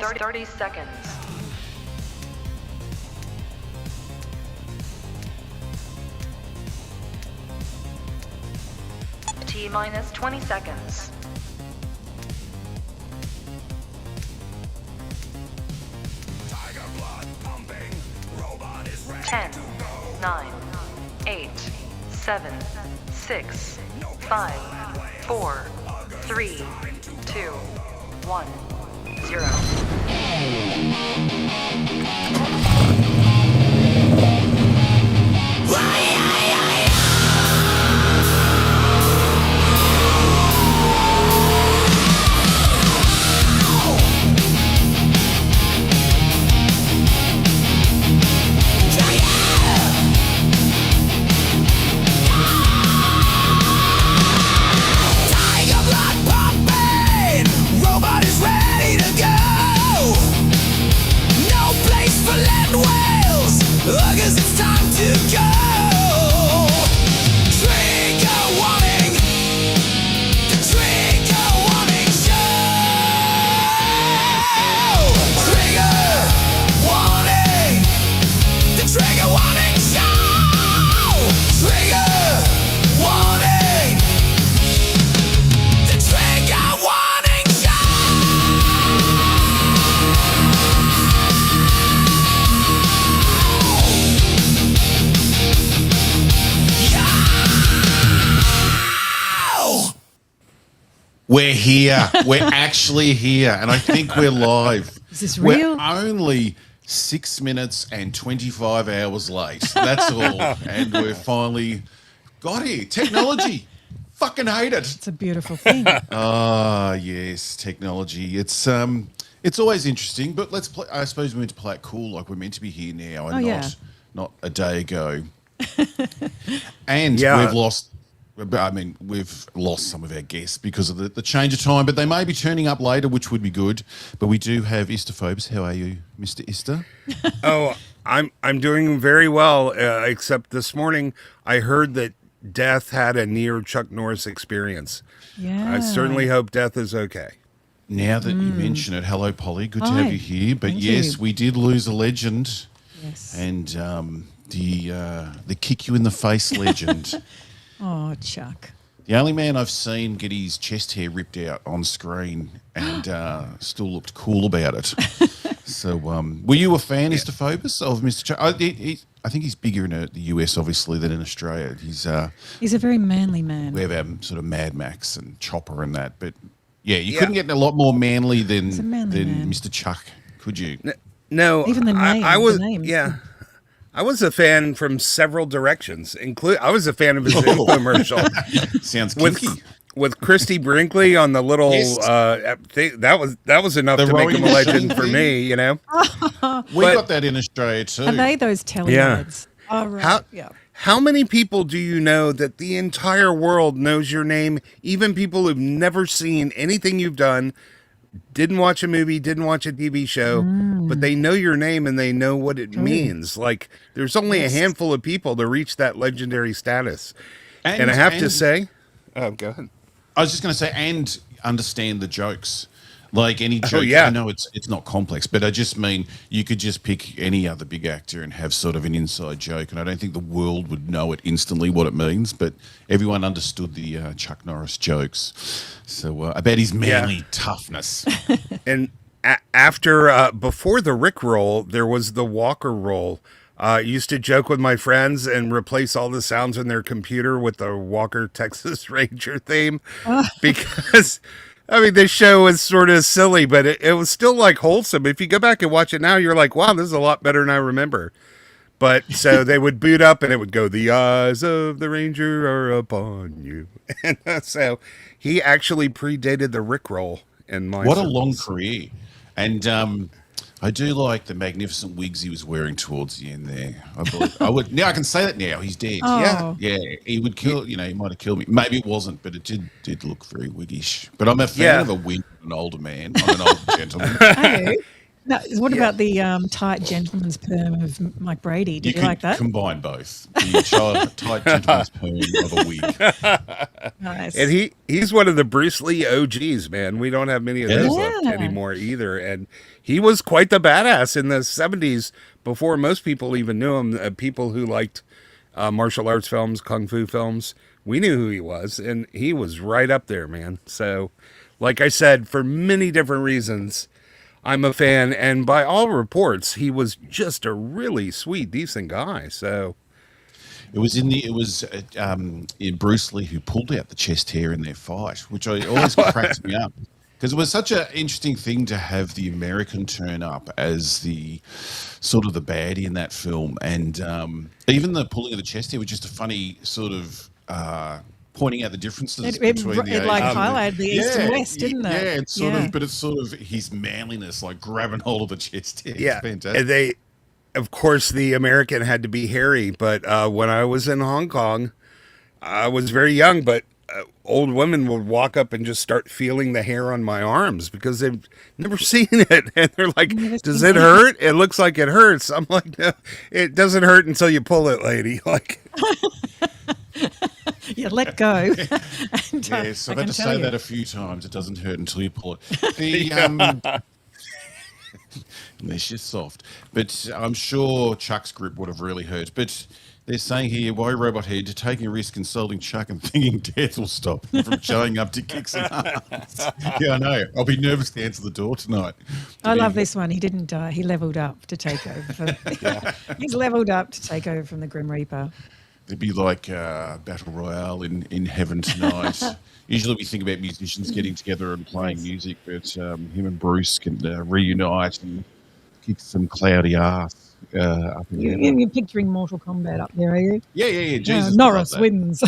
30 seconds. T-minus 20 seconds. Tiger blood pumping, robot is ready 10, to go. 9, 8, 7, 6, 5, 4, 3, 2, 1, 0. Tiger blood pumping, robot is ready to go. No place for land whales, because it's time to go. Trigger warning, the trigger warning show. Trigger warning, the trigger warning show. Trigger warning, the trigger warning show. We're here. We're actually here. And I think we're live. Is this real? We're only 6 minutes and 25 hours late. That's all. And we're finally got here. Technology. Fucking hate it. It's a beautiful thing. Ah, yes, technology. It's always interesting, but let's play. I suppose we're meant to play it cool, like we're meant to be here now, and not a day ago. And Yeah. we've lost some of our guests because of the change of time, but they may be turning up later, which would be good. But we do have Istaphobos. How are you, Mr. Ista? Oh, I'm doing very well, except this morning I heard that Death had a near Chuck Norris experience. Yeah. I certainly hope Death is okay. Now that you mention it, hello, Polly. Good to Hi. have you here. But Thank yes, you. we did lose a legend, Yes. and the kick you in the face legend. Oh, Chuck. The only man I've seen get his chest hair ripped out on screen and still looked cool about it. So, were you a fan, Istaphobos, of Mr. Chuck? I think he's bigger in the US, obviously, than in Australia. He's He's a very manly man. we have sort of Mad Max and Chopper and that, but yeah, you couldn't get a lot more manly than He's a manly man. Mr. Chuck, could you? No, Even the name, I was the name. I was a fan from several directions. I was a fan of his infomercial Sounds kinky. with Christy Brinkley on the little Yes. thing. That was enough The to make him a rowing legend machine for me. You know. We But- got that in Australia too. Are they those telly Yeah. ads? Oh, right. How Yeah. how many people do you know that the entire world knows your name? Even people who've never seen anything you've done, didn't watch a movie, didn't watch a TV show, but they know your name and they know what it means. Like there's only a handful of people to reach that legendary status. And I have to say, oh, go ahead. I was just going to say, and understand the jokes. Like any joke, yeah. I know it's not complex, but I just mean you could just pick any other big actor and have sort of an inside joke, and I don't think the world would know it instantly what it means, but everyone understood the Chuck Norris jokes. So about his manly toughness. And before the Rick roll, there was the Walker roll. I used to joke with my friends and replace all the sounds in their computer with the Walker Texas Ranger theme because, I mean, this show was sort of silly, but it was still like wholesome. If you go back and watch it now, you're like, wow, this is a lot better than I remember. But so they would boot up and it would go, the eyes of the Ranger are upon you. And so he actually predated the Rick roll in my What a circles. long career. And I do like the magnificent wigs he was wearing towards the end there. I would now I can say that now. He's dead. Oh. Yeah. He would kill, he might have killed me. Maybe it wasn't, but it did look very wiggish. But I'm a fan of a wig, an older man. I'm an old gentleman. Oh, No, what about the tight gentleman's perm of Mike Brady? Did you could like that? combine both. The tight gentleman's perm of a wig. Nice. And he's one of the Bruce Lee OGs, man. We don't have many of those left Yeah. anymore either. And he was quite the badass in the 70s before most people even knew him. People who liked martial arts films, kung fu films, we knew who he was. And he was right up there, man. So, like I said, for many different reasons, I'm a fan. And by all reports, he was just a really sweet, decent guy. So... It was in Bruce Lee who pulled out the chest hair in their fight, which always cracks me up because it was such an interesting thing to have the American turn up as the sort of the baddie in that film, and even the pulling of the chest hair was just a funny sort of pointing out the differences between the it like Asian- highlighted the East and West, didn't it? Yeah, it's sort of, but it's sort of his manliness, like grabbing hold of the chest hair. Yeah, It's fantastic. and they, of course, the American had to be hairy. But when I was in Hong Kong, I was very young, but old women would walk up and just start feeling the hair on my arms because they've never seen it, and they're like, "Does it hurt?" It looks like it hurts. I'm like, "No, it doesn't hurt until you pull it, lady." Like, Yeah, let go. And, Yes, I've I had can to tell say you. that a few times. It doesn't hurt until you pull it. The it's just soft, but I'm sure Chuck's grip would have really hurt. But they're saying here, why Robot Head, taking a risk, insulting Chuck and thinking death will stop him from showing up to kick some ass. Yeah, I know. I'll be nervous to answer the door tonight. I love this one. He didn't die. He leveled up to take over. He's leveled up to take over from the Grim Reaper. It'd be like Battle Royale in heaven tonight. Usually we think about musicians getting together and playing music, but him and Bruce can reunite and kick some cloudy ass up in heaven. You're picturing Mortal Kombat up there, are you? Yeah. Jesus, Norris love that. wins.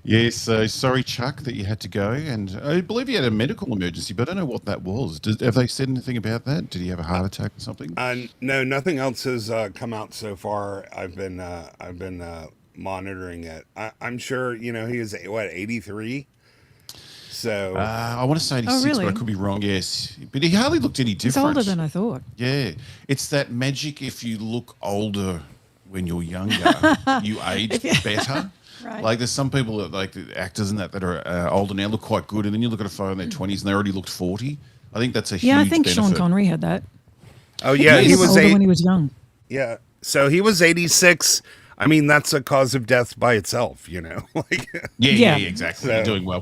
Yes, so sorry, Chuck, that you had to go. And I believe he had a medical emergency, but I don't know what that was. Have they said anything about that? Did he have a heart attack or something? no, nothing else has come out so far. I've been monitoring it. I'm sure he is what 83. So I want to say 86, really? but I could be wrong. Yes, but he hardly looked any He's different. older than I thought. Yeah, it's that magic. If you look older when you're younger, you age better. Right. Like there's some people that like the actors and that are older now look quite good, and then you look at a photo in their 20s and they already looked 40. I think that's a Yeah, huge I think benefit. Sean Connery had that. oh yeah, He he was was older eight. when he was young. Yeah, so he was 86. I mean, that's a cause of death by itself, like. Yeah, Yeah. exactly. So- You're doing well.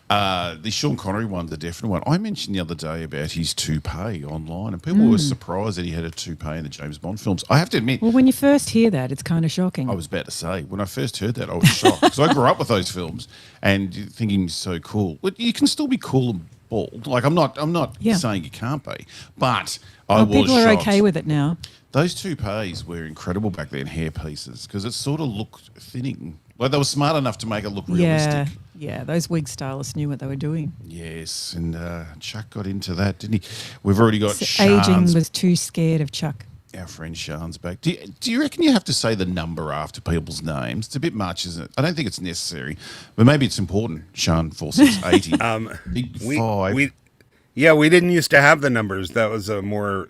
The Sean Connery one's the definite one. I mentioned the other day about his toupee online, and people were surprised that he had a toupee in the James Bond films. I have to admit, Well, when you first hear that, it's kind of shocking. I was about to say, when I first heard that, I was shocked because I grew up with those films and thinking so cool. But you can still be cool and bald. Like I'm not Yeah. saying you can't be, but I Well, was people are shocked. okay with it now. Those toupees were incredible back then, hair pieces, because it sort of looked thinning. Like they were smart enough to make it look realistic. Yeah, those wig stylists knew what they were doing. Yes, and Chuck got into that, didn't he? We've already got Aging Sean's, was too scared of Chuck. our friend Sean's back. Do you reckon you have to say the number after people's names? It's a bit much, isn't it? I don't think it's necessary, but maybe it's important. Sean 4680. Big five. We didn't used to have the numbers. That was a more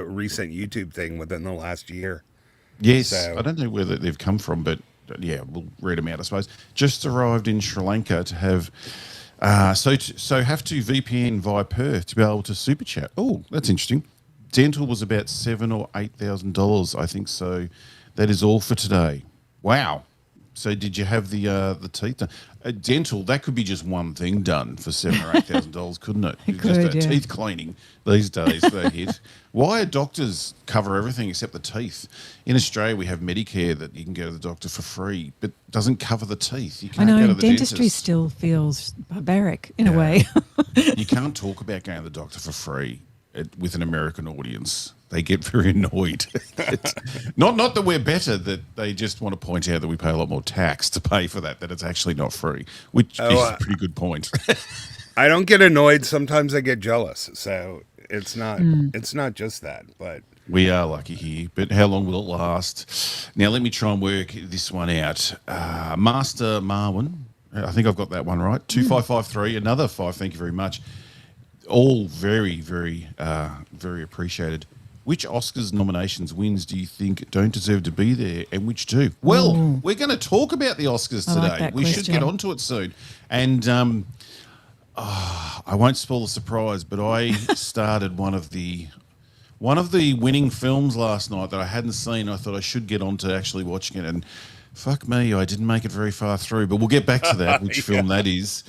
recent YouTube thing within the last year. Yes, So- I don't know where they've come from, but yeah, we'll read them out, I suppose. Just arrived in Sri Lanka to have, so have to VPN via Perth to be able to super chat. Oh, that's interesting. Dental was about $7,000 or $8,000, I think. So that is all for today. Wow. So did you have the teeth done? Dental, that could be just one thing done for $7,000 or $8,000, couldn't it? It Just could, a yeah. teeth cleaning these days. They hit. Why do doctors cover everything except the teeth? In Australia, we have Medicare that you can go to the doctor for free, but doesn't cover the teeth. You I can't go know to the dentistry dentist. still feels barbaric in a way. You can't talk about going to the doctor for free with an American audience. They get very annoyed. Not that we're better, that they just want to point out that we pay a lot more tax to pay for that it's actually not free, which is a pretty good point. I don't get annoyed. Sometimes I get jealous. So it's not just that, but We are lucky here, but how long will it last? Now, let me try and work this one out. Master Marwin, I think I've got that one right. 2553, another 5, thank you very much. all very, very, very appreciated. Which Oscars nominations wins do you think don't deserve to be there, and which do? Well, we're going to talk about the Oscars I like today. that We should question. get onto it soon. And I won't spoil the surprise, but I started one of the winning films last night that I hadn't seen. I thought I should get on to actually watching it, and fuck me, I didn't make it very far through. But we'll get back to that, which film that is.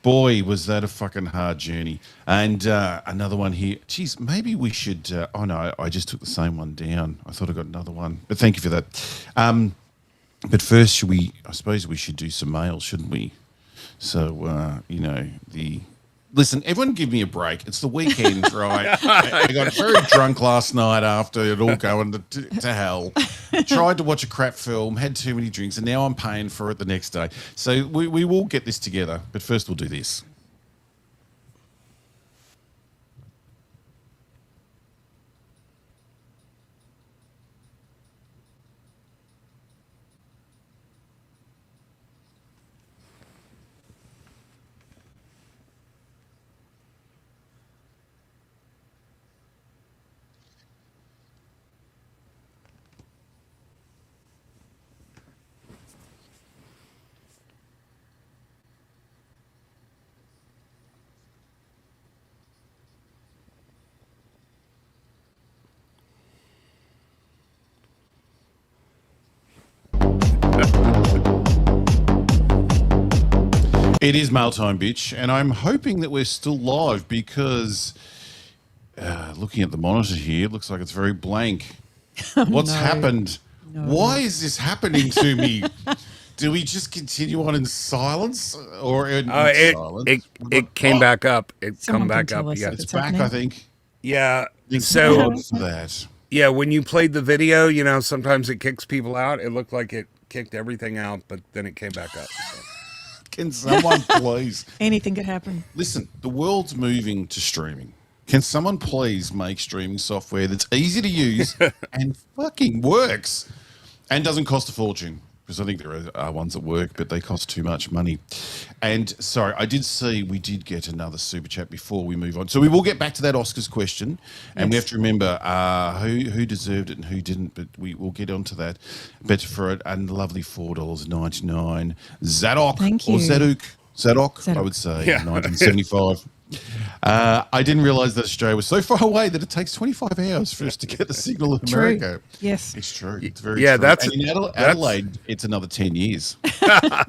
Boy, was that a fucking hard journey. And another one here. Geez, maybe we should... oh, no, I just took the same one down. I thought I got another one. But thank you for that. But first, I suppose we should do some mail, shouldn't we? So, Listen, everyone give me a break. It's the weekend, right? I got very drunk last night after it all going to hell. Tried to watch a crap film, had too many drinks, and now I'm paying for it the next day. So we will get this together, but first we'll do this. It is mail time, bitch, and I'm hoping that we're still live because looking at the monitor here, it looks like it's very blank. What's happened? Why is this happening to me? Do we just continue on in silence or in silence? It came back up. It Someone come back can tell up. us Yeah. if It's it's back, happening. I think. Yeah. Thank So God for that. yeah, when you played the video, sometimes it kicks people out. It looked like it kicked everything out, but then it came back up. So. Can someone please Anything could happen. listen? The world's moving to streaming. Can someone please make streaming software that's easy to use and fucking works and doesn't cost a fortune? Because I think there are ones that work, but they cost too much money. And sorry, I did see we did get another super chat before we move on. So we will get back to that Oscars question, and we have to remember who deserved it and who didn't. But we will get onto that. But for a lovely $4.99, Zadok Thank or you. Zadok, I Zadok. would say, Yeah. 1975. I didn't realise that Australia was so far away that it takes 25 hours for us to get the signal in True. America. Yes. It's true. It's very Yeah, true. that's- and in that's- Adelaide, it's another 10 years.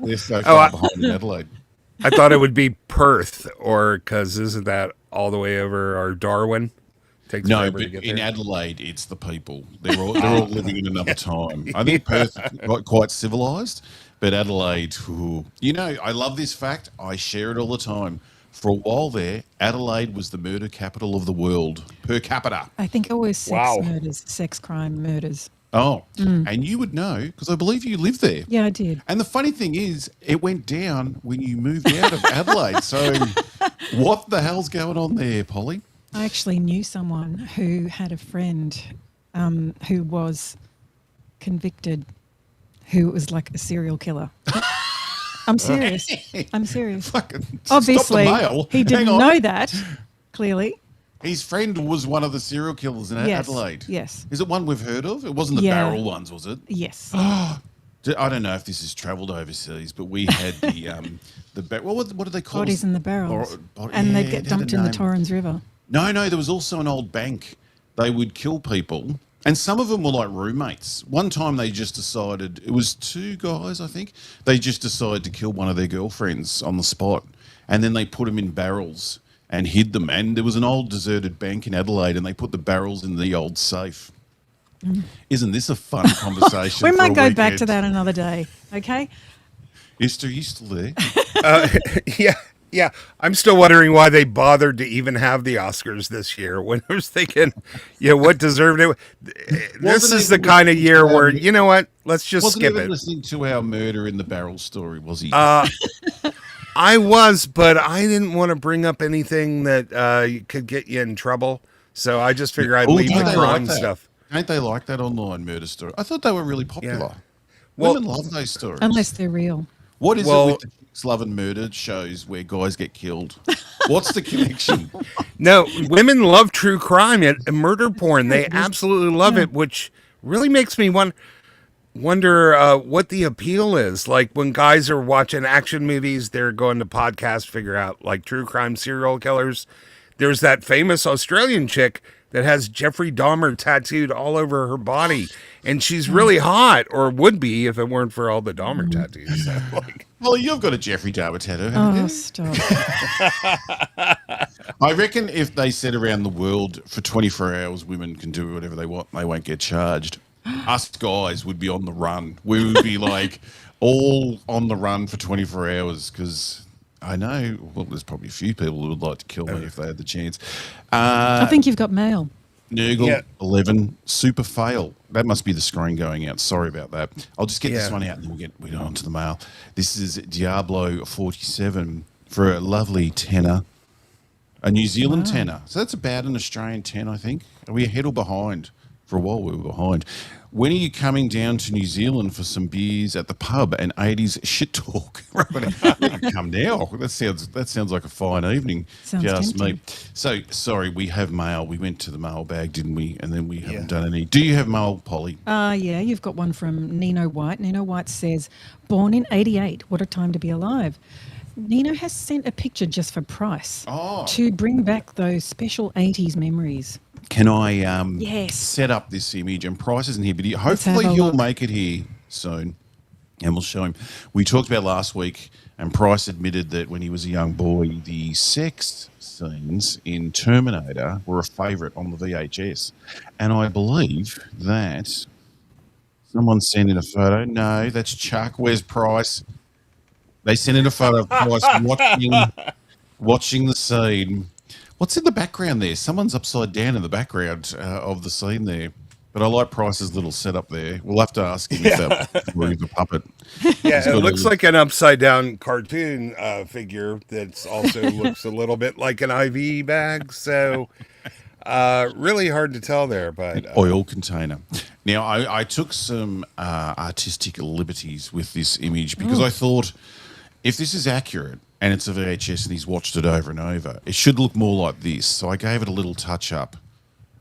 They're so far behind in Adelaide. I thought it would be Perth, or because isn't that all the way over or Darwin? Takes No, forever but to get in there. Adelaide, it's the people. They're all living in another time. I think Perth is quite civilised, but Adelaide, ooh. I love this fact. I share it all the time. For a while there, Adelaide was the murder capital of the world per capita. I think it was sex Wow. murders, sex crime murders. Oh, and you would know because I believe you live there. Yeah, I did. And the funny thing is, it went down when you moved out of Adelaide. So, what the hell's going on there, Polly? I actually knew someone who had a friend who was convicted, who was like a serial killer. I'm serious. I'm serious. Fucking Obviously, stop the mail. he Hang didn't on. know that, clearly. His friend was one of the serial killers in Yes. Adelaide. Yes. Is it one we've heard of? It wasn't the Yeah. barrel ones, was it? Yes. I don't know if this has travelled overseas, but we had what do they call Bodies it? in the barrels. yeah, And they'd it get had a dumped in the name. Torrens River. No, there was also an old bank. They would kill people, and some of them were like roommates. One time they just decided, it was two guys, I think, they just decided to kill one of their girlfriends on the spot, and then they put them in barrels and hid them. And there was an old deserted bank in Adelaide, and they put the barrels in the old safe. Isn't this a fun conversation? We for might a go back to weekend? that another day. Okay. Esther, you still there? Yeah. I'm still wondering why they bothered to even have the Oscars this year. When I was thinking, what deserved it? This Wasn't is the even kind of listening year to where, our- you know what? Let's just Wasn't skip even it. listening to our murder in the barrel story, was he? I was, but I didn't want to bring up anything that could get you in trouble. So I just figured I'd Oh, leave don't the they crime like that? stuff. Don't they like that online murder story? I thought they were really popular. Yeah. Well- Women love those stories. Unless they're real. What is Well- it with the Love and Murder shows where guys get killed. What's the connection? No, women love true crime and murder porn. They It is. absolutely love Yeah. it, which really makes me wonder what the appeal is. Like when guys are watching action movies, they're going to podcasts, figure out like true crime serial killers. There's that famous Australian chick that has Jeffrey Dahmer tattooed all over her body, and she's really hot, or would be if it weren't for all the Dahmer tattoos. So, like, Well, you've got a Jeffrey Dahmer tattoo, haven't Oh, you? stop. I reckon if they said around the world for 24 hours women can do whatever they want, they won't get charged. Us guys would be on the run. We would be like all on the run for 24 hours because I know, well, there's probably a few people who would like to kill me if they had the chance. I think you've got mail. Nurgle Yeah. 11 super fail. That must be the screen going out. Sorry about that. I'll just get this Yeah. one out and then we'll get on to the mail. This is Diablo 47 for a lovely tenner, a New Zealand tenner. So that's about an Australian 10, I think. Are we ahead or behind? For a while we were behind. When are you coming down to New Zealand for some beers at the pub and 80s shit talk? Right, you can come now. That sounds like a fine evening. Sounds Just me. tempting. So sorry, we have mail. We went to the mail bag, didn't we? And then we haven't done any. Do you have mail, Polly? Yeah, you've got one from Nino White. Nino White says, born in 88, what a time to be alive. Nino has sent a picture just for Price to bring back those special 80s memories. Can I Yes. set up this image? And Price isn't here, but have hopefully a he'll look. make it here soon. And we'll show him. We talked about last week, and Price admitted that when he was a young boy, the sex scenes in Terminator were a favourite on the VHS. And I believe that someone sent in a photo. No, that's Chuck. Where's Price? They sent in a photo of Price watching the scene. What's in the background there? Someone's upside down in the background of the scene there. But I like Price's little setup there. We'll have to ask him if that was a puppet. yeah, He's it got looks a- like an upside down cartoon figure that's also looks a little bit like an IV bag. So really hard to tell there, but oil container. Now, I took some artistic liberties with this image because I thought if this is accurate and it's a VHS and he's watched it over and over, it should look more like this. So I gave it a little touch up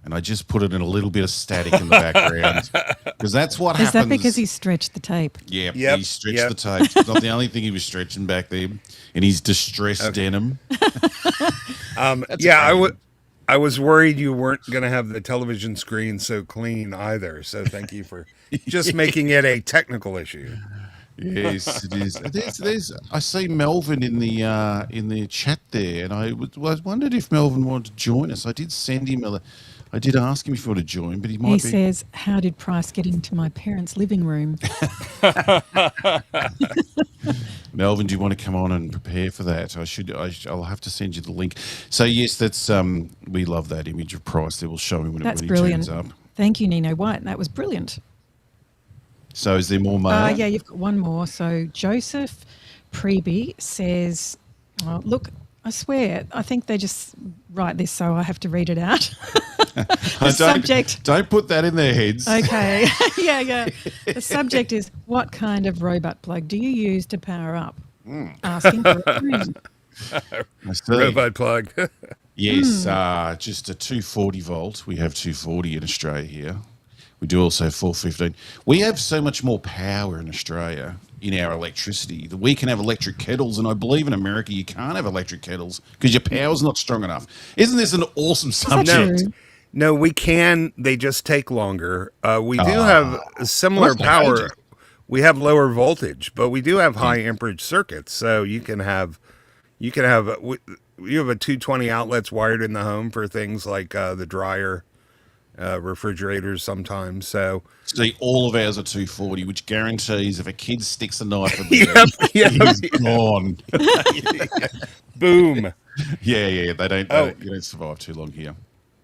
and I just put it in a little bit of static in the background because that's what Is happens. that because he stretched the tape? Yeah, Yep, he stretched yep. the tape. It's not the only thing he was stretching back there in his distressed denim. yeah, I was worried you weren't going to have the television screen so clean either. So thank you for just making it a technical issue. Yes, it is. There's. I see Melvin in the chat there, and I wondered if Melvin wanted to join us. I did send him I did ask him if he wanted to join, but he might He be. says, how did Price get into my parents' living room? Melvin, do you want to come on and prepare for that? I'll have to send you the link. So yes, that's we love that image of Price. There, we'll show him when That's he brilliant. turns up. Thank you, Nino White. That was brilliant. So is there more mail? Yeah, you've got one more. So Joseph Preby says, oh, look, I swear, I think they just write this so I have to read it out. Subject. Don't put that in their heads. Okay. yeah. The subject is, what kind of robot plug do you use to power up? Asking for a friend. I see. Robot plug. Yes, just a 240 volt. We have 240 in Australia here. We do also have 415. We have so much more power in Australia in our electricity that we can have electric kettles, and I believe in America you can't have electric kettles because your power's not strong enough. Isn't this an awesome that subject? true? No, we can. They just take longer. We do have similar That's what I power. do. We have lower voltage, but we do have high amperage circuits. So you have a 220 outlets wired in the home for things like the dryer, refrigerators sometimes. So See, all of ours are 240, which guarantees if a kid sticks a knife in the Yep. he's gone. boom. Yeah, they don't. You don't survive too long here.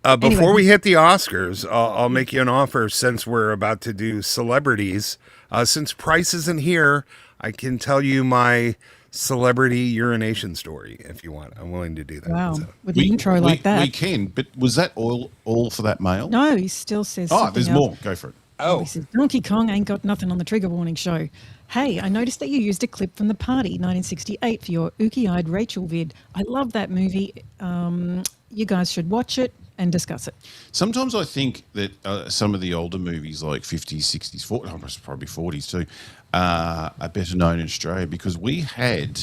Before Anyway. we hit the Oscars, I'll make you an offer since we're about to do celebrities. Since Price isn't here, I can tell you my celebrity urination story if you want. I'm willing to do that. Wow. So- With an intro like that. We can, but was that all for that mail? No, he still says Oh, something there's else. more. Go for it. Oh, He says, Donkey Kong ain't got nothing on the trigger warning show. Hey, I noticed that you used a clip from The Party 1968 for your Ookie-Eyed Rachel vid. I love that movie. You guys should watch it and discuss it. Sometimes I think that some of the older movies, like 50s, 60s, 40s, probably 40s too, are better known in Australia because we had,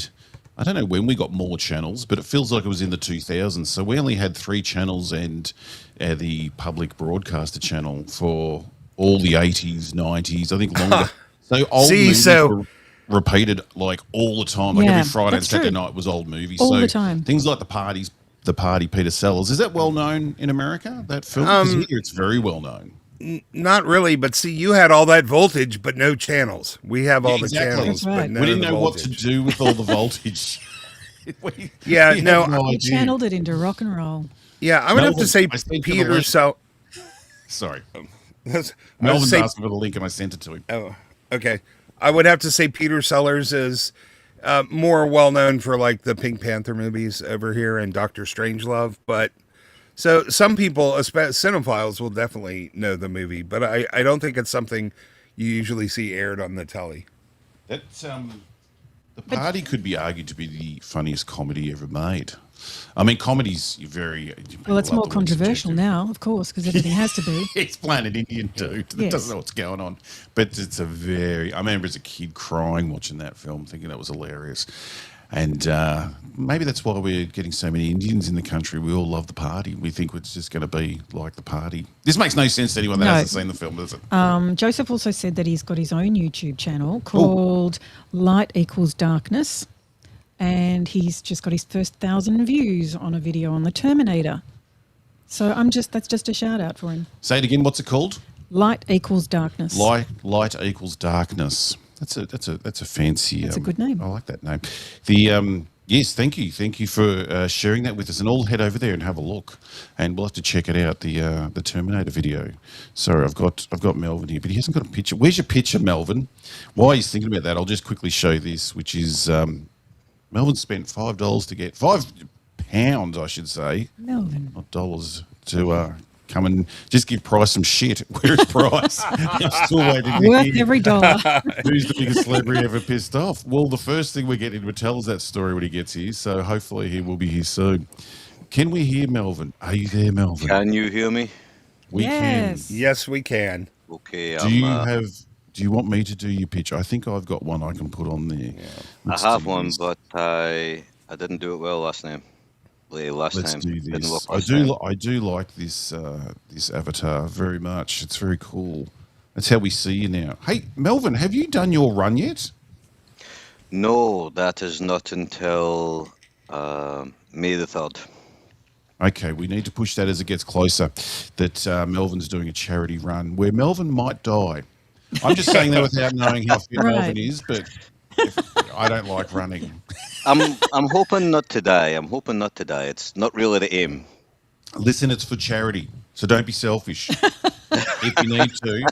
I don't know when we got more channels, but it feels like it was in the 2000s. So we only had 3 channels and the public broadcaster channel for all the 80s, 90s, I think longer. So old movies were repeated like all the time. Like Yeah, every Friday and that's Saturday true. night was old movies. All so the time. things like the Party, Peter Sellers. Is that well known in America, that film? Because here it's very well known. Not really, but see, you had all that voltage, but no channels. We have all the Exactly. channels, That's right. but none We didn't of the know what to voltage. do with all the voltage. Yeah, we no, had no You idea. channeled it into rock and roll. Yeah, I would have to Melvin, say I sent you the Peter link. Sell. Sorry. I would Melvin's say, asked me for the link and I sent it to him. oh, okay. I would have to say Peter Sellers is more well known for like the Pink Panther movies over here and Doctor Strangelove, but so some people, cinephiles, will definitely know the movie, but I don't think it's something you usually see aired on the telly. That The Party could be argued to be the funniest comedy ever made. I mean, comedy's very Well, it's people more love the word controversial subjective. now, of course, because everything has to be. He's playing an Indian dude that Yes. doesn't know what's going on. But it's a very, I remember as a kid crying watching that film, thinking that was hilarious. And maybe that's why we're getting so many Indians in the country. We all love The Party. We think it's just going to be like The Party. This makes no sense to anyone that No. hasn't seen the film, does it? Joseph also said that he's got his own YouTube channel called Light Equals Darkness. And he's just got his first 1,000 views on a video on the Terminator. So that's just a shout out for him. Say it again. What's it called? Light Equals Darkness. Light equals darkness. That's a fancy. That's a good name. I like that name. The yes, thank you for sharing that with us, and all head over there and have a look, and we'll have to check it out. The Terminator video. Sorry, I've got Melvin here, but he hasn't got a picture. Where's your picture, Melvin? While he's thinking about that, I'll just quickly show this, which is Melvin spent $5 to get £5, I should say, Melvin. not dollars, to come and just give Price some shit. Where's Price? I'm still waiting to Worth hear every dollar. who's the biggest celebrity ever pissed off. Well, the first thing we're getting to tell is that story when he gets here, so hopefully he will be here soon. Can we hear Melvin? Are you there, Melvin? Can you hear me? We Yes. Yes, we can. Okay, can. Do you want me to do your picture? I think I've got one I can put on there. I Let's have do one, this. but I didn't do it well last time. Last Let's time do didn't this. work I last do. time. I do like this this avatar very much. It's very cool. That's how we see you now. Hey, Melvin, have you done your run yet? No, that is not until May the 3rd. Okay, we need to push that as it gets closer. That Melvin's doing a charity run where Melvin might die. I'm just saying that without knowing how fit Right. Melvin is, but I don't like running. I'm hoping not to die. I'm hoping not to die. It's not really the aim. Listen, it's for charity, so don't be selfish. If you need to,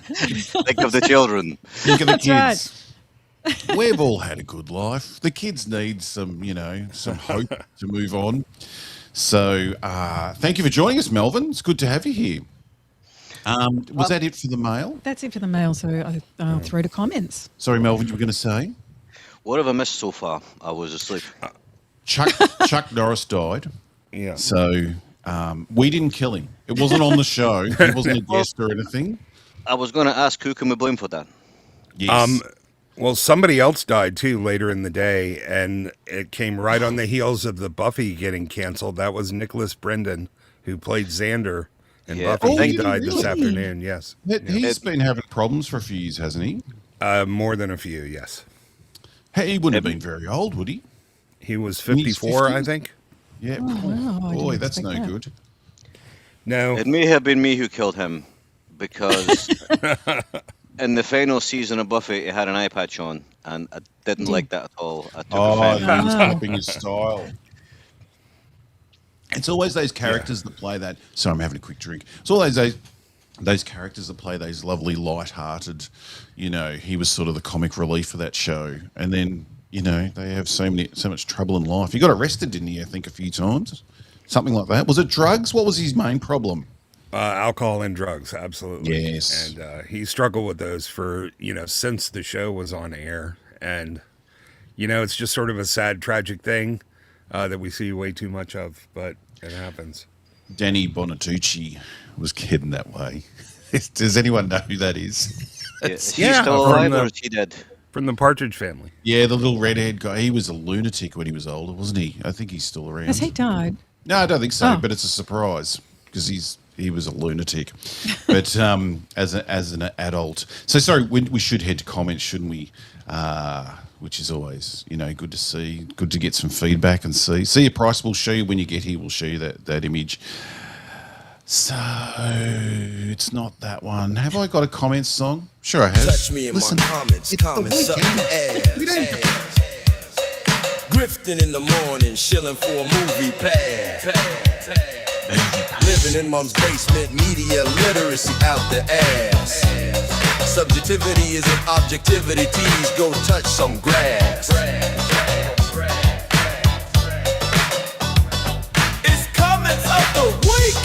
Think of the children. think of the That's kids. We've all had a good life. The kids need some hope to move on. So, thank you for joining us, Melvin. It's good to have you here. Was that it for the mail? That's it for the mail, so I'll throw to comments. Sorry, Melvin, you were going to say? What have I missed so far? I was asleep. Chuck Norris died. Yeah. So we didn't kill him. It wasn't on the show. He wasn't a guest or anything. I was going to ask who can we blame for that? Yes. Well, somebody else died too later in the day, and it came right on the heels of the Buffy getting canceled. That was Nicholas Brendan, who played Xander in Yeah. Buffy. Oh, He did he died this really? afternoon. Yes, He's been having problems for a few years, hasn't he? more than a few. Yes, Hey, he wouldn't have been very old, would he? he was In his 54, I 50s? think. Yeah. wow, I Boy, didn't that's no expect that. good. No, It may have been me who killed him because in the final season of Buffy, he had an eye patch on, and I didn't like that at all. I took Oh, offense. he was Wow. copying his style. It's always those characters that play that. Sorry, I'm having a quick drink. It's all those characters that play those lovely, light-hearted. He was sort of the comic relief for that show, and then they have so much trouble in life. He got arrested, didn't he? I think a few times, something like that. Was it drugs? What was his main problem? alcohol and drugs, absolutely. Yes. And he struggled with those for since the show was on air, And, it's just sort of a sad, tragic thing that we see way too much of, but it happens. Danny Bonatucci was heading that way. Does anyone know who that is? Is he Yeah, still from alive the- or is he dead? From the Partridge Family. Yeah, the little redhead guy. He was a lunatic when he was older, wasn't he? I think he's still around. Has he died? No, I don't think so. Oh. But it's a surprise because he was a lunatic. But as an adult, so sorry. We should head to comments, shouldn't we? Which is always good to see, good to get some feedback and see a price. We'll show you when you get here. We'll show you that image. So it's not that one. Have I got a comments song? Sure, I have. Touch me in Listen, my comments, it's the comments up weekend. the We ass. don't- Grifting in the morning, shilling for a movie pass. Living in mom's basement, media literacy out the ass. Subjectivity isn't objectivity, tease, go touch some grass. It's comments of the week.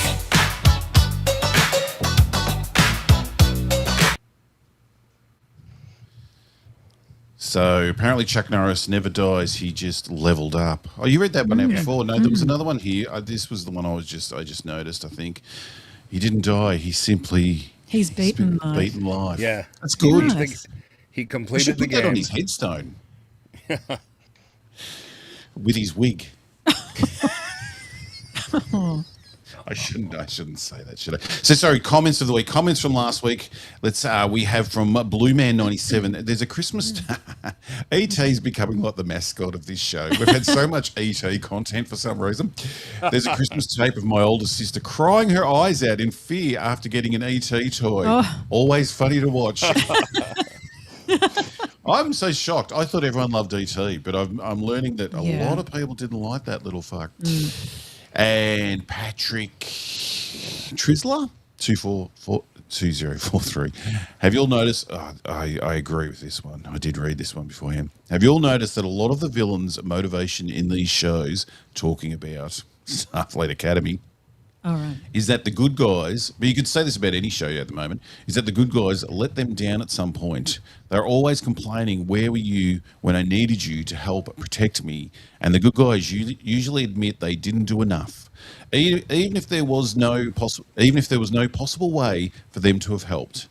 So apparently Chuck Norris never dies. He just leveled up. Oh, you read that one out before? No, there was another one here. This was the one I just noticed. I think he didn't die. He's Beaten life. beaten life. Yeah. That's good. Nice. He We completed should the put that game. on his headstone with his wig. I shouldn't say that, should I? So sorry, comments of the week. Comments from last week. We have from Blue Man 97. There's a Christmas ET's becoming like the mascot of this show. We've had so much ET content for some reason. There's a Christmas tape of my older sister crying her eyes out in fear after getting an ET toy. Oh. Always funny to watch. I'm so shocked. I thought everyone loved ET, but I'm learning that a Yeah. lot of people didn't like that little fuck. And Patrick Trisler, 2043. Have you all noticed? I agree with this one. I did read this one beforehand. Have you all noticed that a lot of the villains' motivation in these shows, talking about Starfleet Academy, All right. is that the good guys, but you could say this about any show at the moment, is that the good guys let them down at some point. They're always complaining, where were you when I needed you to help protect me? And the good guys usually admit they didn't do enough, even if there was no possible way for them to have helped.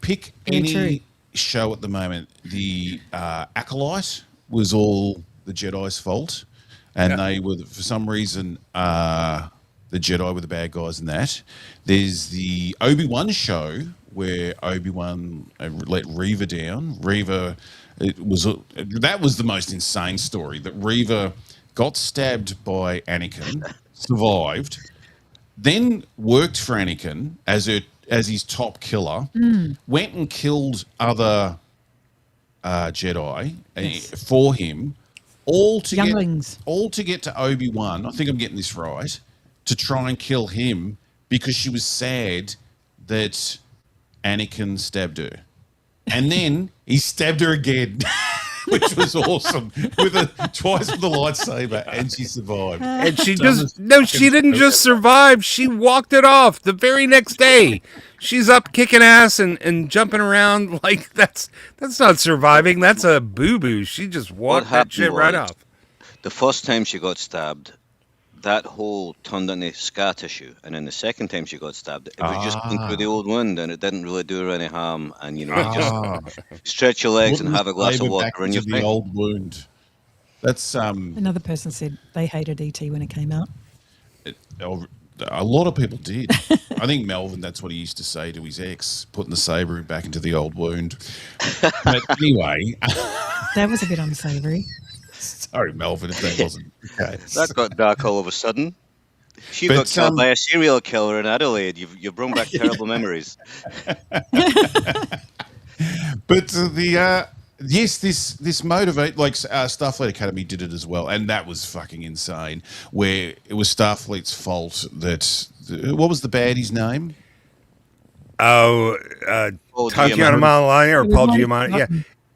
Pick Very any true. show at the moment. The Acolyte was all the Jedi's fault, and they were, for some reason, the Jedi were the bad guys in that. There's the Obi-Wan show where Obi-Wan let Reva down. That was the most insane story, that Reva got stabbed by Anakin, survived, then worked for Anakin as his top killer, went and killed other Jedi for him, all to Younglings. get to Obi-Wan. I think I'm getting this right, to try and kill him because she was sad that Anakin stabbed her. And then he stabbed her again, which was awesome, twice with the lightsaber, and she survived. And she she didn't just survive. She walked it off the very next day. She's up kicking ass and jumping around like that's not surviving. That's a boo-boo. She just walked that shit right was, off. The first time she got stabbed, that hole turned into scar tissue, and then the second time she got stabbed, it was just going through the old wound, and it didn't really do her any harm. And you just stretch your legs and have a glass of water in your the face. old wound. That's Another person said they hated ET when it came out. a lot of people did. I think Melvin, that's what he used to say to his ex, putting the saber back into the old wound. But anyway, That was a bit unsavoury. sorry, Melvin, if that wasn't okay. That got dark all of a sudden. She But, got killed by a serial killer in Adelaide. You've brought back terrible memories. But this motivate, like Starfleet Academy did it as well, and that was fucking insane. Where it was Starfleet's fault that what was the baddie's name? Oh, Paul Tatiana Giamatti. Malalai or Paul Giamatti. Yeah,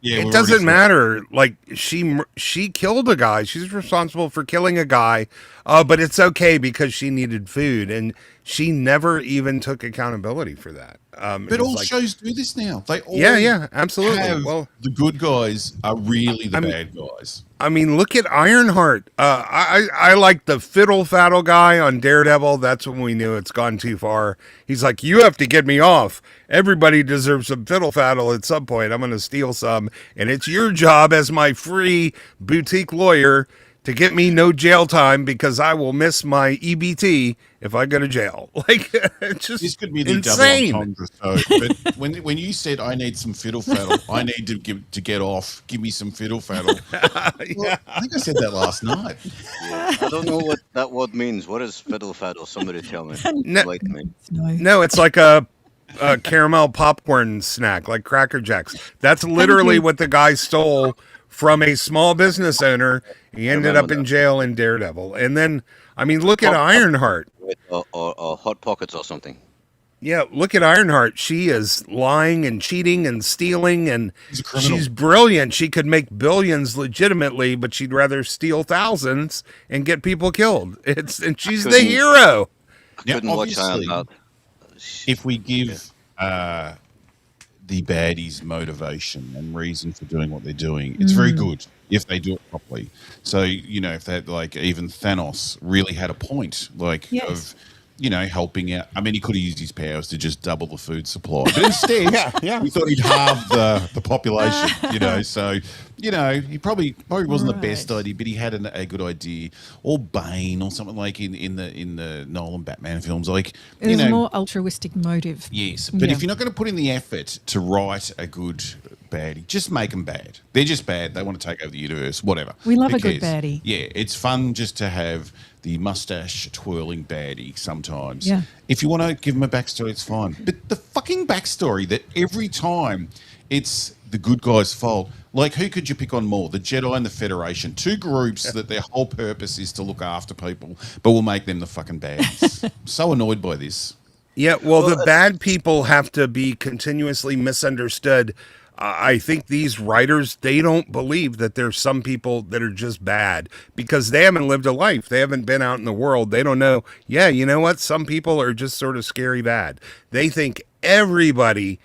Yeah, it we've already doesn't said- matter. Like she killed a guy. She's responsible for killing a guy. But it's okay because she needed food, and she never even took accountability for that. But It was all like, shows do this now. They all yeah, absolutely. have Well, the good guys are really the I mean- bad guys. I mean, look at Ironheart. I like the fiddle faddle guy on Daredevil. That's when we knew it's gone too far. He's like, you have to get me off. Everybody deserves some fiddle faddle at some point. I'm going to steal some, and it's your job as my free boutique lawyer to get me no jail time because I will miss my EBT if I go to jail. Like, it's just This could be the insane. double entendre. So, but when you said I need some fiddle faddle, I need to get off. Give me some fiddle faddle. Well, I think I said that last night. Yeah. I don't know what that word means. What is fiddle faddle? Somebody tell me. No. Enlighten me. No. No, it's like a caramel popcorn snack, like Cracker Jacks. That's literally what the guy stole from a small business owner. He ended up in jail in Daredevil. And then, I mean, look at Ironheart. Or Hot Pockets or something. Yeah, look at Ironheart. She is lying and cheating and stealing, and She's a criminal. she's brilliant. She could make billions legitimately, but she'd rather steal thousands and get people killed. And she's the Couldn't- hero. I Yeah, couldn't watch obviously. Ironheart. If we give the baddies motivation and reason for doing what they're doing, it's very good if they do it properly. So, if that, like, even Thanos really had a point, like, Yes. of, helping out. I mean, he could have used his powers to just double the food supply, but instead, we thought he'd halve the population, so, he probably wasn't the best Right. idea, but he had a good idea. Or Bane or something, like in the Nolan Batman films, like, There's a more altruistic motive. yes, but Yeah. if you're not going to put in the effort to write a good baddie, just make them bad. They're just bad. They want to take over the universe, whatever. We love Who a good cares? baddie. Yeah, it's fun just to have the mustache twirling baddie sometimes. Yeah. If you want to give them a backstory, it's fine. But the fucking backstory that every time it's the good guy's fault. Like, who could you pick on more? The Jedi and the Federation. Two groups that their whole purpose is to look after people, but we'll make them the fucking baddies. So annoyed by this. Yeah, well, the bad people have to be continuously misunderstood. I think these writers, they don't believe that there's some people that are just bad because they haven't lived a life. They haven't been out in the world. They don't know, yeah, you know what? Some people are just sort of scary bad. They think everybody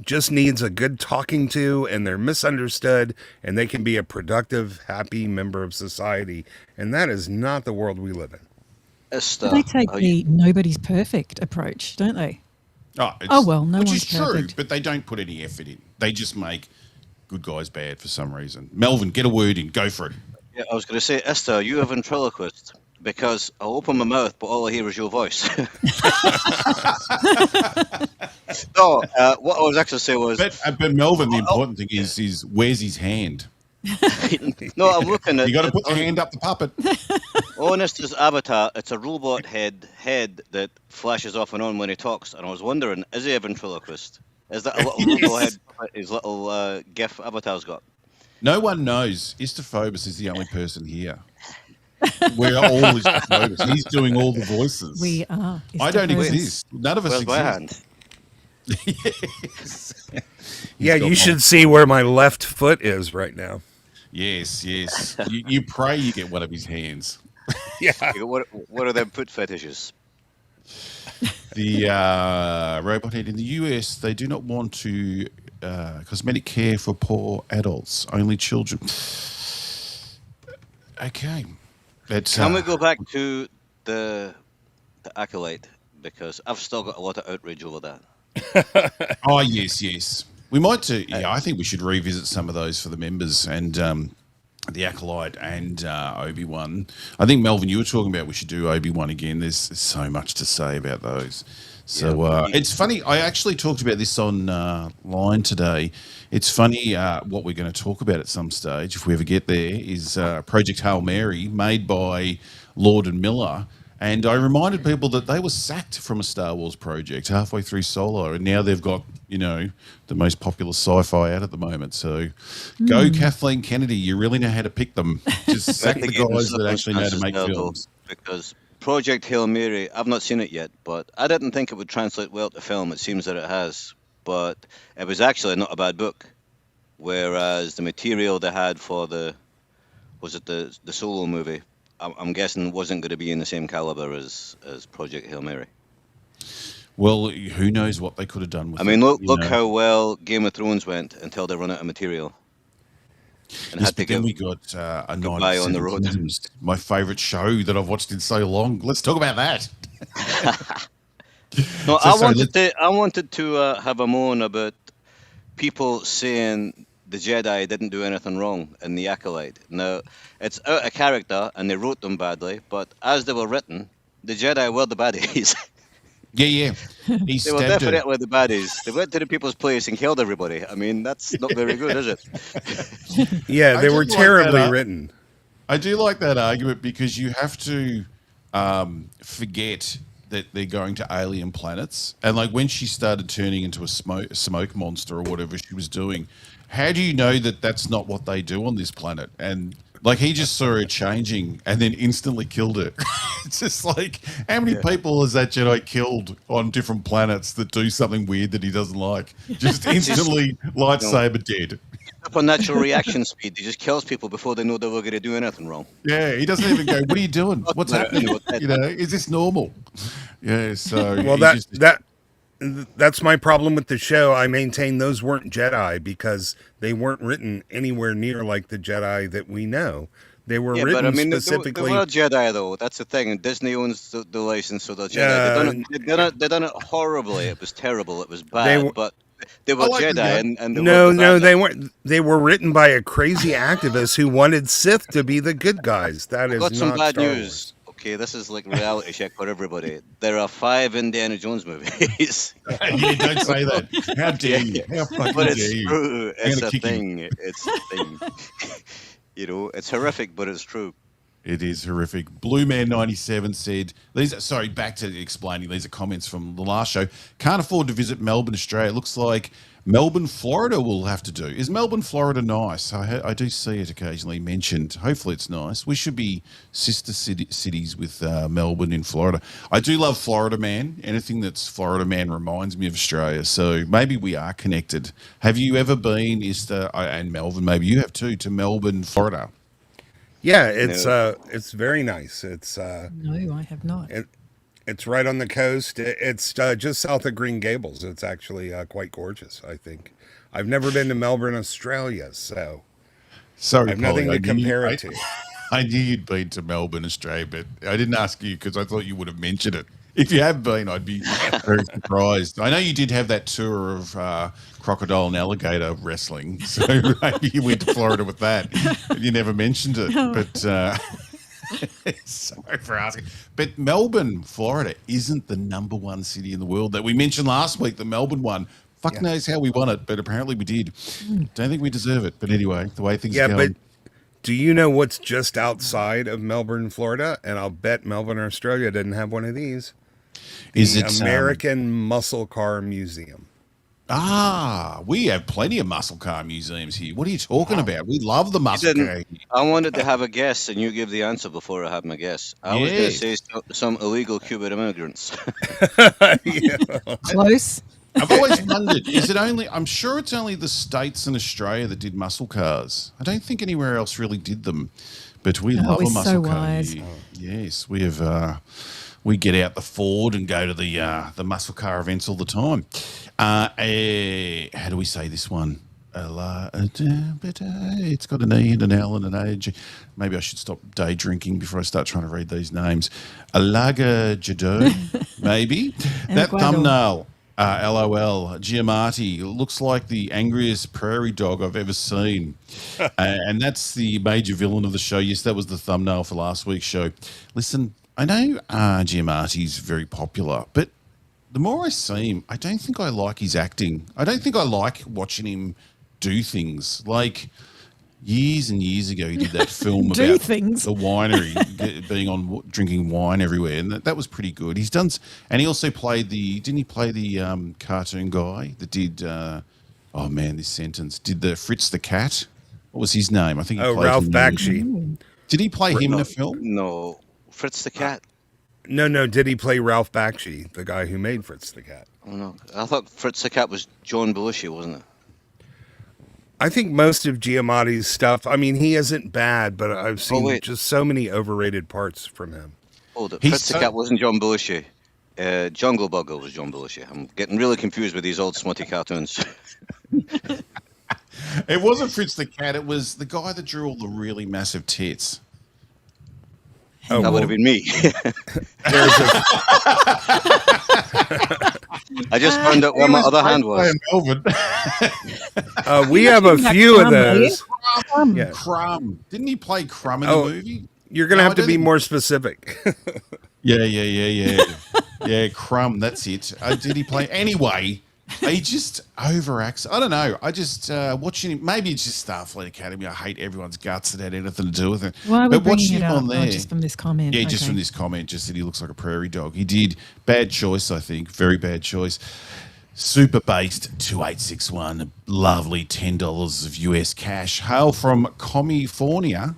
just needs a good talking to and they're misunderstood and they can be a productive, happy member of society. And that is not the world we live in. They take the nobody's perfect approach, don't they? Oh, well, no which one's is true, perfect. but they don't put any effort in. They just make good guys bad for some reason. Melvin, get a word in. Go for it. Yeah, I was going to say, Esther, you a ventriloquist? Because I'll open my mouth, but all I hear is your voice. No, what I was actually saying was... But Melvin, the important thing is where's his hand? No, I'm looking at... You got to put the hand up the puppet. On Esther's avatar, it's a robot head that flashes off and on when he talks, and I was wondering, is he a ventriloquist? Is that a little robot head his little GIF avatar's got? No one knows. Istaphobos is the only person here. We're all Istaphobos. He's doing all the voices. We are. I don't Istaphobos. exist. None of us Where's my hand? exist. Yes. Yeah, got you my- should see where my left foot is right now. Yes. You pray you get one of his hands. Yeah. What are them foot fetishes? The robot head in the US, they do not want to cosmetic care for poor adults, only children. Okay. That's, Can we go back to the Acolyte? Because I've still got a lot of outrage over that. Oh, yes. We might do. Yeah, I think we should revisit some of those for the members and the Acolyte and Obi-Wan. I think, Melvin, you were talking about we should do Obi-Wan again. There's so much to say about those. So it's funny. I actually talked about this on line today. It's funny what we're going to talk about at some stage, if we ever get there, is Project Hail Mary, made by Lord and Miller. And I reminded people that they were sacked from a Star Wars project halfway through Solo, and now they've got, the most popular sci-fi out at the moment. So go Kathleen Kennedy. You really know how to pick them. Just sack the guys that actually know to make films. Because Project Hail Mary, I've not seen it yet, but I didn't think it would translate well to film. It seems that it has. But it was actually not a bad book. whereas the material they had for the Solo movie, I'm guessing wasn't going to be in the same caliber as Project Hail Mary. Well, who knows what they could have done with I mean, it, look how well Game of Thrones went until they run out of material and Yes, had to but then give we got A Night goodbye of on the Seven road. Kingdoms, my favourite show that I've watched in so long. Let's talk about that. No, So, sorry, I wanted to have a moan about people saying the Jedi didn't do anything wrong in the Acolyte. Now, it's out of character and they wrote them badly, but as they were written, the Jedi were the baddies. Yeah. He They were stabbed her. definitely the baddies. They went to the people's place and killed everybody. I mean, that's not very good, is it? Yeah, I they do were like terribly that, written. I do like that argument because you have to forget that they're going to alien planets. And like when she started turning into a smoke monster or whatever she was doing, how do you know that that's not what they do on this planet? And like he just saw her changing and then instantly killed her. It's just like, how many people has that Jedi killed on different planets that do something weird that he doesn't like? Just instantly lightsaber dead. Up on natural reaction speed, he just kills people before they know they were going to do anything wrong. Yeah, he doesn't even go, what are you doing? What's Yeah, happening? yeah. You know, is this normal? Yeah, so Well, he just- that's my problem with the show. I maintain those weren't Jedi because they weren't written anywhere near like the Jedi that we know. They were Yeah, written but I mean, specifically. they were Jedi though. That's the thing. And Disney owns the license for the Jedi. They done it horribly. It was terrible. It was bad. were- But they were I like the Jedi, guy. and they No, were no, bad. they weren't. They were written by a crazy activist who wanted Sith to be the good guys. That is Got some not bad Star news. Wars. Okay, this is like reality check for everybody. There are 5 Indiana Jones movies. yeah, don't say that. How dare you? How fucking But dare it's you? true. I'm It's gonna a kick you. thing. It's a thing. You know, it's horrific, but it's true. It is horrific. Blue Man 97 said, back to explaining, these are comments from the last show. Can't afford to visit Melbourne, Australia. It looks like Melbourne, Florida will have to do. Is Melbourne, Florida nice? I do see it occasionally mentioned. Hopefully it's nice. We should be sister cities with Melbourne in Florida. I do love Florida Man. Anything that's Florida Man reminds me of Australia. So maybe we are connected. Have you ever been, and Melbourne, maybe you have too, to Melbourne, Florida? Yeah, it's very nice. It's No, I have not. it's right on the coast. It's just south of Green Gables. It's actually quite gorgeous. I think. I've never been to Melbourne, Australia, so Sorry, I have nothing Polly, to compare it to. I knew you'd been to Melbourne, Australia, but I didn't ask you because I thought you would have mentioned it. If you have been, I'd be very surprised. I know you did have that tour of crocodile and alligator wrestling, so maybe you went to Florida with that. But you never mentioned it. But sorry for asking. But Melbourne, Florida, isn't the #1 city in the world that we mentioned last week. The Melbourne one. Fuck knows how we won it, but apparently we did. Don't think we deserve it. But anyway, the way things Yeah, are going. but do you know what's just outside of Melbourne, Florida? And I'll bet Melbourne, Australia didn't have one of these. Is The it American Muscle Car Museum? We have plenty of muscle car museums here. What are you talking about? We love the muscle didn't- car. I wanted to have a guess, and you gave the answer before I had my guess. I was going to Yes. say some illegal Cuban immigrants. Close. I've always wondered, is it only, I'm sure it's only the States and Australia that did muscle cars. I don't think anywhere else really did them, but we love we're a muscle so car. wise. here. Yes, we have, we get out the Ford and go to the muscle car events all the time. How do we say this one? It's got an E and an L and an A. Maybe I should stop day drinking before I start trying to read these names. Alaga Jado, maybe. That Ecuador. thumbnail, LOL, Giamatti, looks like the angriest prairie dog I've ever seen. And that's the major villain of the show. Yes, that was the thumbnail for last week's show. Listen, I know Giamatti's very popular, but the more I see him, I don't think I like his acting. I don't think I like watching him do things. Like years and years ago, he did that film Do about things. the winery being on drinking wine everywhere, and that was pretty good. He's done, and he also played didn't he play the cartoon guy that did? Oh man, this sentence did the Fritz the cat. What was his name? I think. He played Ralph him in- Bakshi. Did he play him in a film? No, Fritz the cat. No. Did he play Ralph Bakshi, the guy who made Fritz the Cat? Oh no, I thought Fritz the cat was John Belushi, wasn't it? I think most of Giamatti's stuff. I mean, he isn't bad, but I've seen wait. just so many overrated parts from him. Oh, the He's Pizzicat wasn't John Belushi. Jungle Bugger was John Belushi. I'm getting really confused with these old smutty cartoons. It wasn't Fritz the Cat. It was the guy that drew all the really massive tits. Oh, That would have been me. there's a, I just found out where my other hand was. Melvin. we have a few of those. Crumb. Yeah. Crumb. Didn't he play Crumb in Oh, the movie? You're going to No, have I to don't be think- more specific. Yeah. Yeah, Crumb, that's it. Did he play? Anyway, he just overacts. I don't know. I just, watching him, maybe it's just Starfleet Academy. I hate everyone's guts that had anything to do with it. Why are we but bringing watching it him up? on there. Just from this comment. Yeah, just Okay. from this comment, just that he looks like a prairie dog. He did. Bad choice, I think. Very bad choice. Super based 2861. Lovely $10 of US cash. Hail from California.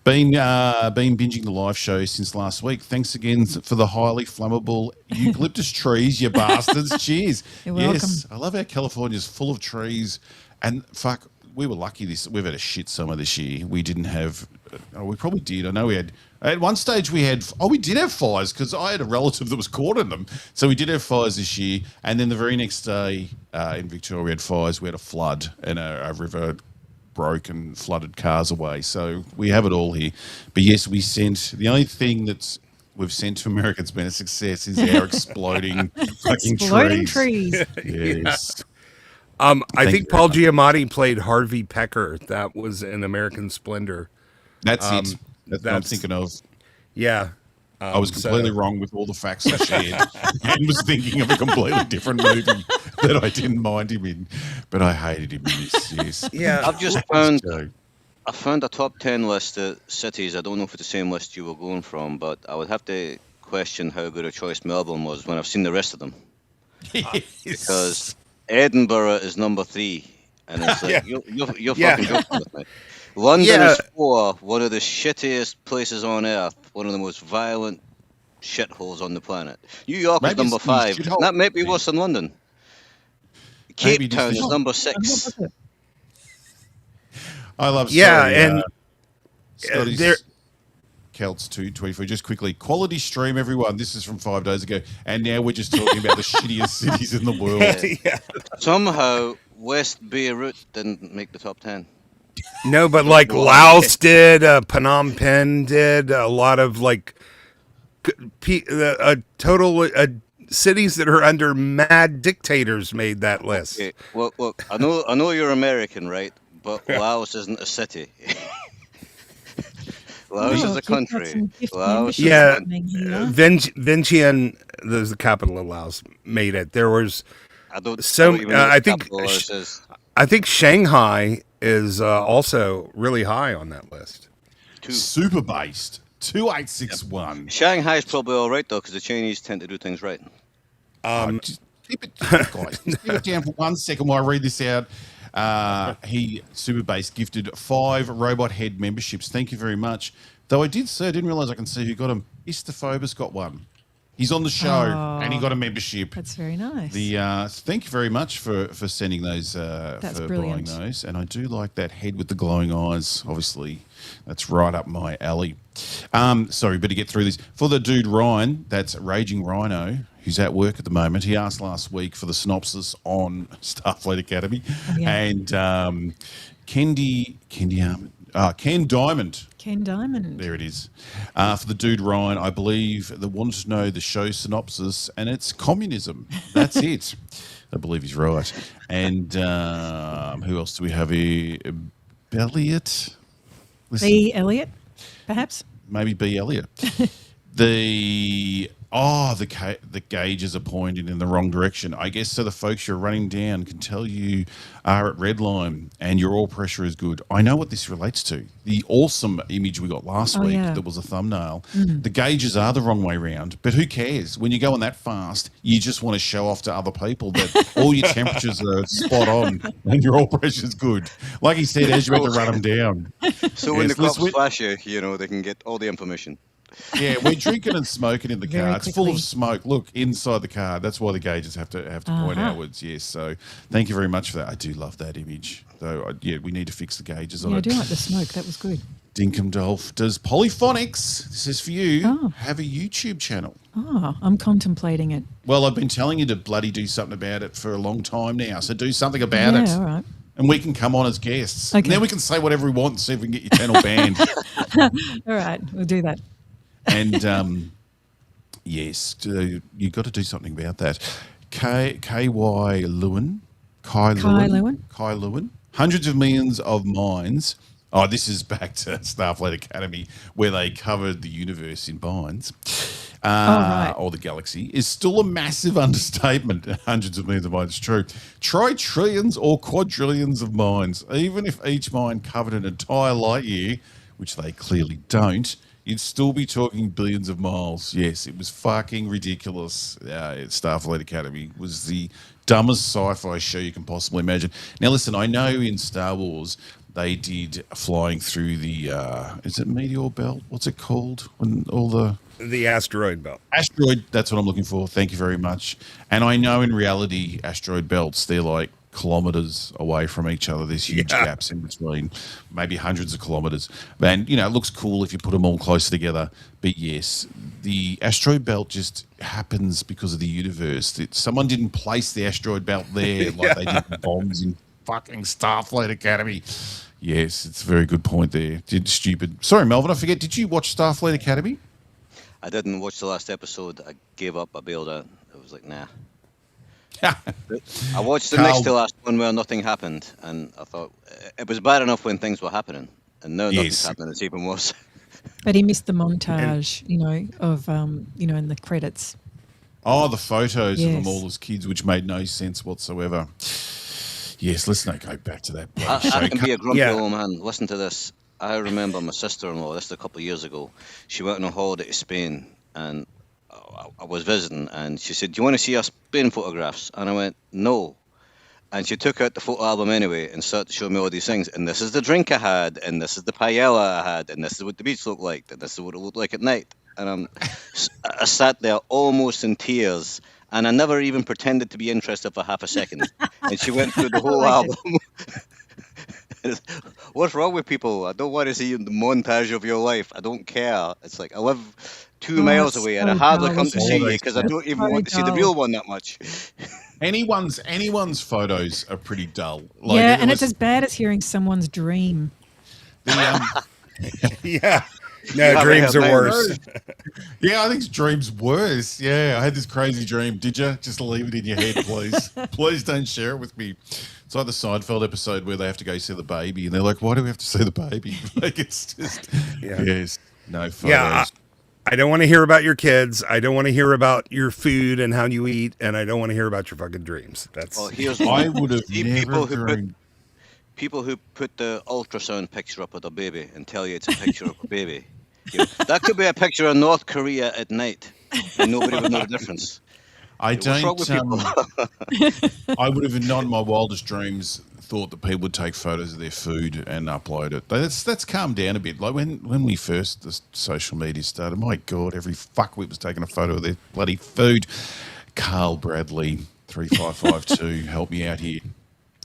Been binging the live show since last week. Thanks again for the highly flammable eucalyptus trees, you bastards. Cheers. You're Yes, I love how California's full of trees. And fuck, we were lucky we've had a shit summer this year. We didn't have, we probably did. I know we had, at one stage we did have fires because I had a relative that was caught in them. So we did have fires this year. And then the very next day in Victoria, we had fires. We had a flood and a river broke and flooded cars away. So we have it all here. But yes, the only thing we've sent to America that's been a success is our exploding fucking Exploding trees. trees. Yes. I Thank think you Paul very Giamatti played Harvey Pecker. That was in American Splendor. That's it. That's what I'm that's- thinking of. Yeah. I was completely wrong with all the facts I shared and was thinking of a completely different movie that I didn't mind him in, but I hated him in this. Yes. Yeah. I've just found So, I found a top 10 list of cities. I don't know if it's the same list you were going from, but I would have to question how good a choice Melbourne was when I've seen the rest of them. Because Edinburgh is number 3, and it's like, Yeah. you're Yeah. fucking joking with me. London Yeah. is 4, one of the shittiest places on earth, one of the most violent shitholes on the planet. New York is Maybe number it's the 5. shithole That might be thing. worse than London. Maybe Cape it is Town the is shithole. number And 6. what was it? I love Yeah, sorry, and Scotty's there- Celts 224. Just quickly, quality stream, everyone. This is from 5 days ago, and now we're just talking about the shittiest cities in the world. Yeah. Somehow, West Beirut didn't make the top 10. No, but like Laos did, Phnom Penh did, a lot of like cities that are under mad dictators made that list. Okay, well, look, I know you're American, right? But Laos isn't a city. Laos is Look, a you've got country. some gift Laos memberships is a Yeah. country. happening here. Vientiane, the capital of Laos, made it. There was, I don't. So, I don't even know I what think capital Laos is. I think Shanghai is also really high on that list. Super based 2861. Shanghai is probably all right though, because the Chinese tend to do things right. Just keep it, guys. Just keep it down for 1 second while I read this out. He Super Base gifted 5 robot head memberships. Thank you very much. Though I didn't realize I can see who got them. Istaphobos got one. He's on the show and he got a membership. That's very nice. Thank you very much for sending those. That's for brilliant. buying those, and I do like that head with the glowing eyes. Obviously, that's right up my alley. Sorry, better get through this for the dude Ryan. That's Raging Rhino, who's at work at the moment. He asked last week for the synopsis on Starfleet Academy, yeah. and Ken Diamond. Ken Diamond. There it is. For the dude Ryan, I believe they wanted to know the show synopsis, and it's communism. That's it. I believe he's right. And who else do we have here? Elliot? Listen, B. Elliot, perhaps? maybe B. Elliot. The gauges are pointing in the wrong direction. I guess so the folks you're running down can tell you are at red line and your oil pressure is good. I know what this relates to. The awesome image we got last week yeah. that was a thumbnail. The gauges are the wrong way round, but who cares? When you're going that fast, you just want to show off to other people that all your temperatures are spot on and your oil pressure's good. Like he said, as you have to run them down. So when Yes, the cops let's- flash you, they can get all the information. Yeah, we're drinking and smoking in the Very car. It's full quickly. of smoke. Look, inside the car. That's why the gauges have to point Uh-huh. outwards. Yes. So thank you very much for that. I do love that image. Though, yeah, we need to fix the gauges on Yeah, I it. do like the smoke. That was good. Dinkum Dolph does Polyphonics. This is for you. Oh. Have a YouTube channel. Oh, I'm contemplating it. Well, I've been telling you to bloody do something about it for a long time now. So do something about it. Yeah, all right. And we can come on as guests. Okay. And then we can say whatever we want and see if we can get your channel banned. All right, we'll do that. And yes, you've got to do something about that. K.Y. Lewin. Kai Lewin. Hundreds of millions of mines. Oh, this is back to Starfleet Academy, where they covered the universe in binds. Right. Or the galaxy, is still a massive understatement. Hundreds of millions of mines, true. Try trillions or quadrillions of mines. Even if each mine covered an entire light year, which they clearly don't, you'd still be talking billions of miles. Yes, it was fucking ridiculous. Starfleet Academy was the dumbest sci-fi show you can possibly imagine. Now, listen, I know in Star Wars they did flying through the, is it meteor belt? What's it called? When all The asteroid belt. Asteroid, that's what I'm looking for. Thank you very much. And I know in reality, asteroid belts, they're like kilometers away from each other. There's huge gaps in between, maybe hundreds of kilometers. And, you know, it looks cool if you put them all closer together. But yes, the asteroid belt just happens because of the universe. Someone didn't place the asteroid belt there like they did the bombs in fucking Starfleet Academy. Yes, it's a very good point there. Stupid. Sorry, Melvin, I forget. Did you watch Starfleet Academy? I didn't watch the last episode. I gave up. I bailed out. I was like, nah. I watched the next to last one where nothing happened, and I thought it was bad enough when things were happening, and now nothing's happening. It's even worse. But he missed the montage, of in the credits. Oh, the photos of them Yes. all as kids, which made no sense whatsoever. Yes, let's not go back to that bloody show. I can be a grumpy old man. Listen to this. I remember my sister-in-law, this is a couple of years ago, she went on a holiday to Spain, and I was visiting, and she said, do you want to see our Spain photographs? And I went, no. And she took out the photo album anyway and started to show me all these things. And this is the drink I had, and this is the paella I had, and this is what the beach looked like, and this is what it looked like at night. And I sat there almost in tears, and I never even pretended to be interested for half a second. And she went through the whole album. What's wrong with people? I don't want to see the montage of your life. I don't care. It's like I live 2 miles away, and I hardly come to see you because I don't even want to see the real one that much. Anyone's photos are pretty dull. And it's as bad as hearing someone's dream. Yeah. No, dreams are worse. Yeah, I think dreams worse. Yeah, I had this crazy dream. Did you? Just leave it in your head, please. Please don't share it with me. It's like the Seinfeld episode where they have to go see the baby, and they're like, "Why do we have to see the baby?" Like it's just yes, no photos. Yeah, I don't want to hear about your kids. I don't want to hear about your food and how you eat, and I don't want to hear about your fucking dreams. That's. Well, here's I would have people never who dreamed. People who put the ultrasound picture up of their baby and tell you it's a picture of a baby. That could be a picture of North Korea at night, and nobody would know the difference. I What's wrong with don't. I would have not in my wildest dreams thought that people would take photos of their food and upload it. That's calmed down a bit. Like when we first the social media started, my God, every fuckwit was taking a photo of their bloody food. Carl Bradley 3552, help me out here.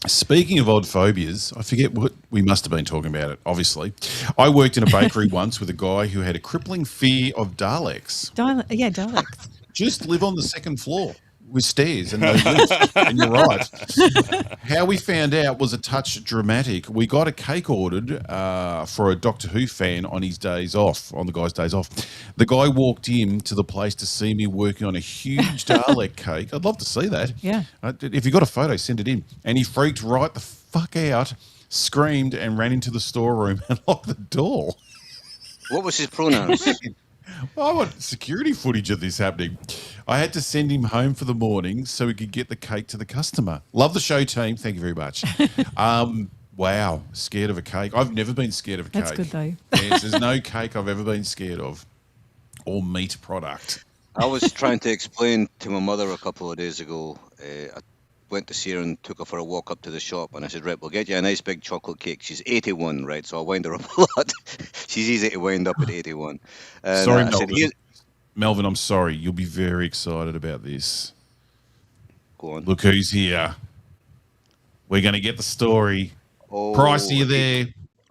Speaking of odd phobias, I forget what we must have been talking about it, obviously. I worked in a bakery once with a guy who had a crippling fear of Daleks. Daleks. Just live on the second floor with stairs and no lifts. And you're right. How we found out was a touch dramatic. We got a cake ordered for a Doctor Who fan on his days off, on the guy's days off. The guy walked in to the place to see me working on a huge Dalek cake. I'd love to see that. Yeah. If you got a photo, send it in. And he freaked right the fuck out, screamed and ran into the storeroom and locked the door. What was his pronouns? I want security footage of this happening. I had to send him home for the morning so we could get the cake to the customer. Love the show, team. Thank you very much. Wow, scared of a cake. I've never been scared of a cake. That's good, though. Yes, there's no cake I've ever been scared of or meat product. I was trying to explain to my mother a couple of days ago. went to see her and took her for a walk up to the shop, and I said, right, we'll get you a nice big chocolate cake. She's 81, right? So I'll wind her up a lot. She's easy to wind up at 81. And Sorry, I said, Melvin. here, Melvin, I'm sorry. You'll be very excited about this. go on. Look who's here. We're going to get the story. Oh, Price, are you there?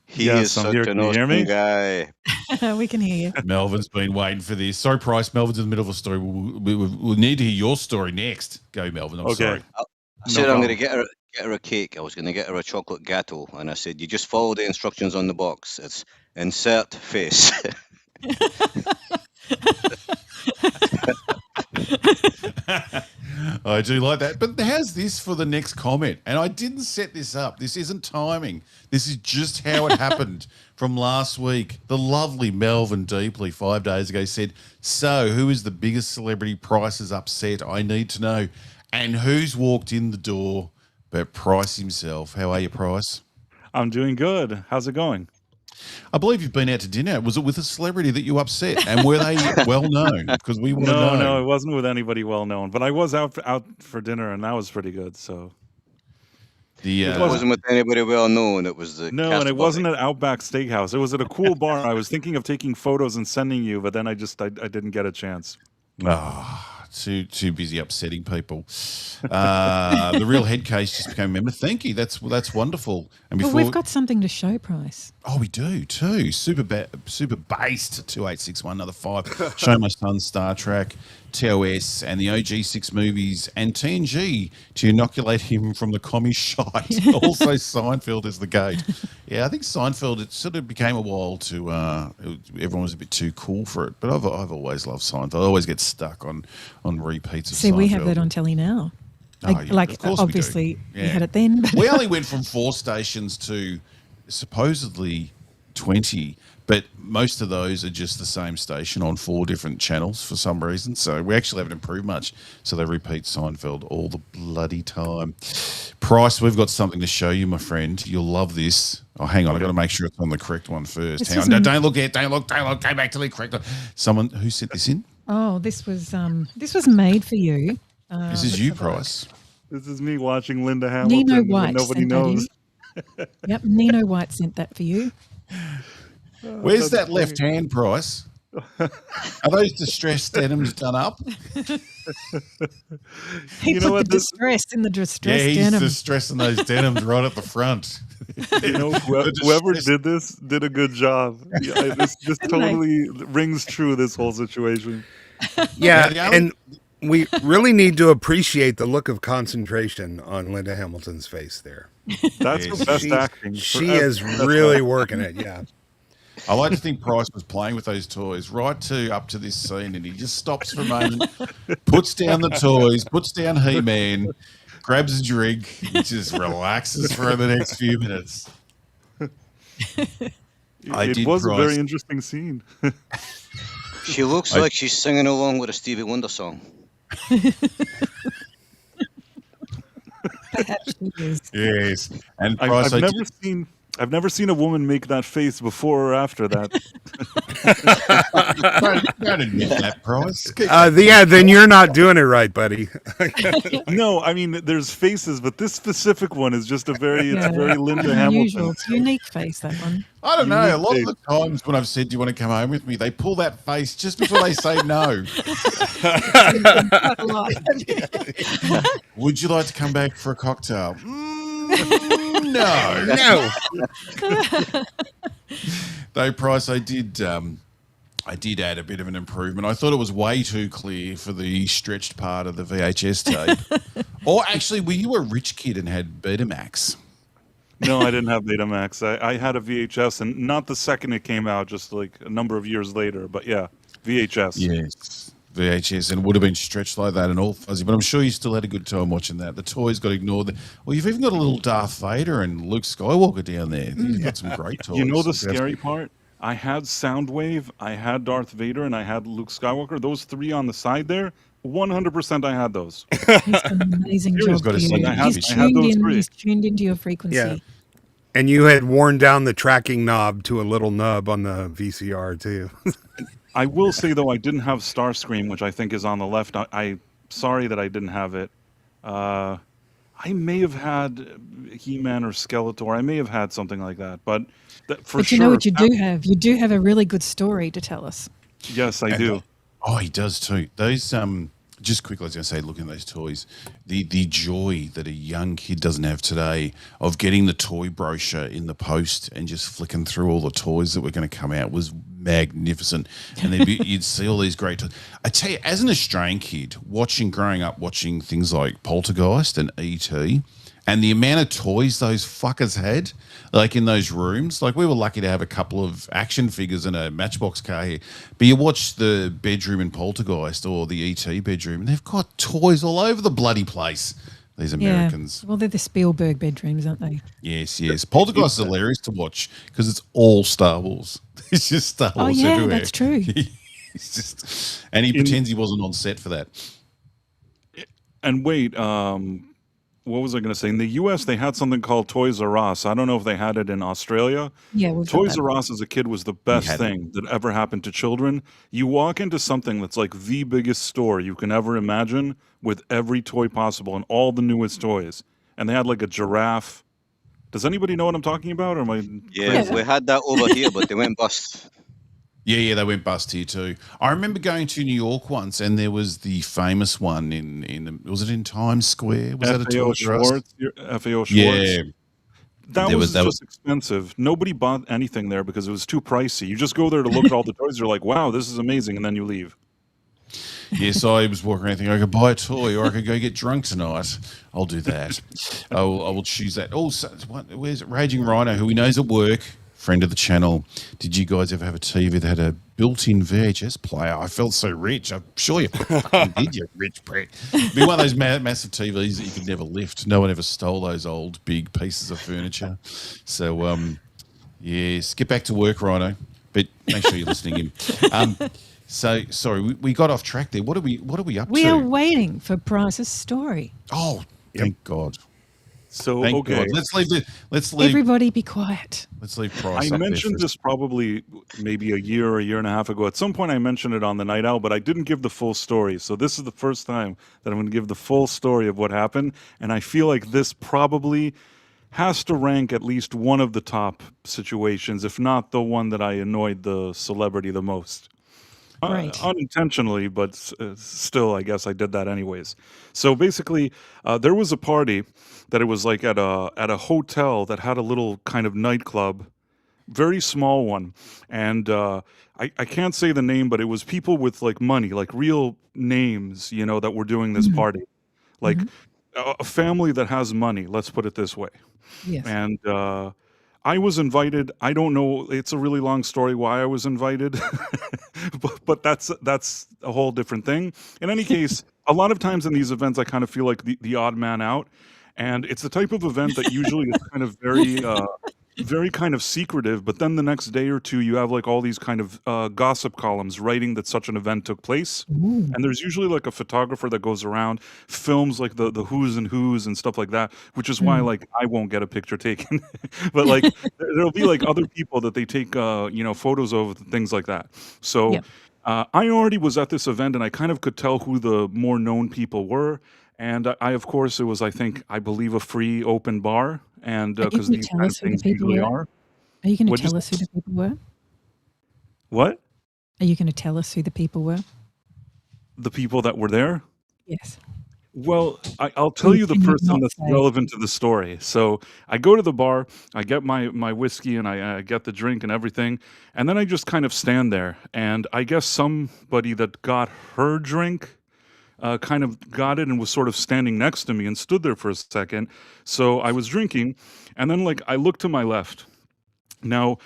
He Yes, is I'm such here. an Can you hear awesome me? guy. We can hear you. Melvin's been waiting for this. Sorry, Price. Melvin's in the middle of a story. We'll need to hear your story next. Go, Melvin. I'm Okay. sorry. I said, No I'm going to problem. get her a cake. I was going to get her a chocolate gateau. And I said, you just follow the instructions on the box. It's insert face. I do like that. But how's this for the next comment? And I didn't set this up. This isn't timing. This is just how it happened from last week. The lovely Melvin Deeply 5 days ago said, so who is the biggest celebrity Price is upset? I need to know. And who's walked in the door but Price himself? How are you, Price? I'm doing good. How's it going? I believe you've been out to dinner. Was it with a celebrity that you upset? And were they well known? Because we want to know. No, it wasn't with anybody well known, but I was out for dinner, and that was pretty good. So The It wasn't with anybody well known. It was the no, cast and it above wasn't at Outback Steakhouse. It was at a cool bar. I was thinking of taking photos and sending you, but then I didn't get a chance. Too busy upsetting people. The real head case just became a member. Thank you. That's wonderful. And Well, before we've got something to show, Price. we do too. Super based 2861 another 5. Show my son Star Trek, TOS, and the OG 6 movies, and TNG to inoculate him from the commie shite. Also, Seinfeld is the gate. Yeah, I think Seinfeld, it sort of became a while to. Everyone was a bit too cool for it, but I've always loved Seinfeld. I always get stuck on repeats of See, Seinfeld. we have that on telly now. Oh, yeah, Like, of course we do. obviously, we Yeah. had it then. But We only went from 4 stations to supposedly 20, but most of those are just the same station on 4 different channels for some reason. So we actually haven't improved much. So they repeat Seinfeld all the bloody time. Price, we've got something to show you, my friend. You'll love this. Oh, hang on. I've got to make sure it's on the correct one first. This Hang on. is No, m- don't look yet. Don't look. Go back to the correct one. Someone who sent this in? oh, this was made for you. This is you, Price. This is me watching Linda Hamilton. Nino when White nobody sent knows. that in. Yep, Nino White sent that for you. Where's that's that left hand, Price? Are those distressed denims done up? He You put know what, the distress in the distress Yeah, he's denim. distressing those denims right at the front. You know, The whoever distress- did this did a good job. Yeah, this Didn't they? totally rings true. This whole situation. Yeah, the only- and we really need to appreciate the look of concentration on Linda Hamilton's face there. That's Yes. her best She's- acting. She forever. is really working it. Yeah. I like to think Price was playing with those toys right to up to this scene, and he just stops for a moment, puts down the toys, puts down He-Man, grabs a drink, and just relaxes for the next few minutes. I It did was a Price. very interesting scene. She looks like she's singing along with a Stevie Wonder song. Perhaps she is. Yes, and Price, I've never seen a woman make that face before or after that. don't admit that, Price. Yeah, then you're not doing it right, buddy. No, I mean there's faces, but this specific one is just it's very Linda Unusual. Hamilton. It's a unique face, that one. I don't know. A lot of Unique the times when I've said, "Do you want to come home with me?" they pull that face just before they say no. Quite a lot. Would you like to come back for a cocktail? No. No. Though, Price, I did add a bit of an improvement. I thought it was way too clear for the stretched part of the VHS tape. Or actually, were you a rich kid and had Betamax? No, I didn't have Betamax. I had a VHS, and not the second it came out, just like a number of years later. But yeah, VHS. Yes. VHS, and it would have been stretched like that and all fuzzy, but I'm sure you still had a good time watching that. The toys got ignored. Well, you've even got a little Darth Vader and Luke Skywalker down there. You've got some great toys. You know the That's- scary part? I had Soundwave, I had Darth Vader, and I had Luke Skywalker. Those 3 on the side there, 100% I had those. He's done an amazing Here's job got to for see you. I have- He's I had tuned those in. three. He's tuned into your frequency. Yeah. And you had worn down the tracking knob to a little nub on the VCR too. I will say, though, I didn't have Starscream, which I think is on the left. I sorry that I didn't have it. I may have had He-Man or Skeletor. I may have had something like that, but for But you know sure. what you do have? You do have a really good story to tell us. Yes, I And do. oh, he does too. Those just quickly, I was going to say, looking at those toys, the joy that a young kid doesn't have today of getting the toy brochure in the post and just flicking through all the toys that were going to come out was magnificent. And you'd see all these great toys. I tell you, as an Australian kid, growing up watching things like Poltergeist and E.T., and the amount of toys those fuckers had, like in those rooms, like we were lucky to have a couple of action figures and a Matchbox car here. But you watch the bedroom in Poltergeist or the ET bedroom, and they've got toys all over the bloody place. These Americans. Yeah. Well, they're the Spielberg bedrooms, aren't they? Yes, yes. Poltergeist is hilarious to watch because it's all Star Wars. It's just Star Oh, Wars yeah, everywhere. that's true. It's just, and he pretends he wasn't on set for that. And wait, what was I going to say? In the U.S., they had something called Toys R Us. I don't know if they had it in Australia. Yeah, we've got Toys that. R Us as a kid was the best had it. thing that ever happened to children. You walk into something that's like the biggest store you can ever imagine with every toy possible and all the newest toys. And they had like a giraffe. Does anybody know what I'm talking about? Or am I Yeah, crazy? we had that over here, but they went bust. Yeah, they went bust here too. I remember going to New York once, and there was the famous one was it in Times Square? Was that a FAO Toys R Us? Schwartz? FAO Schwartz? Yeah, That there was was just expensive. Nobody bought anything there because it was too pricey. You just go there to look at all the toys. You're like, wow, this is amazing. And then you leave. yes. I was walking around thinking I could buy a toy, or I could go get drunk tonight. I'll do that. I will choose that. Also, where's it? Raging Rhino, who he knows at work, friend of the channel. Did you guys ever have a TV that had a built-in VHS player? I felt so rich. I'm sure you fucking did, you rich prick. Be one of those massive TVs that you could never lift. No one ever stole those old big pieces of furniture. So, yes, get back to work, Rhino. But make sure you're listening in. So sorry, we got off track there. What are we up We to? are waiting for Price's story. Oh, thank God. So, Thank okay. God. Let's leave Everybody be quiet. Price I up mentioned there this probably maybe a year or a year and a half ago. At some point, I mentioned it on the Night Owl, but I didn't give the full story. So this is the first time that I'm going to give the full story of what happened. And I feel like this probably has to rank at least one of the top situations, if not the one that I annoyed the celebrity the most. Right. Unintentionally, but still, I guess I did that anyways. So basically, there was a party that it was like at a hotel that had a little kind of nightclub, very small one, and I can't say the name, but it was people with like money, like real names, that were doing this party, like a family that has money. Let's put it this way. Yes. And I was invited. I don't know. It's a really long story why I was invited, but that's a whole different thing. In any case, a lot of times in these events, I kind of feel like the odd man out, and it's the type of event that usually is kind of very kind of secretive, but then the next day or two, you have like all these kind of gossip columns writing that such an event took place. Ooh. And there's usually like a photographer that goes around, films like the who's and who's and stuff like that, which is why like I won't get a picture taken. But like there'll be like other people that they take photos of, things like that. So Yep. I already was at this event and I kind of could tell who the more known people were. And I of course, it was, I believe, a free open bar. And Are you because going to these tell kind of us who the things people usually were? are. Are you going to What'd you tell us who the people were? What? Are you going to tell us who the people were? The people that were there? Yes. Well, I'll tell you the Can you person not that's say? relevant to the story. So I go to the bar, I get my whiskey, and I get the drink and everything, and then I just kind of stand there. And I guess somebody that got her drink kind of got it and was sort of standing next to me and stood there for a second. So I was drinking, and then like I looked to my left. Now,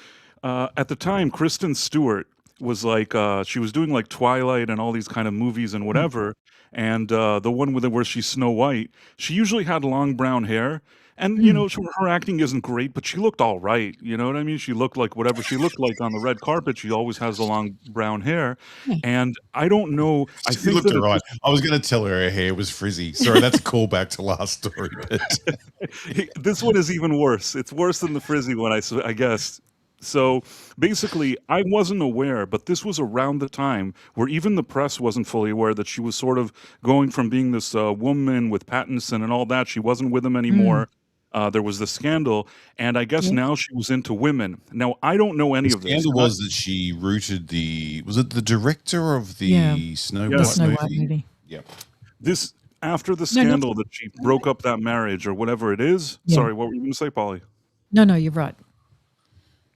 at the time, Kristen Stewart was like she was doing like Twilight and all these kind of movies and whatever. And the one where she's Snow White, she usually had long brown hair. And her acting isn't great, but she looked all right. You know what I mean? She looked like whatever she looked like on the red carpet. She always has the long brown hair. And I don't know. I She think looked that all right. I was going to tell her hair was frizzy. Sorry, that's a callback to last story. But this one is even worse. It's worse than the frizzy one, I guess. So basically, I wasn't aware, but this was around the time where even the press wasn't fully aware that she was sort of going from being this woman with Pattinson and all that. She wasn't with him Mm. anymore. There was the scandal, and I guess Yeah. now she was into women. Now I don't know any The of this. scandal was that she rooted was it the director of Yeah. the Snow Yeah. The White Snow movie? White movie. Yep. This after the No, not scandal that she broke up that marriage or whatever it is. Yeah. Sorry, what were you going to say, Polly? No, you're right.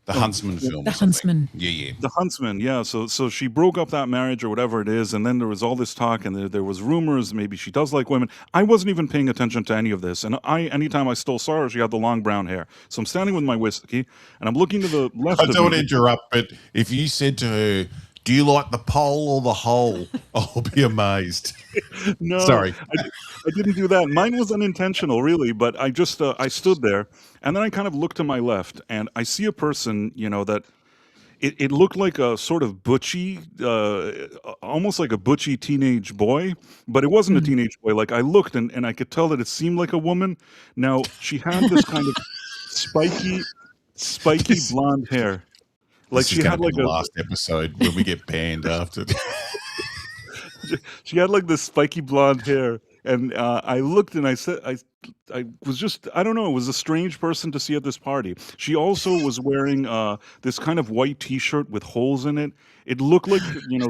The Huntsman film. The or something. Huntsman. Yeah. The Huntsman, yeah. So she broke up that marriage or whatever it is, and then there was all this talk, and there was rumors maybe she does like women. I wasn't even paying attention to any of this, and anytime I still saw her, she had the long brown hair. So I'm standing with my whiskey, and I'm looking to the left I of don't want to me. interrupt, but if you said to her, "Do you like the pole or the hole?" I'll be amazed. No, Sorry. I didn't do that. Mine was unintentional, really, but I just I stood there, and then I kind of looked to my left, and I see a person, that it looked like a sort of butchy, almost like a butchy teenage boy, but it wasn't a Mm. teenage boy. Like I looked and I could tell that it seemed like a woman. Now she had this kind of spiky, spiky This, blonde hair. Like this is she going had to be like the a last episode when we get banned after. she had like this spiky blonde hair, and I looked and I said, I was just, I don't know, it was a strange person to see at this party. She also was wearing this kind of white T-shirt with holes in it. It looked like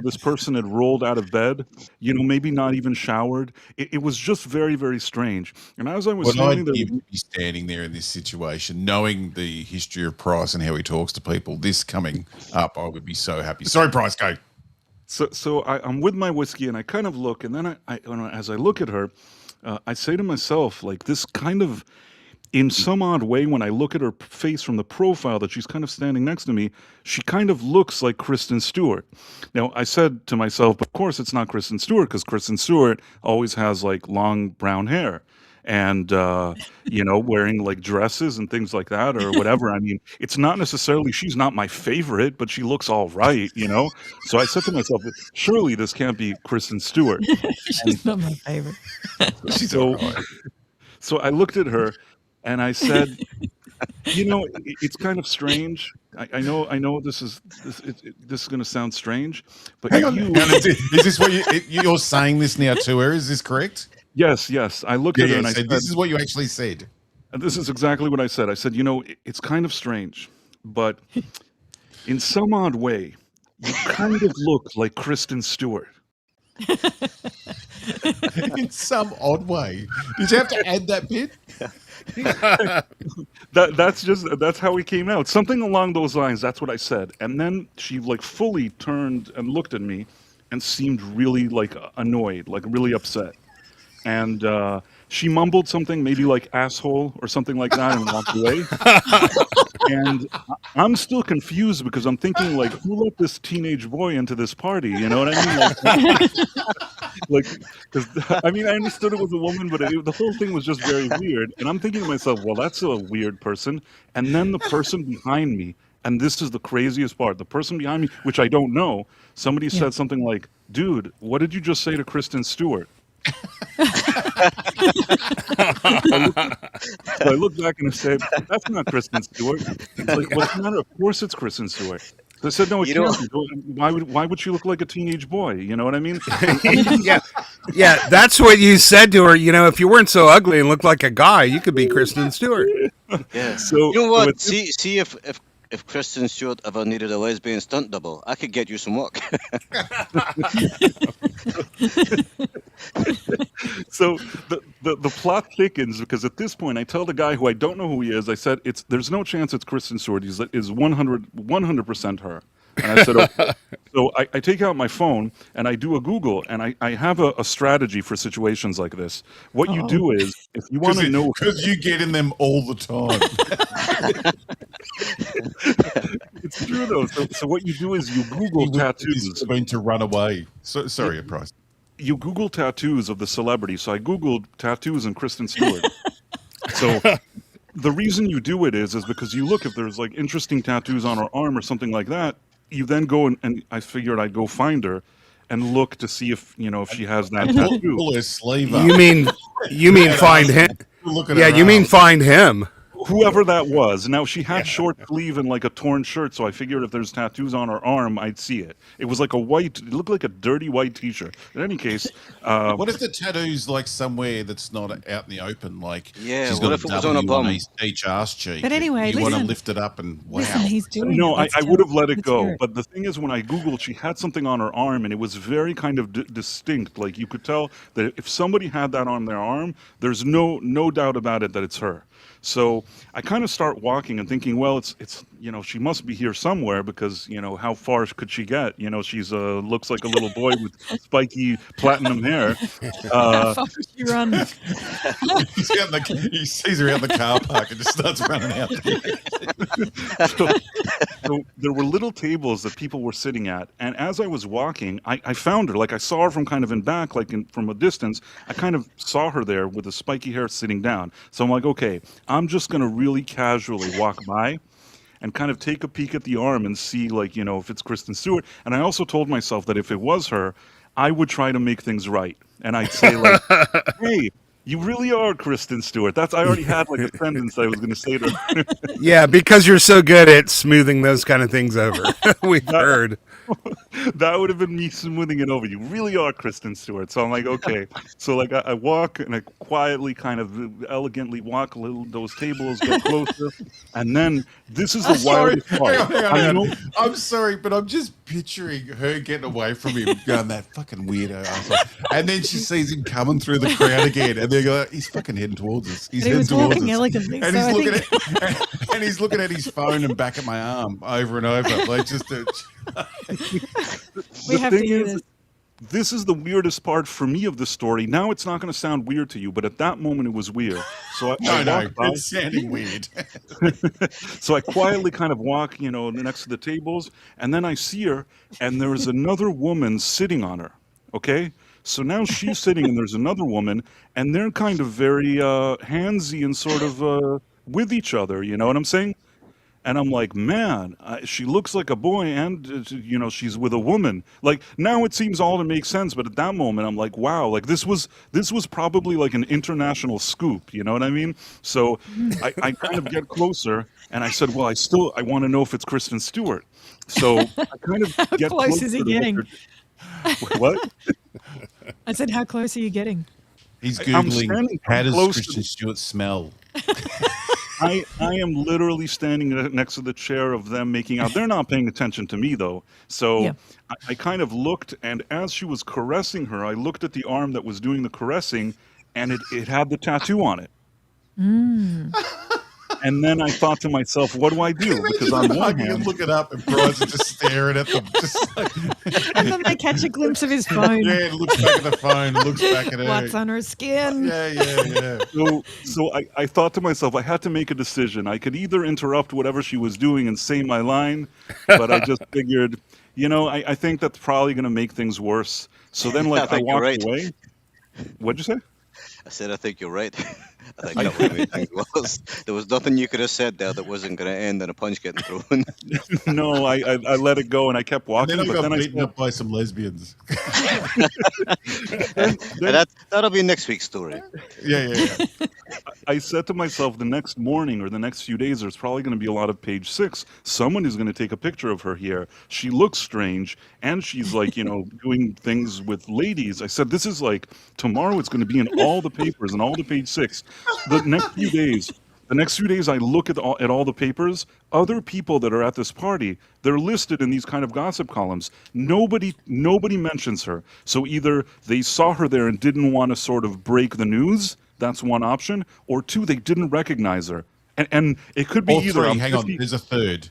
this person had rolled out of bed, maybe not even showered. It was just very, very strange. And as I was What standing I'd there, give to be standing there in this situation, knowing the history of Price and how he talks to people, this coming up, I would be so happy. Sorry, Price, go. so I'm with my whiskey and I kind of look, and then as I look at her, I say to myself, like this kind of, in some odd way, when I look at her face from the profile that she's kind of standing next to me, she kind of looks like Kristen Stewart. Now, I said to myself, of course, it's not Kristen Stewart because Kristen Stewart always has like long brown hair and, wearing like dresses and things like that or whatever. I mean, it's not necessarily, she's not my favorite, but she looks all right. So I said to myself, surely this can't be Kristen Stewart. She's not my favorite. She's So, all right. so I looked at her and I said, it's kind of strange. I know this is going to sound strange, but Hang on. you, Is this what you're saying this now to her? Is this correct? yes, I looked at her and I So said, this is what you actually said. and this is exactly what I said. I said, it's kind of strange, but in some odd way, you kind of look like Kristen Stewart. In some odd way. Did you have to add that bit? That's how we came out. Something along those lines. That's what I said. And then she like fully turned and looked at me and seemed really like annoyed, like really upset. And she mumbled something, maybe like asshole or something like that, and walked away. And I'm still confused because I'm thinking like, who let this teenage boy into this party? You know what I mean? Like, because I mean, I understood it was a woman, but the whole thing was just very weird. And I'm thinking to myself, well, that's a weird person. And then the person behind me, and this is the craziest part, the person behind me, which I don't know, somebody said something like, "Dude, what did you just say to Kristen Stewart?" So I looked back and I said, "That's not Kristen Stewart." It's like, what's the matter? Of course it's Kristen Stewart. So I said, "No, it can't be. Why would she look like a teenage boy? You know what I mean?" Yeah, that's what you said to her. If you weren't so ugly and looked like a guy, you could be Kristen Stewart. Yeah. So You know what? so See if Kristen Stewart ever needed a lesbian stunt double, I could get you some work. So the plot thickens because at this point I tell the guy who I don't know who he is. I said there's no chance it's Kristen Stewart. He's is 100% her. And I said, okay. So I take out my phone and I do a Google, and I have a strategy for situations like this. What you do is, if you want to know, Because you get in them all the time. it's true though. So what you do is you Google tattoos. Going to run away. So, sorry, Price. You Google tattoos of the celebrity. So I Googled tattoos and Kristen Stewart. So the reason you do it is because you look if there's like interesting tattoos on her arm or something like that. You then go and I figured I'd go find her and look to see if if she has that tattoo. Pull her sleeve up. You mean find him? Look at Yeah, her you mean arm. find him? whoever that was. Now she had short sleeve and like a torn shirt, so I figured if there's tattoos on her arm, I'd see it. It was like it looked like a dirty white t-shirt. In any case, What if the tattoo's like somewhere that's not out in the open? Like Yeah, she's what got if a it was on a W bum? each arse cheek. But anyway, you want to listen. lift it up and wow. Listen, he's doing no, it. I would have let it Let's hear go. it. But the thing is, when I Googled, she had something on her arm, and it was very kind of distinct. Like you could tell that if somebody had that on their arm, there's no doubt about it that it's her. So I kind of start walking and thinking, well, it's she must be here somewhere because how far could she get? She's looks like a little boy with spiky platinum hair. How far did you run? He sees her out the car park and just starts running out there. So there were little tables that people were sitting at, and as I was walking, I found her. Like I saw her from kind of in back, from a distance. I kind of saw her there with the spiky hair sitting down. So I'm like, okay, I'm just gonna really casually walk by and kind of take a peek at the arm and see if it's Kristen Stewart. And I also told myself that if it was her, I would try to make things right. And I'd say like, hey, you really are Kristen Stewart. I already had like a sentence I was going to say to her. Yeah, because you're so good at smoothing those kind of things over. We've heard. That would have been me smoothing it over. You really are Kristen Stewart. So I'm like, okay. So like I walk and I quietly kind of elegantly walk a little those tables, get closer. And then this is the wildest part. Hang on. I'm sorry, but I'm just picturing her getting away from him, going that fucking weirdo asshole. And then she sees him coming through the crowd again, and they go, he's fucking heading towards us. He's He heading was towards walking us. elegantly, And so he's I looking think- and he's looking at his phone and back at my arm over and over. Like just We have to hear is, this. this is the weirdest part for me of the story. Now it's not going to sound weird to you, but at that moment it was weird. So I no, walked by. it's sounding weird. So I quietly kind of walk, next to the tables, and then I see her, and there is another woman sitting on her. Okay, so now she's sitting, and there's another woman, and they're kind of very handsy and sort of with each other. You know what I'm saying? And I'm like, man, she looks like a boy, and she's with a woman. Like now, it seems all to make sense, but at that moment, I'm like, wow, like this was probably like an international scoop. You know what I mean? So I kind of get closer, and I said, well, I want to know if it's Kristen Stewart. So I kind of How get close closer is he to getting? What? I said, how close are you getting? He's I'm googling standing how does close to Kristen Stewart smell. I am literally standing next to the chair of them making out. They're not paying attention to me though. So Yeah. I kind of looked, and as she was caressing her, I looked at the arm that was doing the caressing, and it had the tattoo on it. And then I thought to myself, what do I do? Because on one You hand, look it up and Bryce is just staring at them. Just like, And then they catch a glimpse of his phone. yeah, looks back at the phone, looks back at her. What's on her skin? Yeah. so I thought to myself, I had to make a decision. I could either interrupt whatever she was doing and say my line, but I just figured, I think that's probably going to make things worse. So then, I I think you're walked right. away. What'd you say? I said, I think you're right. I think that would have made things worse. There was nothing you could have said there that wasn't going to end in a punch getting thrown. No, I let it go and I kept And walking. then I But got then I beaten said, up by some lesbians. That'll be next week's story. Yeah. I said to myself, the next morning or the next few days, there's probably going to be a lot of page 6. Someone is going to take a picture of her here. She looks strange, and she's like, doing things with ladies. I said, this is like tomorrow. It's going to be in all the papers and all the page 6. The next few days, I look at all the papers. Other people that are at this party, they're listed in these kind of gossip columns. Nobody mentions her. So either they saw her there and didn't want to sort of break the news. That's one option. Or 2, they didn't recognize her. And it could be Or either. 3, I'm hang on, 50 there's a third.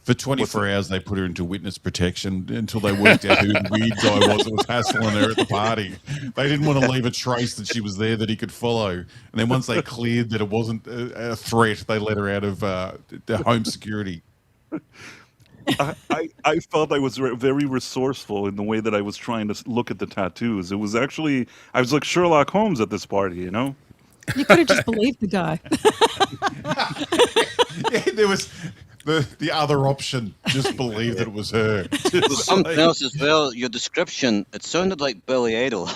For 24 hours, they put her into witness protection until they worked out who the weird guy was that was hassling her at the party. They didn't want to leave a trace that she was there that he could follow. And then once they cleared that it wasn't a threat, they let her out of the home security. I felt I was very resourceful in the way that I was trying to look at the tattoos. It was actually, I was like Sherlock Holmes at this party, You could have just believed the guy. Yeah, there was the other option. Just believe that it was her. There's something else as well. Your description, it sounded like Billy Idol.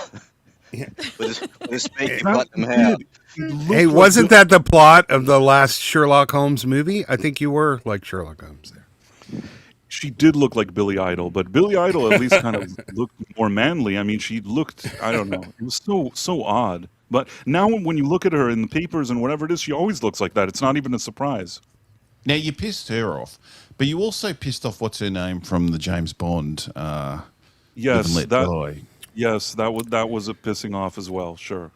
with his spiky platinum hair. She looked Hey, like wasn't that the plot of the last Sherlock Holmes movie? I think you were like Sherlock Holmes there. She did look like Billy Idol, but Billy Idol at least kind of looked more manly. I mean, she looked, I don't know. It was so odd. But now when you look at her in the papers and whatever it is, she always looks like that. It's not even a surprise. Now you pissed her off, but you also pissed off what's her name from the James Bond. Live Yes, and Let that Die. yes, that was a pissing off as well. Sure.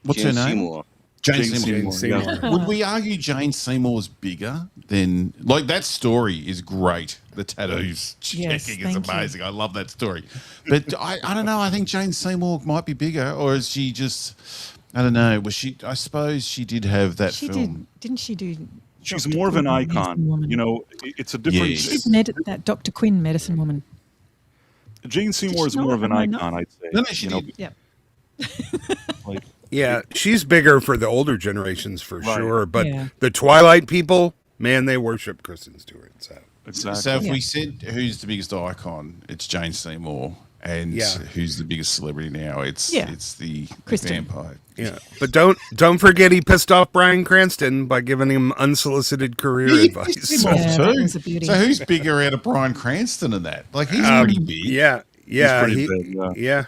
What's Jane her name? Seymour. Jane Jane Seymour. Seymour. Seymour. Yeah. Would we argue Jane Seymour's bigger than like that story is great. The tattoos Yes, checking is thank you. amazing. I love that story. But I don't know. I think Jane Seymour might be bigger, or is she just I don't know. Was she I suppose she did have that She film. didn't she do? She's Dr. more of an Quinn, icon. Medicine Woman? You know, it's a different. Yes. She did that Dr. Quinn, Medicine Woman. Jane Seymour she is more not? of an Am I not? icon, I'd say. No, she You know, did. Yep. like, Yeah, she's bigger for the older generations for Right. sure. But Yeah. the Twilight people, man, they worship Kristen Stewart. So exactly. So if Yeah. we said who's the biggest icon, it's Jane Seymour. And Yeah. who's the biggest celebrity now? It's Yeah. the Kristen. vampire. yeah, but don't forget he pissed off Bryan Cranston by giving him unsolicited career He advice. pissed him off Yeah, that too. was a beauty. So who's bigger out of Bryan Cranston and that? Like he's pretty big. Yeah, yeah, pretty big, yeah.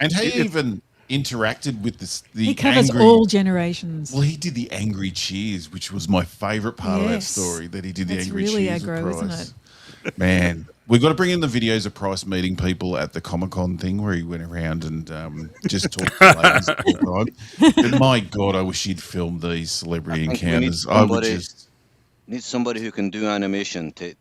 And he even interacted with the He covers angry, all generations. Well, he did the angry cheers, which was my favourite part of that Yes. story. That he did the That's angry really cheers. of aggro, isn't Price. Man, we've got to bring in the videos of Price meeting people at the Comic-Con thing where he went around and just talked to ladies the whole time. But my God, I wish he'd filmed these celebrity I think we need encounters. I would somebody- just. Need somebody who can do animation to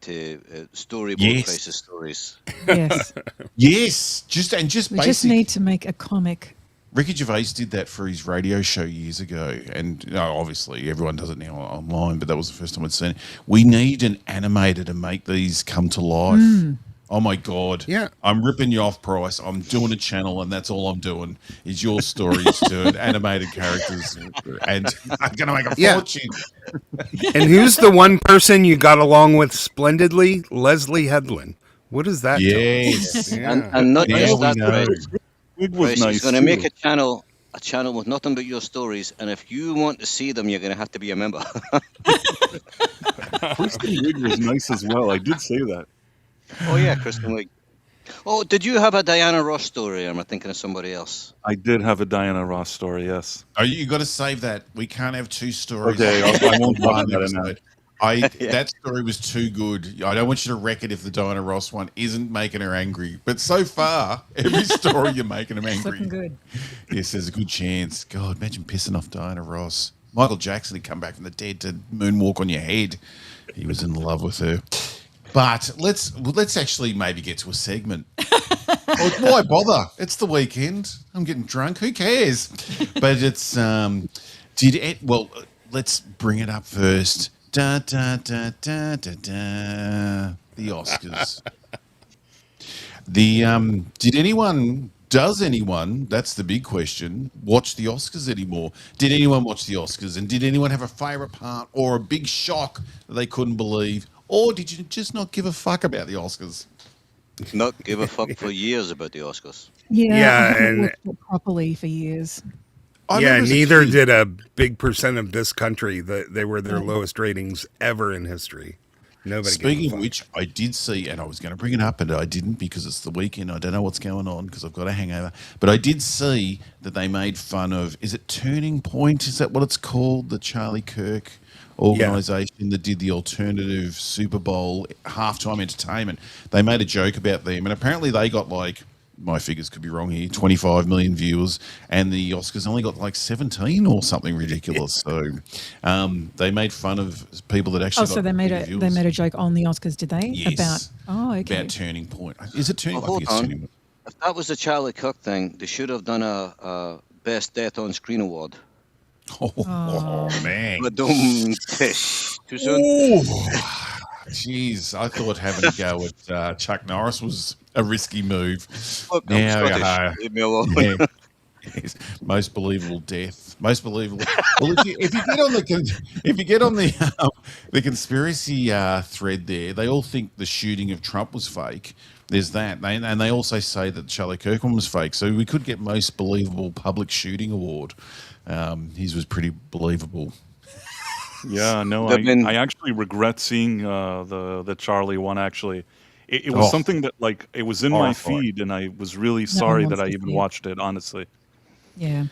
storyboard Yes. Price's stories. Yes. Yes, just We basic. just need to make a comic. Ricky Gervais did that for his radio show years ago, and obviously everyone does it now online. But that was the first time I'd seen it. We need an animator to make these come to life. Oh my God! Yeah. I'm ripping you off, Price. I'm doing a channel, and that's all I'm doing is your stories to animated characters, and I'm gonna make a Yeah. fortune. And who's the one person you got along with splendidly? Leslie Headland. What is that? tell us? Yes. Yeah. And not Now just we that, know. Price. It was Price, nice. he's going to too. make a channel with nothing but your stories, and if you want to see them, you're going to have to be a member. Kristen Wiig was nice as well. I did say that. Oh yeah, Kristen Wiig. Oh, did you have a Diana Ross story, or am I thinking of somebody else? I did have a Diana Ross story. Yes. Oh, you got to save that. We can't have two stories. Okay, I won't talk One about it now. episode. That story was too good. I don't want you to wreck it if the Diana Ross one isn't making her angry. But so far, every story you're making them It's looking angry. good. Yes, there's a good chance. God, imagine pissing off Diana Ross. Michael Jackson had come back from the dead to moonwalk on your head. He was in love with her. But let's actually maybe get to a segment. Why bother? It's the weekend. I'm getting drunk. Who cares? But it's let's bring it up first. Da, da, da, da, da, da. The Oscars. Does anyone, that's the big question, watch the Oscars anymore? Did anyone watch the Oscars? And did anyone have a favourite part or a big shock that they couldn't believe? Or did you just not give a fuck about the Oscars? Not give a fuck for years about the Oscars. Yeah, Yeah, I haven't and- watched it properly for years. I Yeah, remember as a neither kid- did a big percent of this country. They were their lowest ratings ever in history. Nobody. gave a Speaking of fuck. which, I did see, and I was going to bring it up, and I didn't because it's the weekend. I don't know what's going on because I've got a hangover. But I did see that they made fun of, is it Turning Point? Is that what it's called? The Charlie Kirk organisation that did the alternative Super Bowl halftime entertainment. They made a joke about them, and apparently they got like, my figures could be wrong here, 25 million viewers, and the Oscars only got like 17 or something ridiculous. So they made fun of people that actually Oh, so got they made bigger a viewers. joke on the Oscars, did they? Yes. Okay. About Turning Point. Is it Turning? Well, I hold think it's on. Turning Point. If that was the Charlie Cook thing, they should have done a Best Death on Screen award. Oh, man. But don't too soon. Oh, jeez. I thought having to go with Chuck Norris was a risky move. Look, I'm Now, Scottish. Leave me alone. yeah. Yes. Most believable death. Most believable. Well, if you get on the conspiracy thread there, they all think the shooting of Trump was fake. There's that, and they also say that Charlie Kirk one was fake. So we could get most believable public shooting award. His was pretty believable. Yeah, no, I mean, I actually regret seeing the Charlie one. Actually, it was Oh, something that like it was in my horrifying. feed, and I was really No one sorry that wants I to even see it. watched it. Honestly, Yeah.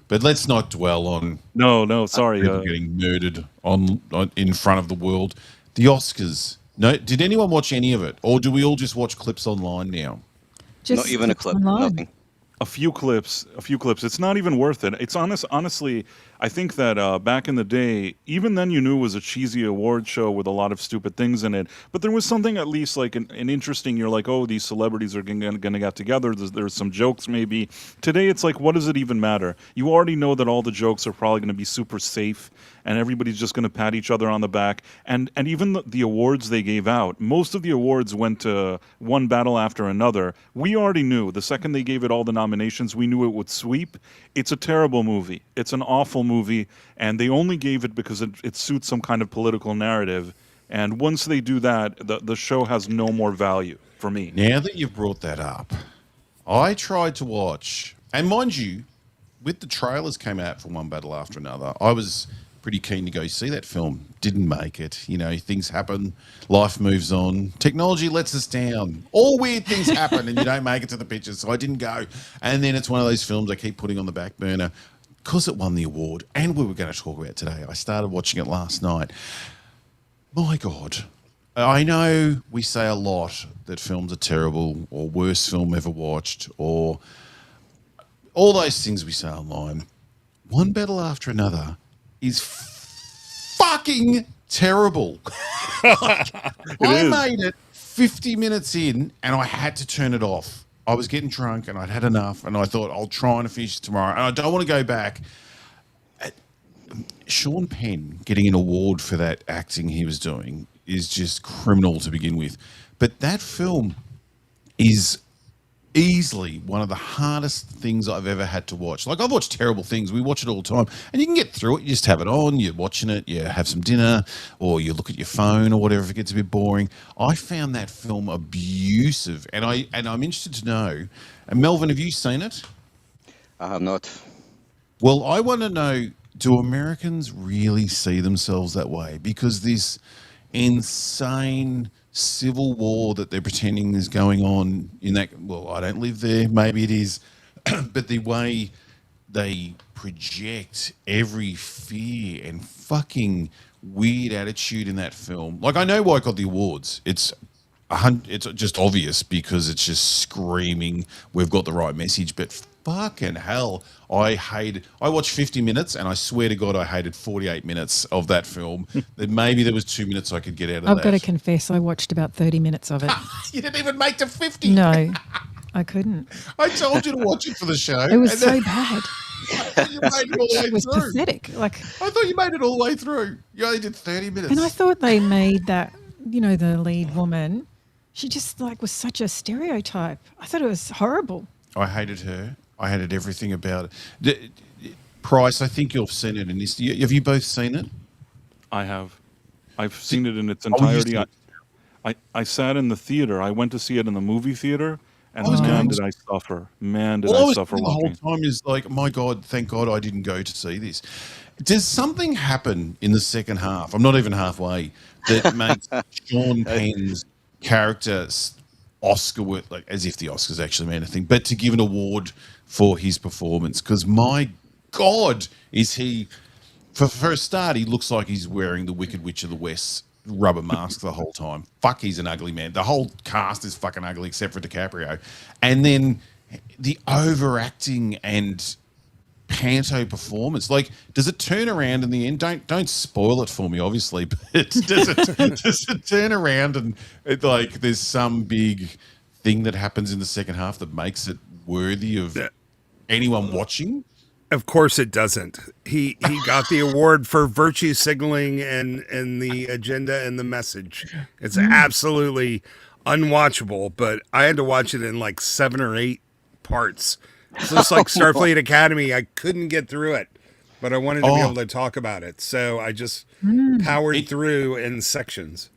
But let's not dwell on no, sorry. people getting murdered on in front of the world. The Oscars. No, did anyone watch any of it, or do we all just watch clips online now? not Just even a clips clip, online. nothing. A few clips. It's not even worth it. It's honestly, I think that back in the day, even then you knew it was a cheesy award show with a lot of stupid things in it. But there was something at least like an interesting. You're like, oh, these celebrities are going to get together. There's some jokes maybe. Today it's like, what does it even matter? You already know that all the jokes are probably going to be super safe, and everybody's just going to pat each other on the back. And even the awards they gave out, most of the awards went to one battle after another. We already knew the second they gave it all the nominations, we knew it would sweep. It's a terrible movie. It's an awful movie, and they only gave it because it suits some kind of political narrative. And once they do that, the show has no more value for me. Now that you've brought that up, I tried to watch, and mind you, with the trailers came out for One Battle After Another, I was pretty keen to go see that film. Didn't make it. You know, things happen, life moves on, technology lets us down. All weird things happen, and you don't make it to the pictures. So I didn't go. And then it's one of those films I keep putting on the back burner because it won the award, and we were going to talk about it today. I started watching it last night. My God. I know we say a lot that films are terrible or worst film ever watched or all those things we say online. One Battle After Another is fucking terrible. I is. made it 50 minutes in and I had to turn it off. I was getting drunk and I'd had enough and I thought I'll try and finish tomorrow. And I don't want to go back. Sean Penn getting an award for that acting he was doing is just criminal to begin with. But that film is easily one of the hardest things I've ever had to watch. Like, I've watched terrible things. We watch it all the time. And you can get through it. You just have it on. You're watching it. You have some dinner. Or you look at your phone or whatever if it gets a bit boring. I found that film abusive. And I'm interested to know, and Melvin, have you seen it? I have not. Well, I want to know, do Americans really see themselves that way? Because this insane civil war that they're pretending is going on in that, well, I don't live there, maybe it is, but the way they project every fear and fucking weird attitude in that film. Like, I know why it got the awards. It's just obvious because it's just screaming, we've got the right message, but fucking hell, I watched 50 minutes and I swear to God I hated 48 minutes of that film. Maybe there was 2 minutes I could get out of that. I've got to confess, I watched about 30 minutes of it. You didn't even make to 50. No, I couldn't. I told you to watch it for the show. It was and so then- bad. you made it all the way It was through. pathetic. Like, I thought you made it all the way through. You only did 30 minutes. and I thought they made that, the lead woman, she just like was such a stereotype. I thought it was horrible. I hated her. I hated everything about it. Price, I think you've seen it in this. Have you both seen it? I have. I've seen it in its Oh, you entirety. seen I sat in the theater. I went to see it in the movie theater, and I was man, going did to- I suffer. Man, did All I I was suffer thinking the whole watching. time is like, my God, thank God I didn't go to see this. Does something happen in the second half? I'm not even halfway. That makes Sean Penn's character Oscar worth, like as if the Oscars actually meant anything, but to give an award for his performance. Because my God, is he? For a start, he looks like he's wearing the Wicked Witch of the West rubber mask the whole time. Fuck, he's an ugly man. The whole cast is fucking ugly except for DiCaprio. And then the overacting and panto performance. Like, does it turn around in the end? Don't spoil it for me, obviously. But does it turn around and like there's some big thing that happens in the second half that makes it worthy of anyone watching? Of course it doesn't. He got the award for virtue signaling and the agenda and the message. It's absolutely unwatchable, but I had to watch it in like 7 or 8 parts. It's just like Starfleet Academy. I couldn't get through it, but I wanted to be able to talk about it. So I just powered through in sections.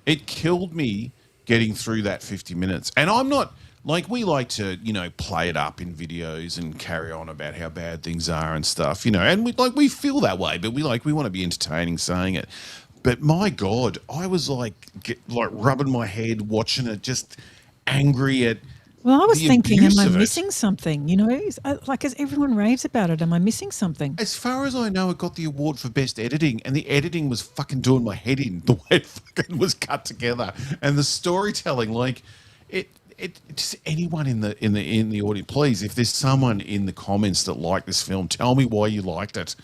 It killed me getting through that 50 minutes. And I'm not like we like to, play it up in videos and carry on about how bad things are and stuff, and we feel that way, but we want to be entertaining saying it. But my God, I was like rubbing my head watching it, just angry at. Well, I was the thinking, am abuse I of it. missing something? As everyone raves about it, am I missing something? As far as I know, it got the award for best editing, and the editing was fucking doing my head in the way it fucking was cut together, and the storytelling, like it. Just anyone in the audience, please, if there's someone in the comments that liked this film, tell me why you liked it,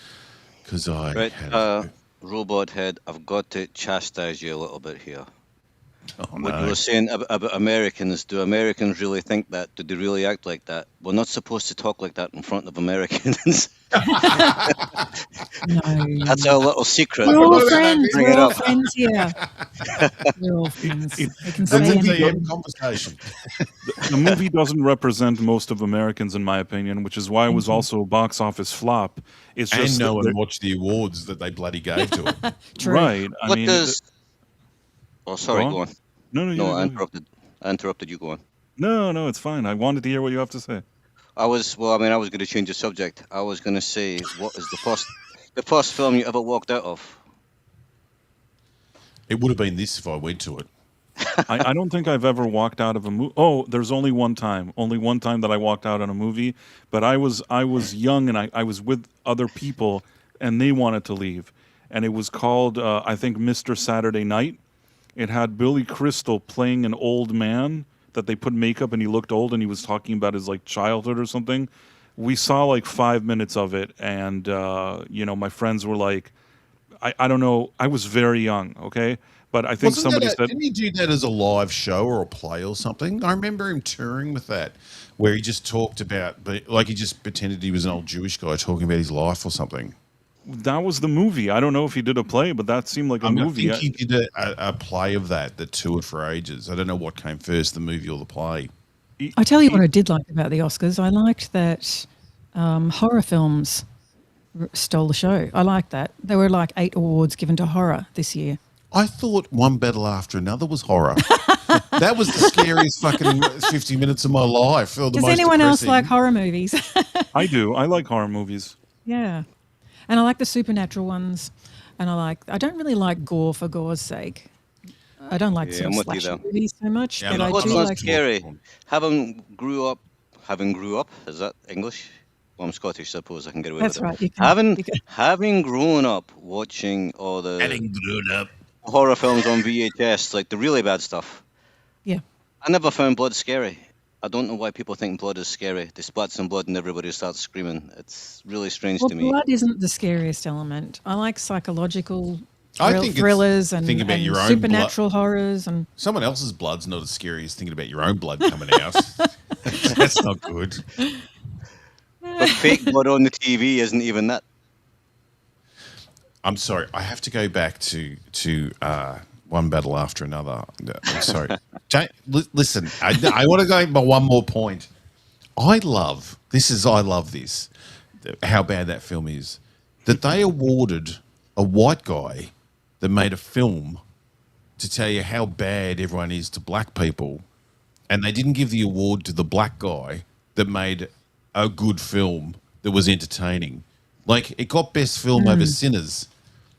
because I. Right, Robot Head, I've got to chastise you a little bit here. Oh, What you no. were saying about Americans, do Americans really think that? Do they really act like that? We're not supposed to talk like that in front of Americans. No. That's our little secret. We're all What about friends. Bring We're it all up. friends here. We're all friends. We can That's say a anything. DM conversation. The movie doesn't represent most of Americans, in my opinion, which is why it was also a box office flop. It's And just no that one they're- watched the awards that they bloody gave to it. True. right. I What mean, does? Oh, sorry. Go on. Go on. no, No, I go. interrupted. I interrupted you. Go on. No, it's fine. I wanted to hear what you have to say. I was going to change the subject. I was going to say, what is the first film you ever walked out of? It would have been this if I went to it. I don't think I've ever walked out of a movie. Oh, there's only one time that I walked out on a movie, but I was young and I was with other people and they wanted to leave, and it was called I think Mr. Saturday Night. It had Billy Crystal playing an old man that they put makeup and he looked old and he was talking about his like childhood or something. We saw like 5 minutes of it, and my friends were like, I don't know, I was very young, okay. But I think somebody said, Didn't he do that as a live show or a play or something? I remember him touring with that, where he just talked about, like he just pretended he was an old Jewish guy talking about his life or something. that was the movie. I don't know if he did a play, but that seemed like a movie. I think he did a play of that toured for ages. I don't know what came first, the movie or the play. I tell you what I did like about the Oscars. I liked that horror films stole the show. I liked that. There were like 8 awards given to horror this year. I thought One Battle After Another was horror. That was the scariest fucking 50 minutes of my life. Or the Does most anyone else depressing. like horror movies? I do. I like horror movies. Yeah. And I like the supernatural ones. And I don't really like gore for gore's sake. I don't like Yeah, sort I'm of with you slasher there. movies so much, Yeah, but I What's do not like. scary? Having grew up, is that English? Well, I'm Scottish, I suppose I can get away That's with it. right. You can. Having grown up watching all the Having grown up. horror films on VHS, like the really bad stuff, Yeah. I never found blood scary. I don't know why people think blood is scary. They splat some blood and everybody starts screaming. It's really strange Well, to me. blood isn't the scariest element. I like psychological I think it's thrillers and, thinking about and your own supernatural horrors and Someone else's blood's not as scary as thinking about your own blood coming out. That's not good. But fake blood on the TV isn't even that. I'm sorry. I have to go back to One Battle After Another. I'm sorry. Listen, I want to go by one more point. I love this, how bad that film is, that they awarded a white guy that made a film to tell you how bad everyone is to black people, and they didn't give the award to the black guy that made a good film that was entertaining. Like, it got best film over Sinners.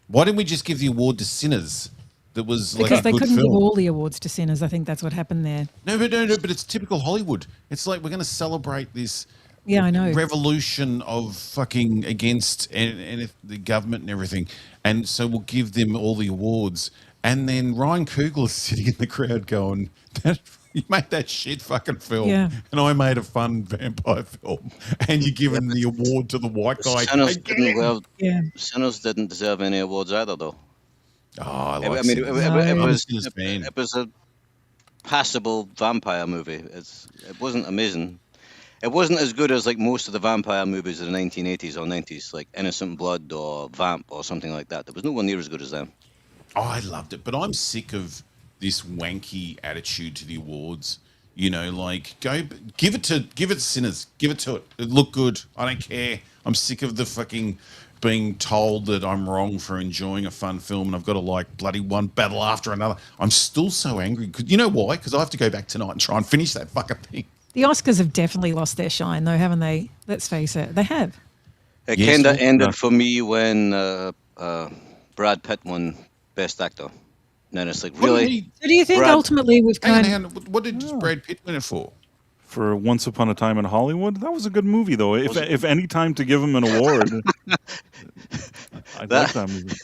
Why didn't we just give the award to Sinners? That was like because a they good couldn't film. give all the awards to Sinners. I think that's what happened there. No, but it's typical Hollywood. It's like we're going to celebrate this Yeah, I know. revolution of fucking against and if the government and everything, and so we'll give them all the awards. And then Ryan Coogler's sitting in the crowd going, "That you made that shit fucking film, Yeah. and I made a fun vampire film, and you're giving the award to the white guy." Yeah. Sinners didn't deserve any awards either, though. Oh, I I like mean, Sinners. it I'm a was Sinners fan. it was a passable vampire movie. It wasn't amazing. It wasn't as good as like most of the vampire movies of the 1980s or 90s, like Innocent Blood or Vamp or something like that. There was no one near as good as them. Oh, I loved it, but I'm sick of this wanky attitude to the awards. You know, like give it to Sinners, give it to it. It looked good. I don't care. I'm sick of the fucking being told that I'm wrong for enjoying a fun film and I've got to like bloody one battle after another. I'm still so angry. You know why? Because I have to go back tonight and try and finish that fucking thing. The Oscars have definitely lost their shine, though, haven't they? Let's face it, they have. It Yes, kind of well, ended for me when Brad Pitt won Best Actor. And then it's like, What did really? he- So do you think Brad- ultimately we've hang on, kind hang on. What did Brad Pitt win it for? For Once Upon a Time in Hollywood, that was a good movie, though. If any time to give him an award, I'd like that movie.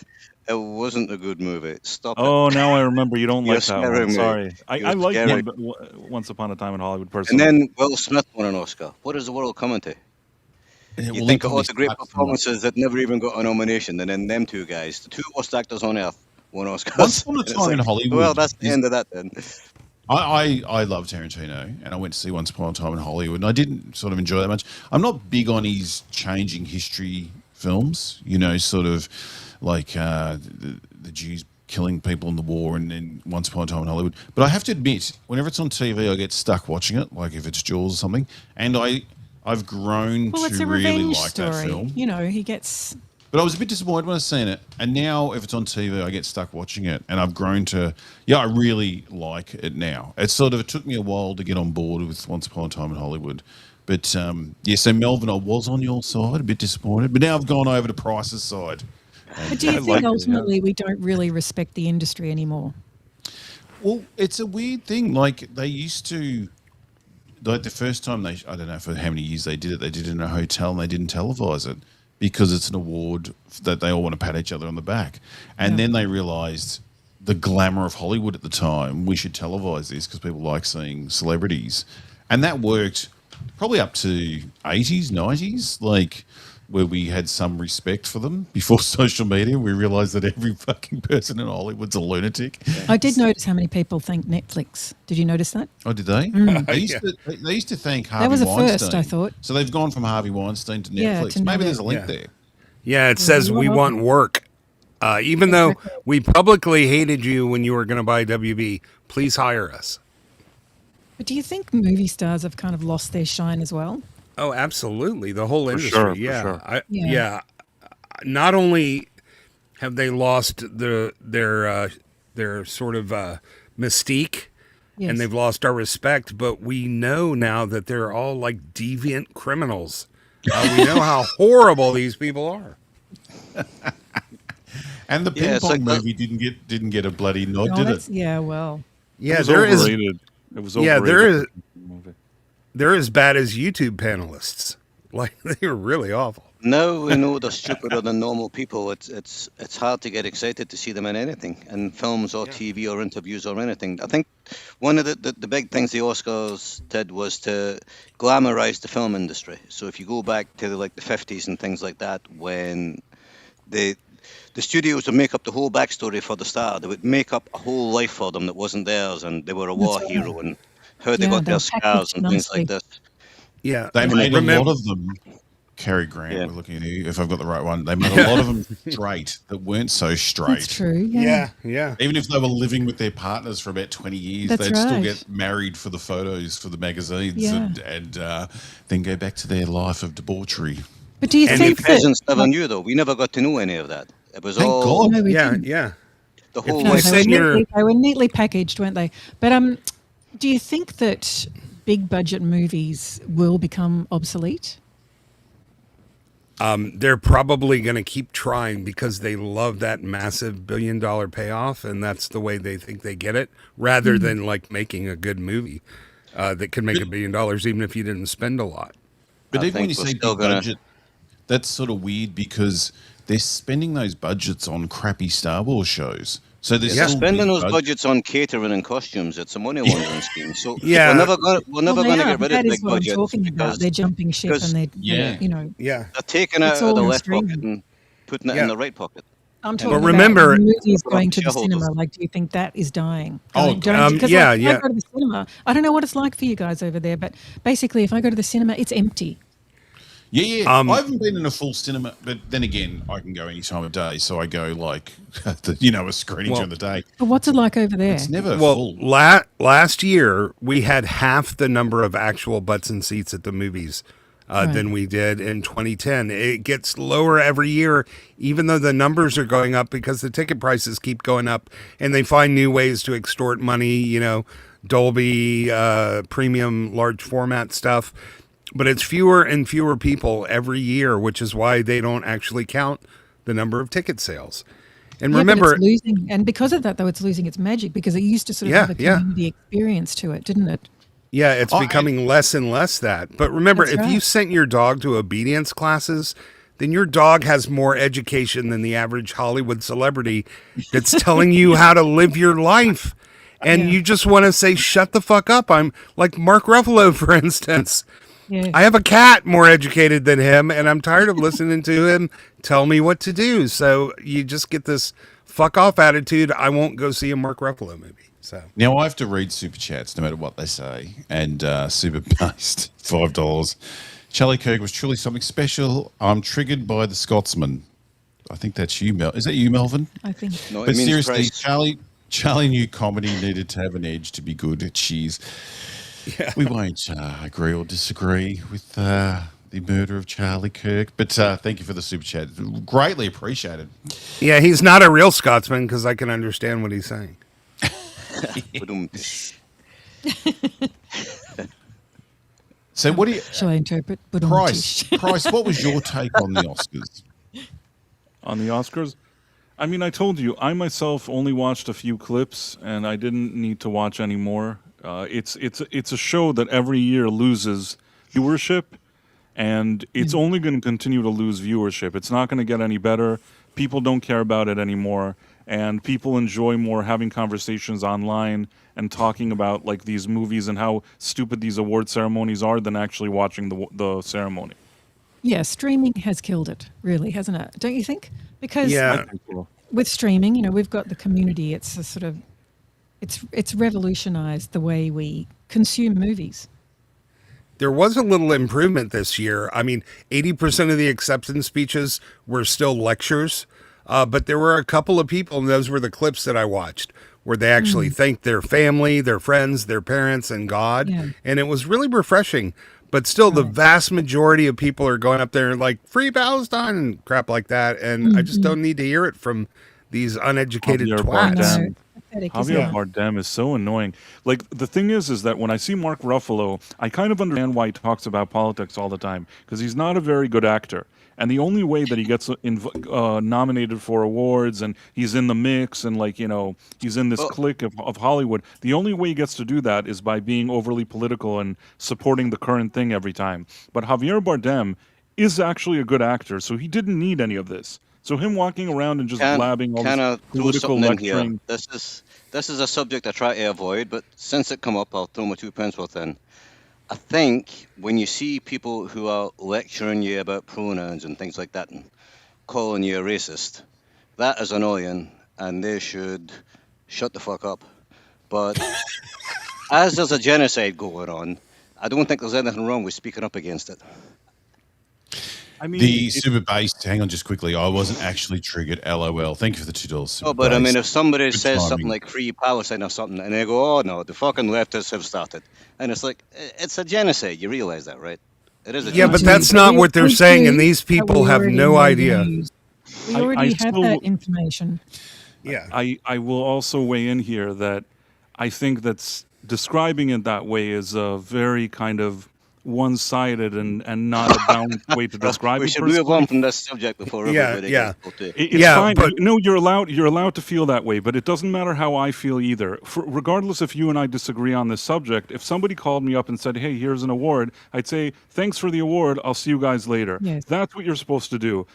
It wasn't a good movie. Stop it. Oh, now I remember. You don't You're like that scaring one. me. Sorry, I You're like scaring Once Upon a Time in Hollywood. And Personally, then Will Smith won an Oscar. What is the world coming to? You think of all the great performances that never even got a nomination, and then them two guys, the two worst actors on earth, won Oscars. Once Upon a And it's Time in Hollywood Well, that's the is- end of that then. I love Tarantino, and I went to see Once Upon a Time in Hollywood, and I didn't sort of enjoy that much. I'm not big on his changing history films, you know, sort of like the Jews killing people in the war and then Once Upon a Time in Hollywood. But I have to admit, whenever it's on TV, I get stuck watching it, like if it's Jaws or something, and I've grown well, it's to a really revenge like that story. film. You know, he gets. But I was a bit disappointed when I seen it, and now if it's on TV, I get stuck watching it, and I've grown to, I really like it now. It took me a while to get on board with Once Upon a Time in Hollywood, but so Melvin, I was on your side, a bit disappointed, but now I've gone over to Price's side. But do you I think like it, yeah. ultimately we don't really respect the industry anymore? Well, it's a weird thing. Like they used to, like the first time I don't know for how many years they did it in a hotel and they didn't televise it because it's an award that they all want to pat each other on the back. And then they realised the glamour of Hollywood at the time, we should televise this because people like seeing celebrities. And that worked probably up to 80s, 90s, like where we had some respect for them. Before social media, we realised that every fucking person in Hollywood's a lunatic. I did notice how many people thank Netflix. Did you notice that? Oh, did they? Mm. They used to thank Harvey was a Weinstein. first, I thought. So they've gone from Harvey Weinstein to Netflix. Yeah, to Maybe Netflix. there's a link Yeah. there. Yeah, it says we want work. Even though we publicly hated you when you were going to buy WB, please hire us. But do you think movie stars have kind of lost their shine as well? Oh, absolutely. The whole industry. sure, for yeah. sure. Yeah. Not only have they lost their sort of mystique Yes. and they've lost our respect, but we know now that they're all like deviant criminals. We know how horrible these people are. And the ping Yeah, it's pong like movie didn't get a bloody nod, Oh, did that's- it? Yeah, well. Yeah, it was there is. overrated. It was Yeah, overrated. there is. Movie. They're as bad as YouTube panelists. Like they were really awful. Now we know they're stupider than normal people. It's hard to get excited to see them in anything, in films or TV or interviews or anything. I think one of the big things the Oscars did was to glamorize the film industry. So if you go back to the 50s and things like that, when the studios would make up the whole backstory for the star, they would make up a whole life for them that wasn't theirs, and they were a war right. hero and how they Yeah, got they their were scars packaged and things nicely. like this. Yeah, They made a remember- lot of them. Cary Grant, Yeah. we're looking at you, if I've got the right one. They made a lot of them straight that weren't so straight. That's true. Yeah. Yeah. Even if they were living with their partners for about 20 years, That's they'd still right. get married for the photos for the magazines Yeah. and then go back to their life of debauchery. But do you And think The that... peasants never knew, though. We never got to know any of that. It was Thank all God. No, we Yeah, didn't. yeah. the whole you No, life. say they, were you're- neatly, they were neatly packaged, weren't they? But do you think that big budget movies will become obsolete? They're probably going to keep trying because they love that massive $1 billion payoff, and that's the way they think they get it, rather than like making a good movie that could make $1 billion even if you didn't spend a lot. But I even when you think we're say still big gonna- budget, that's sort of weird because they're spending those budgets on crappy Star Wars shows. So they're Yeah. still Spending big those budget- budgets on catering and costumes, it's a money laundering scheme. So Yeah. we're never going Well, to they are, get but rid of that is big what I'm budgets talking about. because They're jumping ship because- and Yeah. Yeah. they're taking it It's out of all the in left streaming. pocket and putting it Yeah. in the right pocket. I'm But talking remember- about movies Well, going to the shareholders. cinema. Like, do you think that is dying? Oh, Because yeah, if yeah. I go to the cinema, I don't know what it's like for you guys over there, but basically, if I go to the cinema, it's empty. Yeah. I haven't been in a full cinema, but then again, I can go any time of day. So I go like, a screening Well- during the day. But what's it like over there? It's never Well, full. last year we had half the number of actual butts and seats at the movies than we did in 2010. It gets lower every year, even though the numbers are going up because the ticket prices keep going up and they find new ways to extort money, Dolby, premium, large format stuff. But it's fewer and fewer people every year, which is why they don't actually count the number of ticket sales. And remember, but it's losing, and because of that, though, it's losing its magic because it used to sort of have a community experience to it, didn't it? Yeah, it's becoming less and less that. But remember, if you sent your dog to obedience classes, then your dog has more education than the average Hollywood celebrity that's telling you how to live your life. And you just want to say, shut the fuck up. I'm like Mark Ruffalo, for instance. Yeah. I have a cat more educated than him, and I'm tired of listening to him tell me what to do. So you just get this fuck off attitude. I won't go see a Mark Ruffalo movie. So now I have to read super chats no matter what they say, and super based $5. Charlie Kirk was truly something special. I'm triggered by the Scotsman. I think that's you, Mel. Is that you, Melvin? I think. No, but seriously, Charlie knew comedy needed to have an edge to be good. Cheese. Yeah. We won't agree or disagree with the murder of Charlie Kirk, but thank you for the super chat. Greatly appreciated. Yeah, he's not a real Scotsman because I can understand what he's saying. So what do you... Shall I interpret? Price, what was your take on the Oscars? On the Oscars? I mean, I told you, I myself only watched a few clips, and I didn't need to watch any more. It's a show that every year loses viewership, and it's only going to continue to lose viewership. It's not going to get any better. People don't care about it anymore, and people enjoy more having conversations online and talking about like these movies and how stupid these award ceremonies are than actually watching the ceremony. Yeah, streaming has killed it, really, hasn't it? Don't you think? Because yeah. With streaming, we've got the community. It's a sort of it's revolutionized the way we consume movies. There was a little improvement this year. I mean, 80% of the acceptance speeches were still lectures, but there were a couple of people, and those were the clips that I watched, where they actually thanked their family, their friends, their parents, and God. Yeah. And it was really refreshing. But still, the vast majority of people are going up there and like, free Palestine and crap like that. And I just don't need to hear it from these uneducated twats. Javier Bardem is so annoying. Like, the thing is that when I see Mark Ruffalo, I kind of understand why he talks about politics all the time, because he's not a very good actor. And the only way that he gets nominated for awards and he's in the mix and, like, he's in this clique of Hollywood, the only way he gets to do that is by being overly political and supporting the current thing every time. But Javier Bardem is actually a good actor, so he didn't need any of this. So him walking around and just blabbing all this political lecturing. This is a subject I try to avoid, but since it come up, I'll throw my 2 pence worth in. I think when you see people who are lecturing you about pronouns and things like that and calling you a racist, that is annoying, and they should shut the fuck up. But as there's a genocide going on, I don't think there's anything wrong with speaking up against it. I mean, the super based, hang on just quickly, I wasn't actually triggered, LOL. Thank you for the $2. Oh, but I mean, if somebody says something like free Palestine or something, and they go, oh no, the fucking leftists have started. And it's like, it's a genocide, you realize that, right? It is a genocide. Yeah, but that's not what they're saying, and these people have no idea. We already have that information. Yeah. I will also weigh in here that I think that's describing it that way is a very kind of one-sided and not a balanced way to describe it. We should move on from this subject before everybody gets It's fine. But no, you're allowed to feel that way, but it doesn't matter how I feel either. Regardless if you and I disagree on this subject, if somebody called me up and said, hey, here's an award, I'd say, thanks for the award, I'll see you guys later. Yes. That's what you're supposed to do.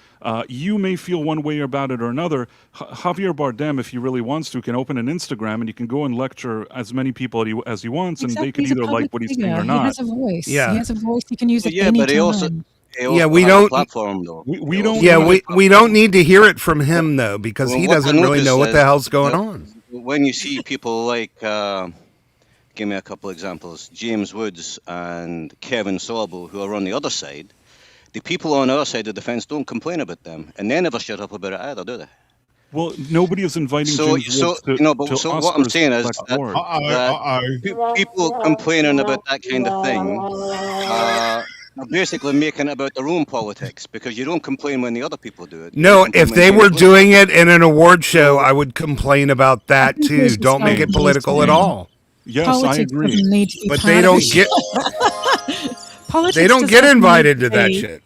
You may feel one way about it or another. Javier Bardem, if he really wants to, can open an Instagram and he can go and lecture as many people as he wants, and they can either like what he's saying or not. He has a voice. Yeah. He has a voice. He can use it any time. We don't. Platform, though. We don't. Yeah, we don't need to hear it from him though, because he doesn't really know what the hell's going on. When you see people like, give me a couple examples, James Woods and Kevin Sorbo, who are on the other side, the people on our side of the fence don't complain about them, and they never shut up about it either, do they? Well, nobody is inviting James Woods to what I'm saying is that people complaining about that kind of thing are basically making it about their own politics because you don't complain when the other people do it. You No, complain if when they you were do it. doing it in an award show, I would complain about I that think too. there's Don't make so it political at many- all. Yes, I Politics agree. doesn't need to be But part they of don't it. get Politics they don't just get doesn't need invited to that be shit.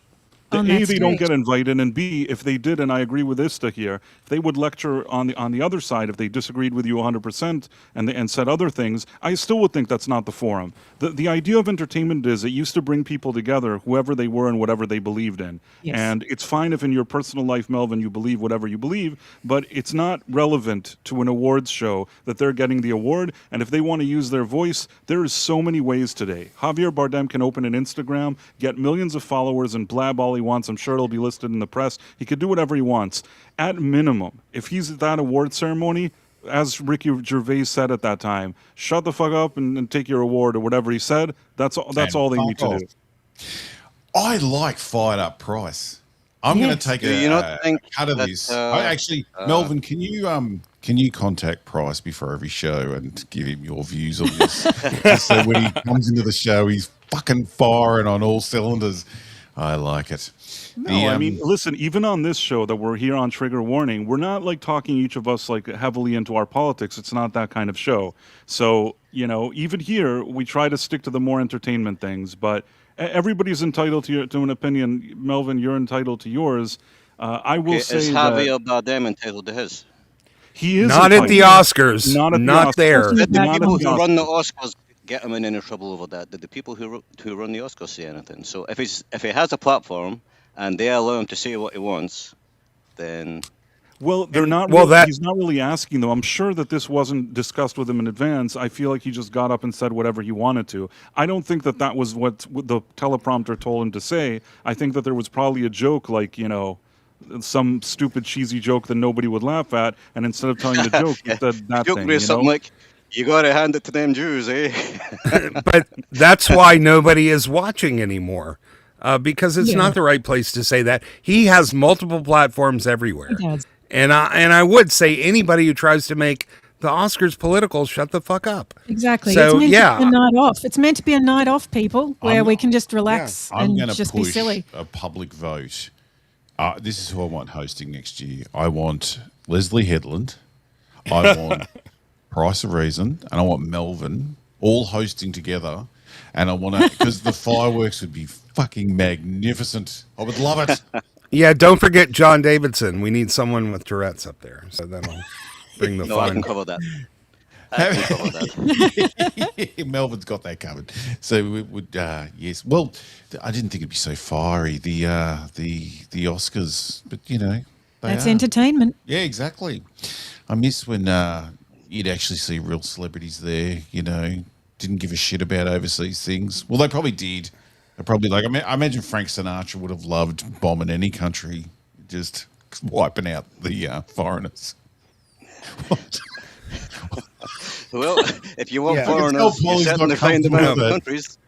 on A, that they don't stage. get invited, and B, if they did, and I agree with Ista here, if they would lecture on the other side, if they disagreed with you 100% and said other things, I still would think that's not the forum. The idea of entertainment is it used to bring people together, whoever they were and whatever they believed in. Yes. And it's fine if in your personal life, Melvin, you believe whatever you believe, but it's not relevant to an awards show that they're getting the award. And if they want to use their voice, there is so many ways today. Javier Bardem can open an Instagram, get millions of followers, and blab all he wants. I'm sure it'll be listed in the press. He could do whatever he wants. At minimum, if he's at that award ceremony, as Ricky Gervais said at that time, shut the fuck up and take your award or whatever he said. That's all they need to do. I like fired up Price. I'm going Yes. to take Do you not a think cut of that, this. Melvin, can you contact Price before every show and give him your views on this? Just so when he comes into the show, he's fucking firing on all cylinders. I like it. No, I mean, listen, even on this show that we're here on Trigger Warning, we're not like talking each of us like heavily into our politics. It's not that kind of show. So, even here, we try to stick to the more entertainment things, but everybody's entitled to an opinion. Melvin, you're entitled to yours. I will say is that Javier Bardem entitled to his? he is Not at the entitled. Oscars. Not at the Not Oscars. there. Did the Not at people the who run the Oscars. Oscars get him in any trouble over that? Did the people who run the Oscars say anything? So if he has a platform and they allow him to say what he wants, then Well, they're not. well, really, that- he's not really asking though. I'm sure that this wasn't discussed with him in advance. I feel like he just got up and said whatever he wanted to. I don't think that was what the teleprompter told him to say. I think that there was probably a joke, like some stupid cheesy joke that nobody would laugh at, and instead of telling the joke, he said that joke thing. was something like, "You gotta hand it to them Jews, eh?" But that's why nobody is watching anymore. Because it's Yeah. not the right place to say that. He has multiple platforms everywhere. He does. And I would say anybody who tries to make the Oscars political, shut the fuck up. Exactly. So, it's meant yeah. to be a night off. It's meant to be a night off, people, where we can just relax I'm and going to just be push silly. a public vote. This is who I want hosting next year. I want Leslie Headland. I want Price of Reason, and I want Melvin all hosting together. And I want to, because the fireworks would be fucking magnificent. I would love it. Yeah, don't forget John Davidson. We need someone with Tourette's up there. So that'll bring the No, I fun. can cover that. I can cover that. Melvin's got that covered. So we would, yes. Well, I didn't think it'd be so fiery. The Oscars, but they That's are. entertainment. Yeah, exactly. I miss when you'd actually see real celebrities there. Didn't give a shit about overseas things. Well, they probably did. They probably I imagine Frank Sinatra would have loved bombing any country, just wiping out the foreigners. Well, if you want Yeah. foreigners, you Paul's certainly not find them in comfortable other with it. countries.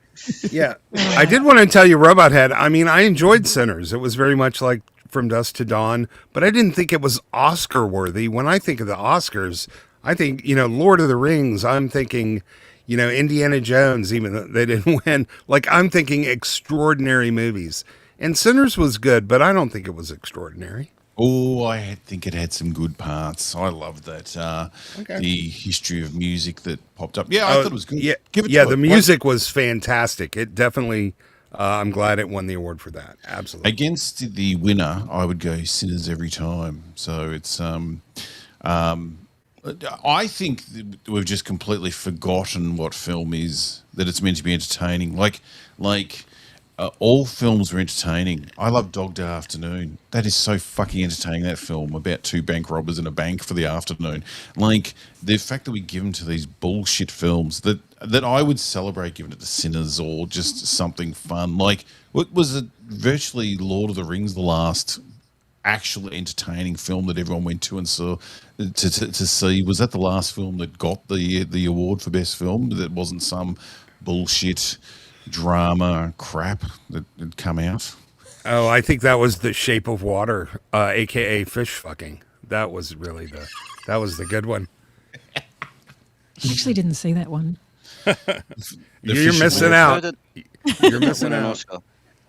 Yeah. I did want to tell you, Robot Head, I mean, I enjoyed Sinners. It was very much like From Dusk to Dawn, but I didn't think it was Oscar worthy. When I think of the Oscars, I think, Lord of the Rings, I'm thinking, Indiana Jones, even though they didn't win. Like, I'm thinking extraordinary movies. And Sinners was good, but I don't think it was extraordinary. Oh, I think it had some good parts. I loved that. Okay. The history of music that popped up. Yeah, I thought it was good. Yeah, Give it yeah, to the it. music was fantastic. It definitely, I'm glad it won the award for that. Absolutely. Against the winner, I would go Sinners every time. So it's I think that we've just completely forgotten what film is, that it's meant to be entertaining. Like all films are entertaining. I love Dog Day Afternoon. That is so fucking entertaining, that film about two bank robbers in a bank for the afternoon. Like, the fact that we give them to these bullshit films that I would celebrate giving it to Sinners or just something fun. Like, what was it, virtually Lord of the Rings, the last actual entertaining film that everyone went to and saw to see? Was that the last film that got the award for best film? That wasn't some bullshit drama crap that had come out? Oh, I think that was The Shape of Water, aka fish fucking. That was really that was the good one. I actually didn't see that one. You're fish missing water. out. How did You're that missing win an out. Oscar?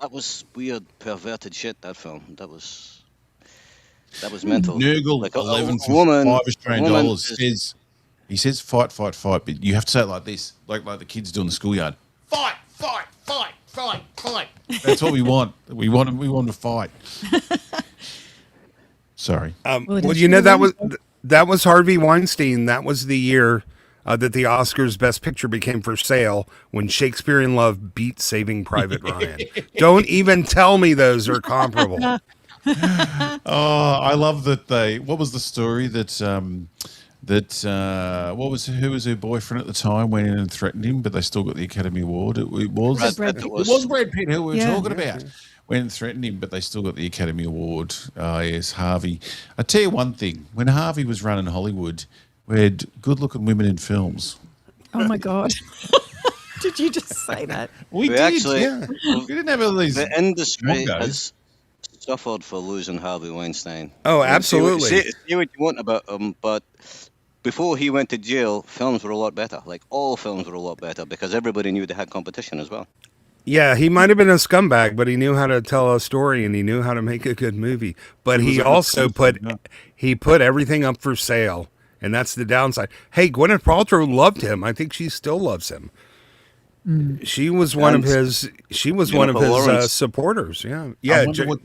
That was weird, perverted shit. That film. That was mental. Nurgle Like $11.55 a Australian woman dollars says he says fight, fight, fight, but you have to say it like this, like the kids do in the schoolyard. Fight, fight, fight, fight, fight. That's what we want. We want to fight. Sorry. Well, you know that was Harvey Weinstein. That was the year that the Oscars Best Picture became for sale when Shakespeare in Love beat Saving Private Ryan. Don't even tell me those are comparable. Oh, I love that they. What was the story that who was her boyfriend at the time went in and threatened him, but they still got the Academy Award. It was Brad Pitt. it was Brad Pitt who we were Yeah. talking about. Went and threatened him, but they still got the Academy Award. Yes, Harvey. I tell you one thing: when Harvey was running Hollywood, we had good-looking women in films. Oh my God. Did you just say that? We did. actually- Yeah. We didn't have all these. The industry Mongos. has suffered for losing Harvey Weinstein. Oh, I mean, absolutely. Say what you want about him, but before he went to jail, films were a lot better. Like all films were a lot better because everybody knew they had competition as well. Yeah, he might have been a scumbag, but he knew how to tell a story and he knew how to make a good movie. But he also put everything up for sale, and that's the downside. Hey, Gwyneth Paltrow loved him. I think she still loves him. She was one of his. She was one of Jennifer his Lawrence. supporters. Yeah, I yeah, wonder what-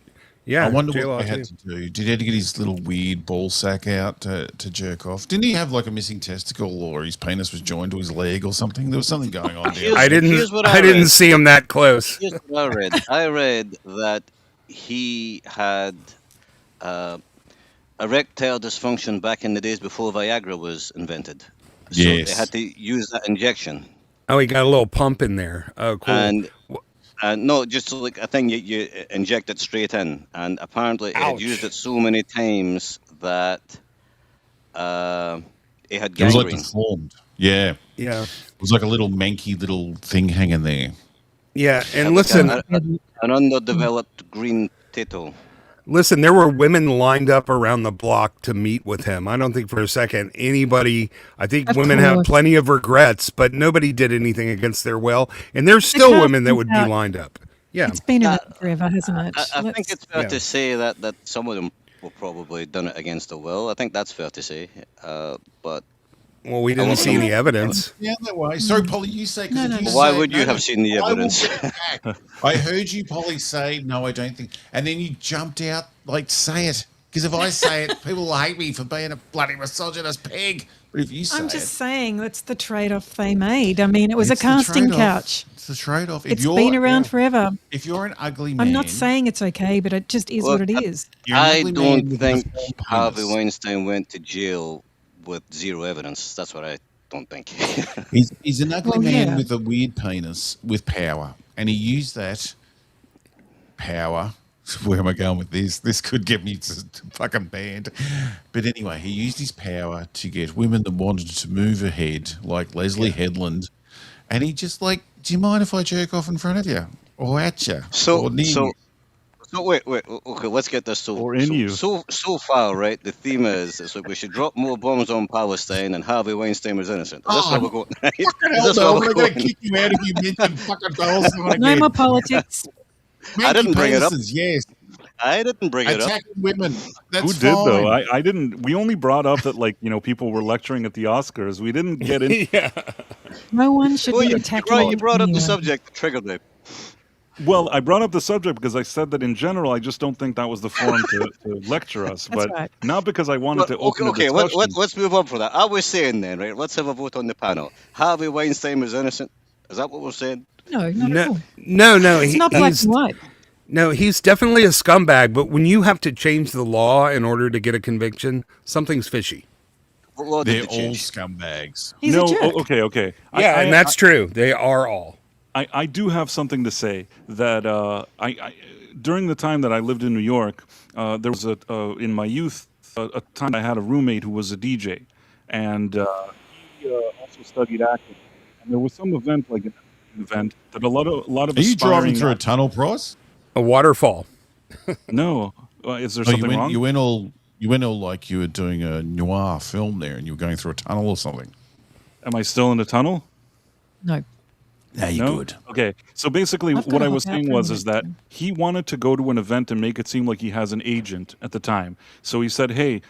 yeah. I wonder J-Law what they had too. to do. Did he have to get his little weird ball sack out to jerk off? Didn't he have like a missing testicle, or his penis was joined to his leg, or something? There was something going on there. I didn't. Here's what I I didn't read. see him that close. Here's what I read. I read that he had erectile dysfunction back in the days before Viagra was invented. So Yes. they had to use that injection. Oh, he got a little pump in there. Oh, cool. And no, just like a thing you inject it straight in. And apparently he had Ouch. used it so many times that he had It was like gangrene. deformed. Yeah. yeah, It was like a little manky little thing hanging there. yeah. And Had listen, an underdeveloped green tittle. listen. There were women lined up around the block to meet with him. I don't think for a second anybody. I think Of women have course. plenty of regrets, but nobody did anything against their will. And there's still can't women that think would be that- lined up. Yeah, It's been around forever, hasn't it? I think Let's- it's fair yeah. to say that some of them will probably done it against their will. I think that's fair to say. But well, we didn't see any evidence. Yeah, that way. Sorry, Polly, you say. 'cause No, if no, you no. why say- would you no, have no, seen the I will evidence? get back. I heard you, Polly, say no. I don't think, and then you jumped out like say it. Because if I say it, people will hate me for being a bloody misogynist pig. But if you say I'm just it, saying that's the trade-off they made. I mean, it was it's a the casting trade-off. couch. It's the trade-off. If It's you're, been around forever. If you're an ugly man, I'm not saying it's okay, but it just is Well, what it is. you're an I ugly man don't with a think deformed Harvey penis. Weinstein went to jail with zero evidence. That's what I don't think. He's an ugly Well, man yeah. with a weird penis with power, and he used that power. Where am I going with this? This could get me to fucking banned. But anyway, he used his power to get women that wanted to move ahead, like Leslie Headland, and he just like, do you mind if I jerk off in front of you or at you? So or near you? wait. Okay, let's get this. Or in you. So far, right? The theme is it's like we should drop more bombs on Palestine, and Harvey Weinstein was innocent. Is this where we're going? Right? Fucking Is hell this no, where I'm we're going to going? kick you out if you mention fucking Palestine No again. more politics. I didn't bring it up. Penises, yes. I didn't bring it up. Attacking women. That's Who did fine. though? I didn't. We only brought up that people were lecturing at the Oscars. We didn't get in. Yeah, No one should Well, be you attacking. brought up the anyone. subject that triggered me. Well, I brought up the subject because I said that in general, I just don't think that was the forum to lecture us, That's but right. not because I wanted to Well, open okay, a let, discussion. let's move on from that. I was saying then, right? Let's have a vote on the panel. Harvey Weinstein was innocent. Is that what we're saying? No, not at all. no. It's not black and white. No, he's definitely a scumbag. But when you have to change the law in order to get a conviction, something's fishy. What law did They're they all change? scumbags. He's no, a jerk. okay. Yeah, and that's true. They are all. I do have something to say that I during the time that I lived in New York, there was in my youth a time I had a roommate who was a DJ, and he also studied acting. And there was some event like an event that a lot of Are you driving aspiring through a tunnel, Price? A waterfall. No, is there Oh, something wrong? you went all like you were doing a noir film there, and you were going through a tunnel or something. Am I still in the tunnel? No. Now you're No? good. Okay. So basically I've what gotta I was hop out saying for a was minute, is that so- he wanted to go to an event and make it seem like he has an agent at the time. So he said, "Hey,"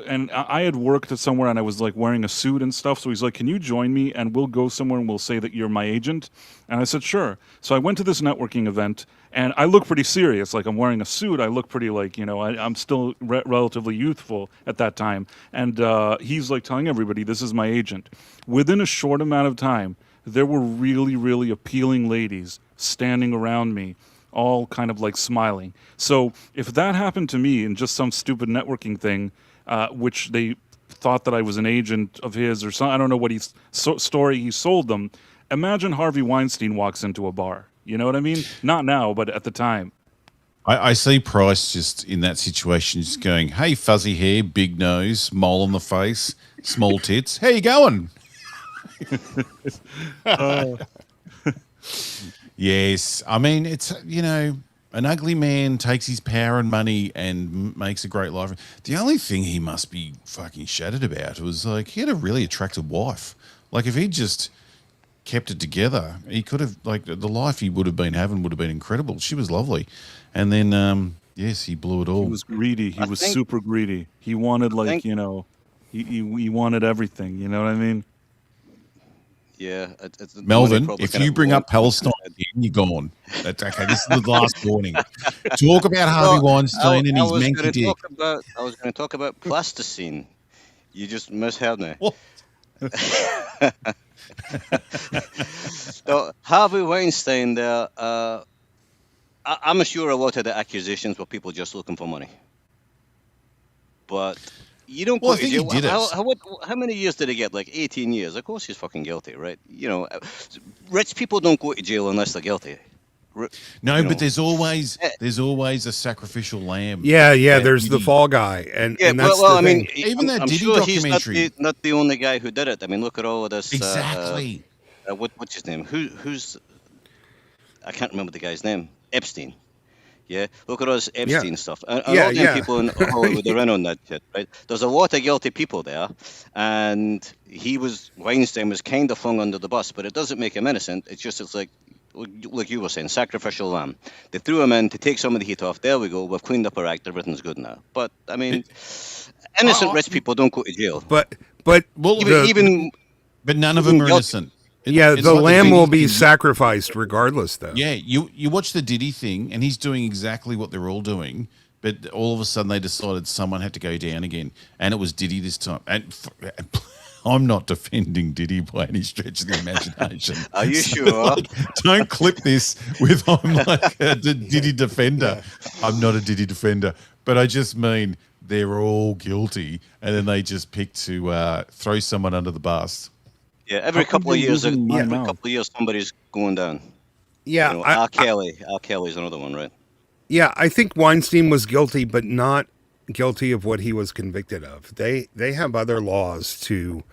and I had worked at somewhere and I was like wearing a suit and stuff. So he's like, "Can you join me and we'll go somewhere and we'll say that you're my agent?" And I said, "Sure." So I went to this networking event and I look pretty serious. Like I'm wearing a suit. I look pretty like, I'm still relatively youthful at that time. And he's like telling everybody, "This is my agent." Within a short amount of time, there were really, really appealing ladies standing around me, all kind of like smiling. So if that happened to me in just some stupid networking thing, which they thought that I was an agent of his or some, I don't know what story he sold them. Imagine Harvey Weinstein walks into a bar. You know what I mean? Not now, but at the time. I see Price just in that situation, just going, "Hey, fuzzy hair, big nose, mole on the face, small tits. How you going?" Yes, I mean it's an ugly man takes his power and money and makes a great life. The only thing he must be fucking shattered about was like he had a really attractive wife. Like if he just kept it together, he could have like the life he would have been having would have been incredible. She was lovely, and then yes, he blew it He all. was greedy. He I was think- super greedy. He wanted I think- he wanted everything. You know what I mean? Yeah, it's the money Melvin, probably if kind you of bring won- up Palestine again, you're gone. That's okay. This is the last warning. Talk about Harvey No, Weinstein and I his was manky going to dick. talk about. I was going to talk about plasticine. You just misheard me. What? So Harvey Weinstein, there. I'm sure a lot of the accusations were people just looking for money, but you don't Well, go I to think he jail. did it. How many years did he get? Like 18 years. Of course, he's fucking guilty, right? Rich people don't go to jail unless they're guilty. No, you but know. there's always a sacrificial lamb. Yeah, Yeah, there's the Diddy. fall guy, and Yeah, that's well, the I mean, thing. Even that I'm Diddy sure he's documentary. not the only guy who did it. I mean, look at all of this. Exactly. What's his name? Who's I can't remember the guy's name. Epstein. Yeah, look at all this Epstein stuff. And Yeah, all them yeah. people in Hollywood are in on that shit, right? There's a lot of guilty people there, and Weinstein was kind of flung under the bus, but it doesn't make him innocent. It's like you were saying, sacrificial lamb. They threw him in to take some of the heat off. There we go. We've cleaned up our act. Everything's good now. But I mean, innocent rich people don't go to jail. But Well, Even but none of even them are guilty- innocent. yeah, It's the like lamb Diddy will be thing. sacrificed regardless, though. Yeah, you watch the Diddy thing, and he's doing exactly what they're all doing. But all of a sudden, they decided someone had to go down again, and it was Diddy this time. And I'm not defending Diddy by any stretch of the imagination. Are you sure? Don't clip this with I'm like a Diddy defender. I'm not a Diddy defender, but I just mean they're all guilty, and then they just pick to throw someone under the bus. Yeah, every How come couple of you're years, using my every mouth? couple of years, somebody's going down. Yeah, R. Kelly. R. Kelly's another one, right? yeah. I think Weinstein was guilty, but not guilty of what he was convicted of. They have other laws to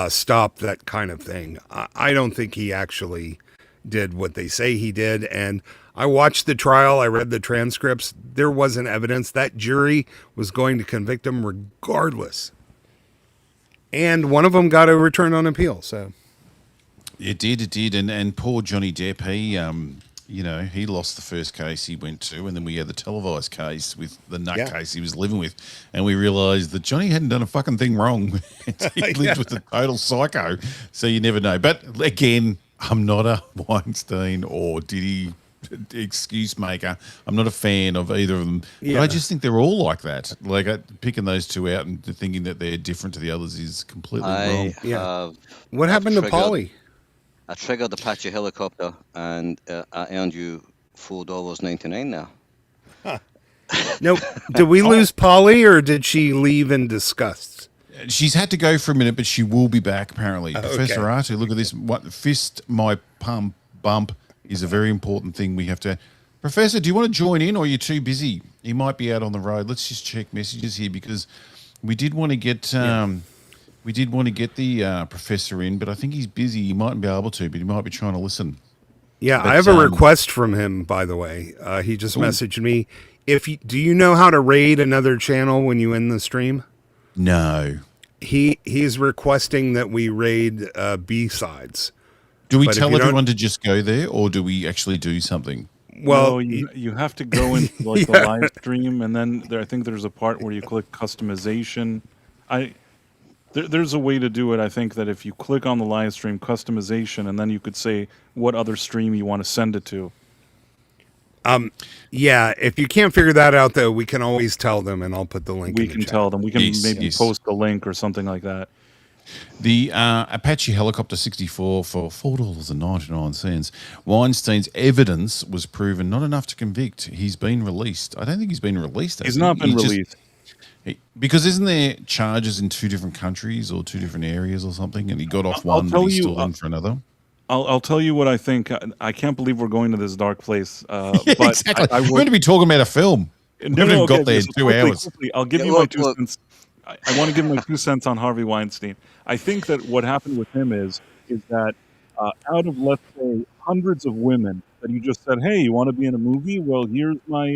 stop that kind of thing. I don't think he actually did what they say he did. And I watched the trial. I read the transcripts. There wasn't evidence. That jury was going to convict him regardless. And one of them got a return on appeal. So It did, and poor Johnny Depp, he lost the first case he went to, and then we had the televised case with the nutcase he was living with, and we realised that Johnny hadn't done a fucking thing wrong. He lived with a total psycho, so you never know. But again, I'm not a Weinstein or Diddy excuse maker. I'm not a fan of either of them. Yeah. But I just think they're all like that. Like picking those two out and thinking that they're different to the others is completely wrong. Yeah. have what happened to triggered- Polly? I triggered the Apache helicopter, and I earned you $4.99 now. No, did we lose Polly, or did she leave in disgust? She's had to go for a minute, but she will be back apparently. okay. Professor Artoo, look at this. Fist my bump is a very important thing we have to. Professor, do you want to join in, or are you too busy? He might be out on the road. Let's just check messages here because we did want to get the professor in, but I think he's busy. He mightn't be able to, but he might be trying to listen. Yeah, But, I have a request from him, by the way. He just messaged me. Do you know how to raid another channel when you end the stream? No. He's requesting that we raid B-sides. Do we But if tell you don't- everyone to just go there, or do we actually do something? Well, no, you have to go into like the Yeah. live stream, and then I think there's a part where you click customization. There's a way to do it. I think that if you click on the live stream customization, and then you could say what other stream you want to send it to. yeah, if you can't figure that out, though, we can always tell them, and I'll put the link We in the can chat. tell them. We can Yes, maybe yes. post a link or something like that. The Apache Helicopter 64 for $4.99. Weinstein's evidence was proven not enough to convict. He's been released. I don't think he's been released. has He's he? not been He just- released. because isn't there charges in 2 different countries or 2 different areas or something? And he got off I'll one, but tell he's you, still in for another. I'll tell you what I think. I can't believe we're going to this dark place. Yeah, But exactly. I We're would, going to be talking about a film. We No, haven't no, even got okay, there in so 2 quickly, hours. quickly, I'll give Yeah, you my look, 2 look. cents. I want to give my 2 cents on Harvey Weinstein. I think that what happened with him is that out of, let's say, hundreds of women that you just said, hey, you want to be in a movie? Well, here's my,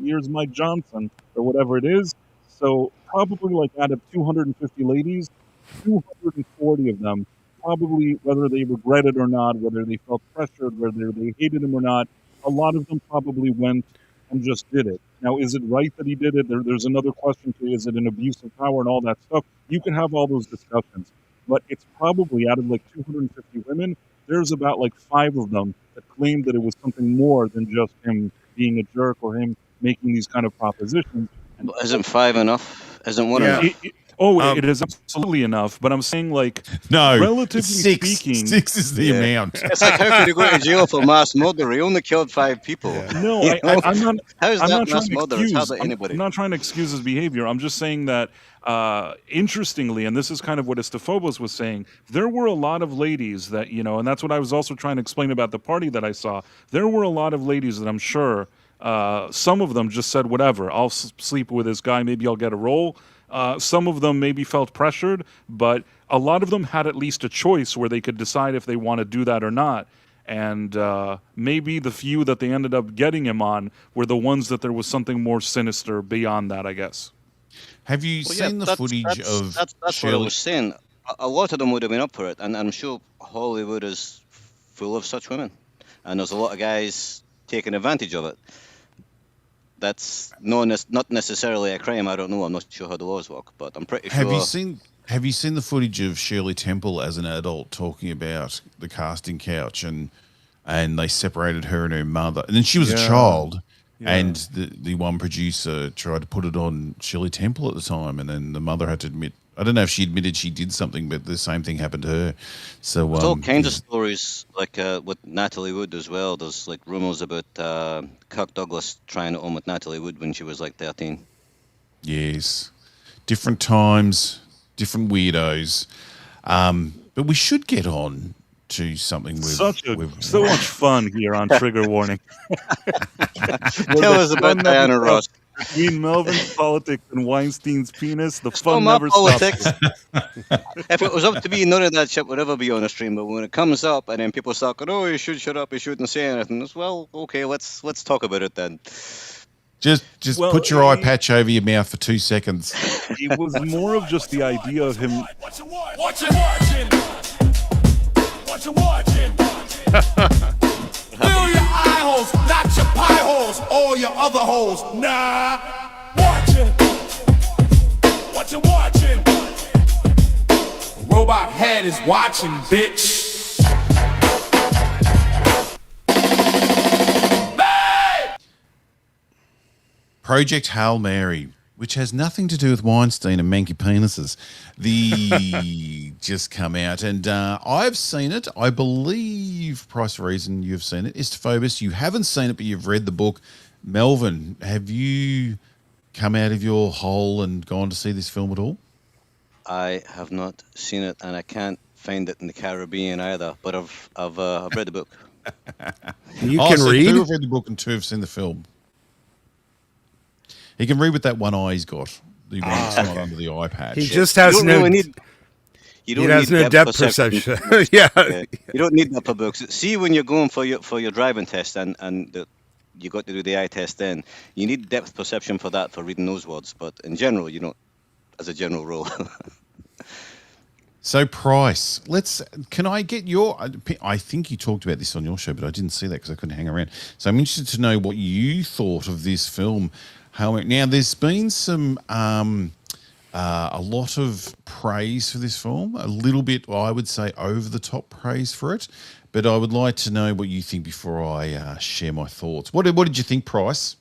here's my Johnson or whatever it is. So probably like out of 250 ladies, 240 of them, probably whether they regret it or not, whether they felt pressured, whether they hated him or not, a lot of them probably went and just did it. Now, is it right that he did it? There's another question to, is it an abuse of power and all that stuff? You can have all those discussions, but it's probably out of like 250 women, there's about like 5 of them that claim that it was something more than just him being a jerk or him making these kind of propositions. And Isn't 5 enough? Isn't 1 Yeah. enough? it is absolutely enough, but I'm saying like, No, relatively 6. speaking, 6 is the Yeah. amount. It's like, how could he go to jail for mass murder? He only killed 5 people. no, You know? I'm not. How's I'm that not trying mass to murder? It's excuse. hardly I'm anybody. not trying to excuse his behavior. I'm just saying that, interestingly, and this is kind of what Istaphobos was saying, there were a lot of ladies that, and that's what I was also trying to explain about the party that I saw. There were a lot of ladies that I'm sure some of them just said, whatever, I'll sleep with this guy. Maybe I'll get a role. Some of them maybe felt pressured, but a lot of them had at least a choice where they could decide if they want to do that or not. And maybe the few that they ended up getting him on were the ones that there was something more sinister beyond that, I guess. Have you Well, yeah, seen the that's- footage that's, of That's what I Shirley? was saying. A lot of them would have been up for it, and I'm sure Hollywood is full of such women. And there's a lot of guys taking advantage of it. That's not necessarily a crime. I don't know. I'm not sure how the laws work, but I'm pretty Have sure. you seen the footage of Shirley Temple as an adult talking about the casting couch and they separated her and her mother, and then she was a Yeah. child, Yeah. and the one producer tried to put it on Shirley Temple at the time, and then the mother had to admit. I don't know if she admitted she did something, but the same thing happened to her. So There's all kinds of there's- stories, like with Natalie Wood as well. There's like rumors about Kirk Douglas trying it on with Natalie Wood when she was like 13. yes, different times, different weirdos. But we should get on to something with So much fun here on Trigger Warning. Tell us about Diana Ross. Between Melvin's politics and Weinstein's penis, the It's fun not my never politics. stops. If it was up to me, none of that shit would ever be on a stream. But when it comes up, and then people start going, "Oh, you should shut up. You shouldn't say anything." It's, well, okay, let's talk about it then. just Well, put your eye patch over your mouth for 2 seconds. It was more of just the idea of him. What you watching? What you watching? Fill your eye holes, not your pie holes, or your other holes. Nah, watching. What you watching? Robot head is watching, bitch. Project Hail Mary, which has nothing to do with Weinstein and manky penises, just come out, and I've seen it. I believe, Price of Reason, you've seen it. Istaphobos, you haven't seen it, but you've read the book. Melvin, have you come out of your hole and gone to see this film at all? I have not seen it, and I can't find it in the Caribbean either. But I've read the book. You Oh, can so read? 2 have read the book and 2 have seen the film. He can read with that one eye he's got. The one that's not under the eye patch. He just has You don't no. really need. You He don't has need no depth perception. Yeah. Yeah, you don't need that for books. See, when you're going for your driving test and you got to do the eye test, then you need depth perception for that, for reading those words. But in general, you don't, as a general rule. So Price, can I get your, I think you talked about this on your show, but I didn't see that because I couldn't hang around. So I'm interested to know what you thought of this film. Now there's been some, a lot of praise for this film, a little bit, I would say, over the top praise for it. But I would like to know what you think before I share my thoughts. What did you think, Price?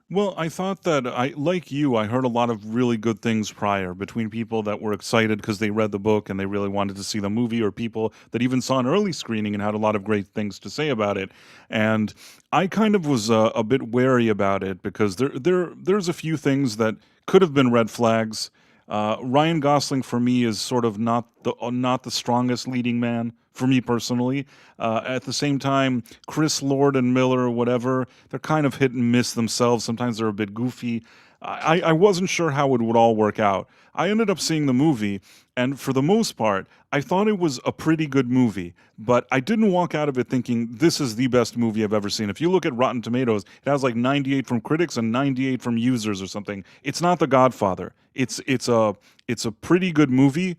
Well, I thought that like you, I heard a lot of really good things prior between people that were excited because they read the book and they really wanted to see the movie, or people that even saw an early screening and had a lot of great things to say about it. And I kind of was a bit wary about it because there's a few things that could have been red flags. Ryan Gosling for me is sort of not the strongest leading man for me personally. At the same time, Chris Lord and Miller or whatever, they're kind of hit and miss themselves. Sometimes they're a bit goofy. I wasn't sure how it would all work out. I ended up seeing the movie, and for the most part, I thought it was a pretty good movie, but I didn't walk out of it thinking this is the best movie I've ever seen. If you look at Rotten Tomatoes, it has like 98 from critics and 98 from users or something. It's not The Godfather. It's a pretty good movie,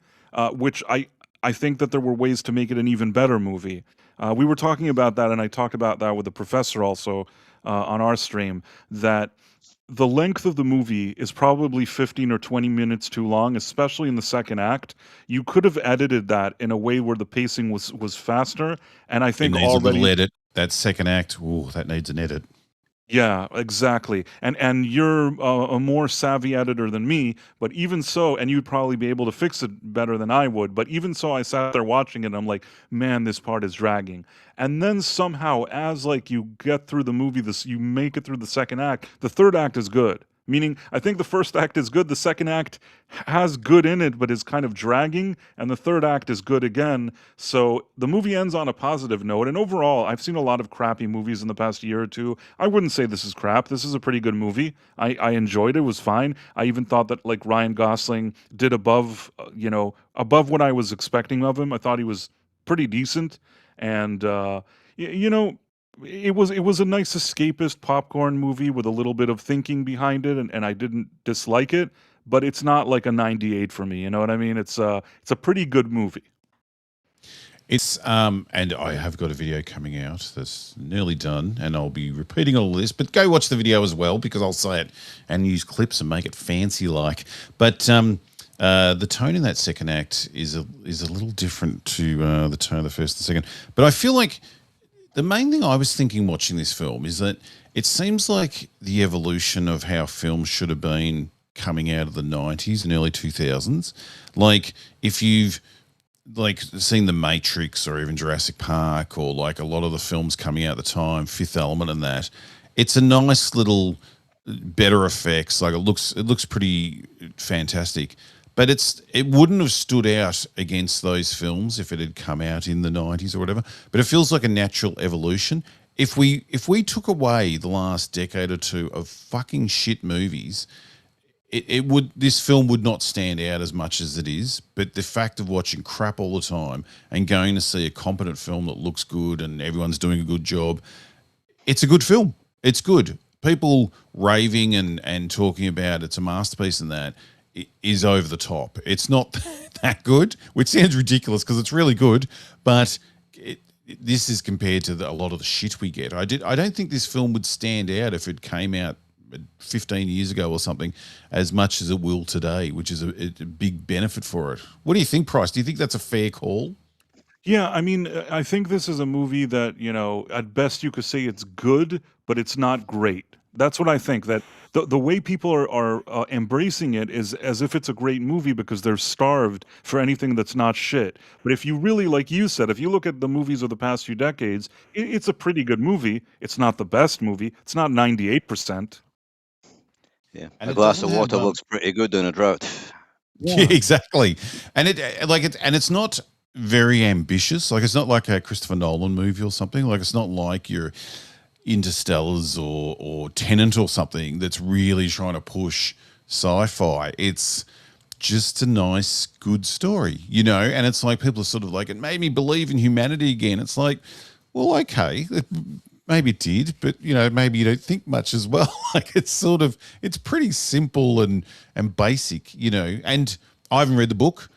which I think that there were ways to make it an even better movie. We were talking about that, and I talked about that with the professor also on our stream, that the length of the movie is probably 15 or 20 minutes too long, especially in the second act. You could have edited that in a way where the pacing was faster, and I It think needs a little already. edit. That second act, ooh, that needs an edit. Yeah, exactly. And you're a more savvy editor than me, but even so, and you'd probably be able to fix it better than I would, but even so, I sat there watching it and I'm like, man, this part is dragging. And then somehow, as like you get through the movie, you make it through the second act, the third act is good. Meaning, I think the first act is good, the second act has good in it, but is kind of dragging, and the third act is good again. So the movie ends on a positive note. And overall, I've seen a lot of crappy movies in the past year or two. I wouldn't say this is crap. This is a pretty good movie. I enjoyed it. It was fine. I even thought that like Ryan Gosling did above, above what I was expecting of him. I thought he was pretty decent, and you know, it was a nice escapist popcorn movie with a little bit of thinking behind it, and I didn't dislike it, but it's not like a 98 for me. You know what I mean? It's a pretty good movie. It's and I have got a video coming out that's nearly done, and I'll be repeating all this. But go watch the video as well because I'll say it and use clips and make it fancy like. But the tone in that second act is a little different to the tone of the first and second. But I feel like the main thing I was thinking watching this film is that it seems like the evolution of how films should have been coming out of the 90s and early 2000s. Like if you've like seen The Matrix or even Jurassic Park or like a lot of the films coming out at the time, Fifth Element and that, it's a nice little better effects. Like it looks pretty fantastic. But it wouldn't have stood out against those films if it had come out in the 90s or whatever. But it feels like a natural evolution. If we took away the last decade or two of fucking shit movies, this film would not stand out as much as it is. But the fact of watching crap all the time and going to see a competent film that looks good and everyone's doing a good job, it's a good film. It's good. People raving and talking about it's a masterpiece and that is over the top. It's not that good, which sounds ridiculous because it's really good, but this is compared to a lot of the shit we get. I don't think this film would stand out if it came out 15 years ago or something as much as it will today, which is a big benefit for it. What do you think, Price? Do you think that's a fair call? Yeah, I mean, I think this is a movie that, at best you could say it's good, but it's not great. That's what I think. That the way people are embracing it is as if it's a great movie because they're starved for anything that's not shit. But if you really, like you said, if you look at the movies of the past few decades, it's a pretty good movie. It's not the best movie. It's not 98%. Yeah, And a it glass doesn't of have water looks pretty good in a drought. Yeah, exactly. And it's not very ambitious. Like it's not like a Christopher Nolan movie or something. Like it's not like your Interstellars or Tenet or something that's really trying to push sci-fi. It's just a nice, good story, and it's like people are sort of like, it made me believe in humanity again. It's like, well, okay, maybe it did, but maybe you don't think much as well. Like it's pretty simple and basic, and I haven't read the book.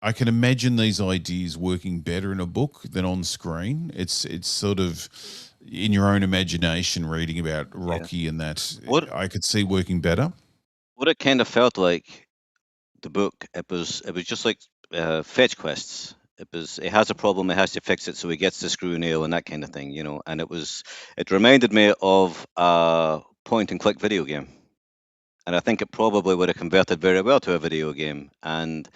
I can imagine these ideas working better in a book than on screen. It's sort of in your own imagination reading about Yeah. Rocky and that What I could see working better. what it kind of felt like, the book, it was just like fetch quests. It has a problem, it has to fix it, so he gets the screw nail and that kind of thing, And it reminded me of a point and click video game, and I think it probably would have converted very well to a video game. And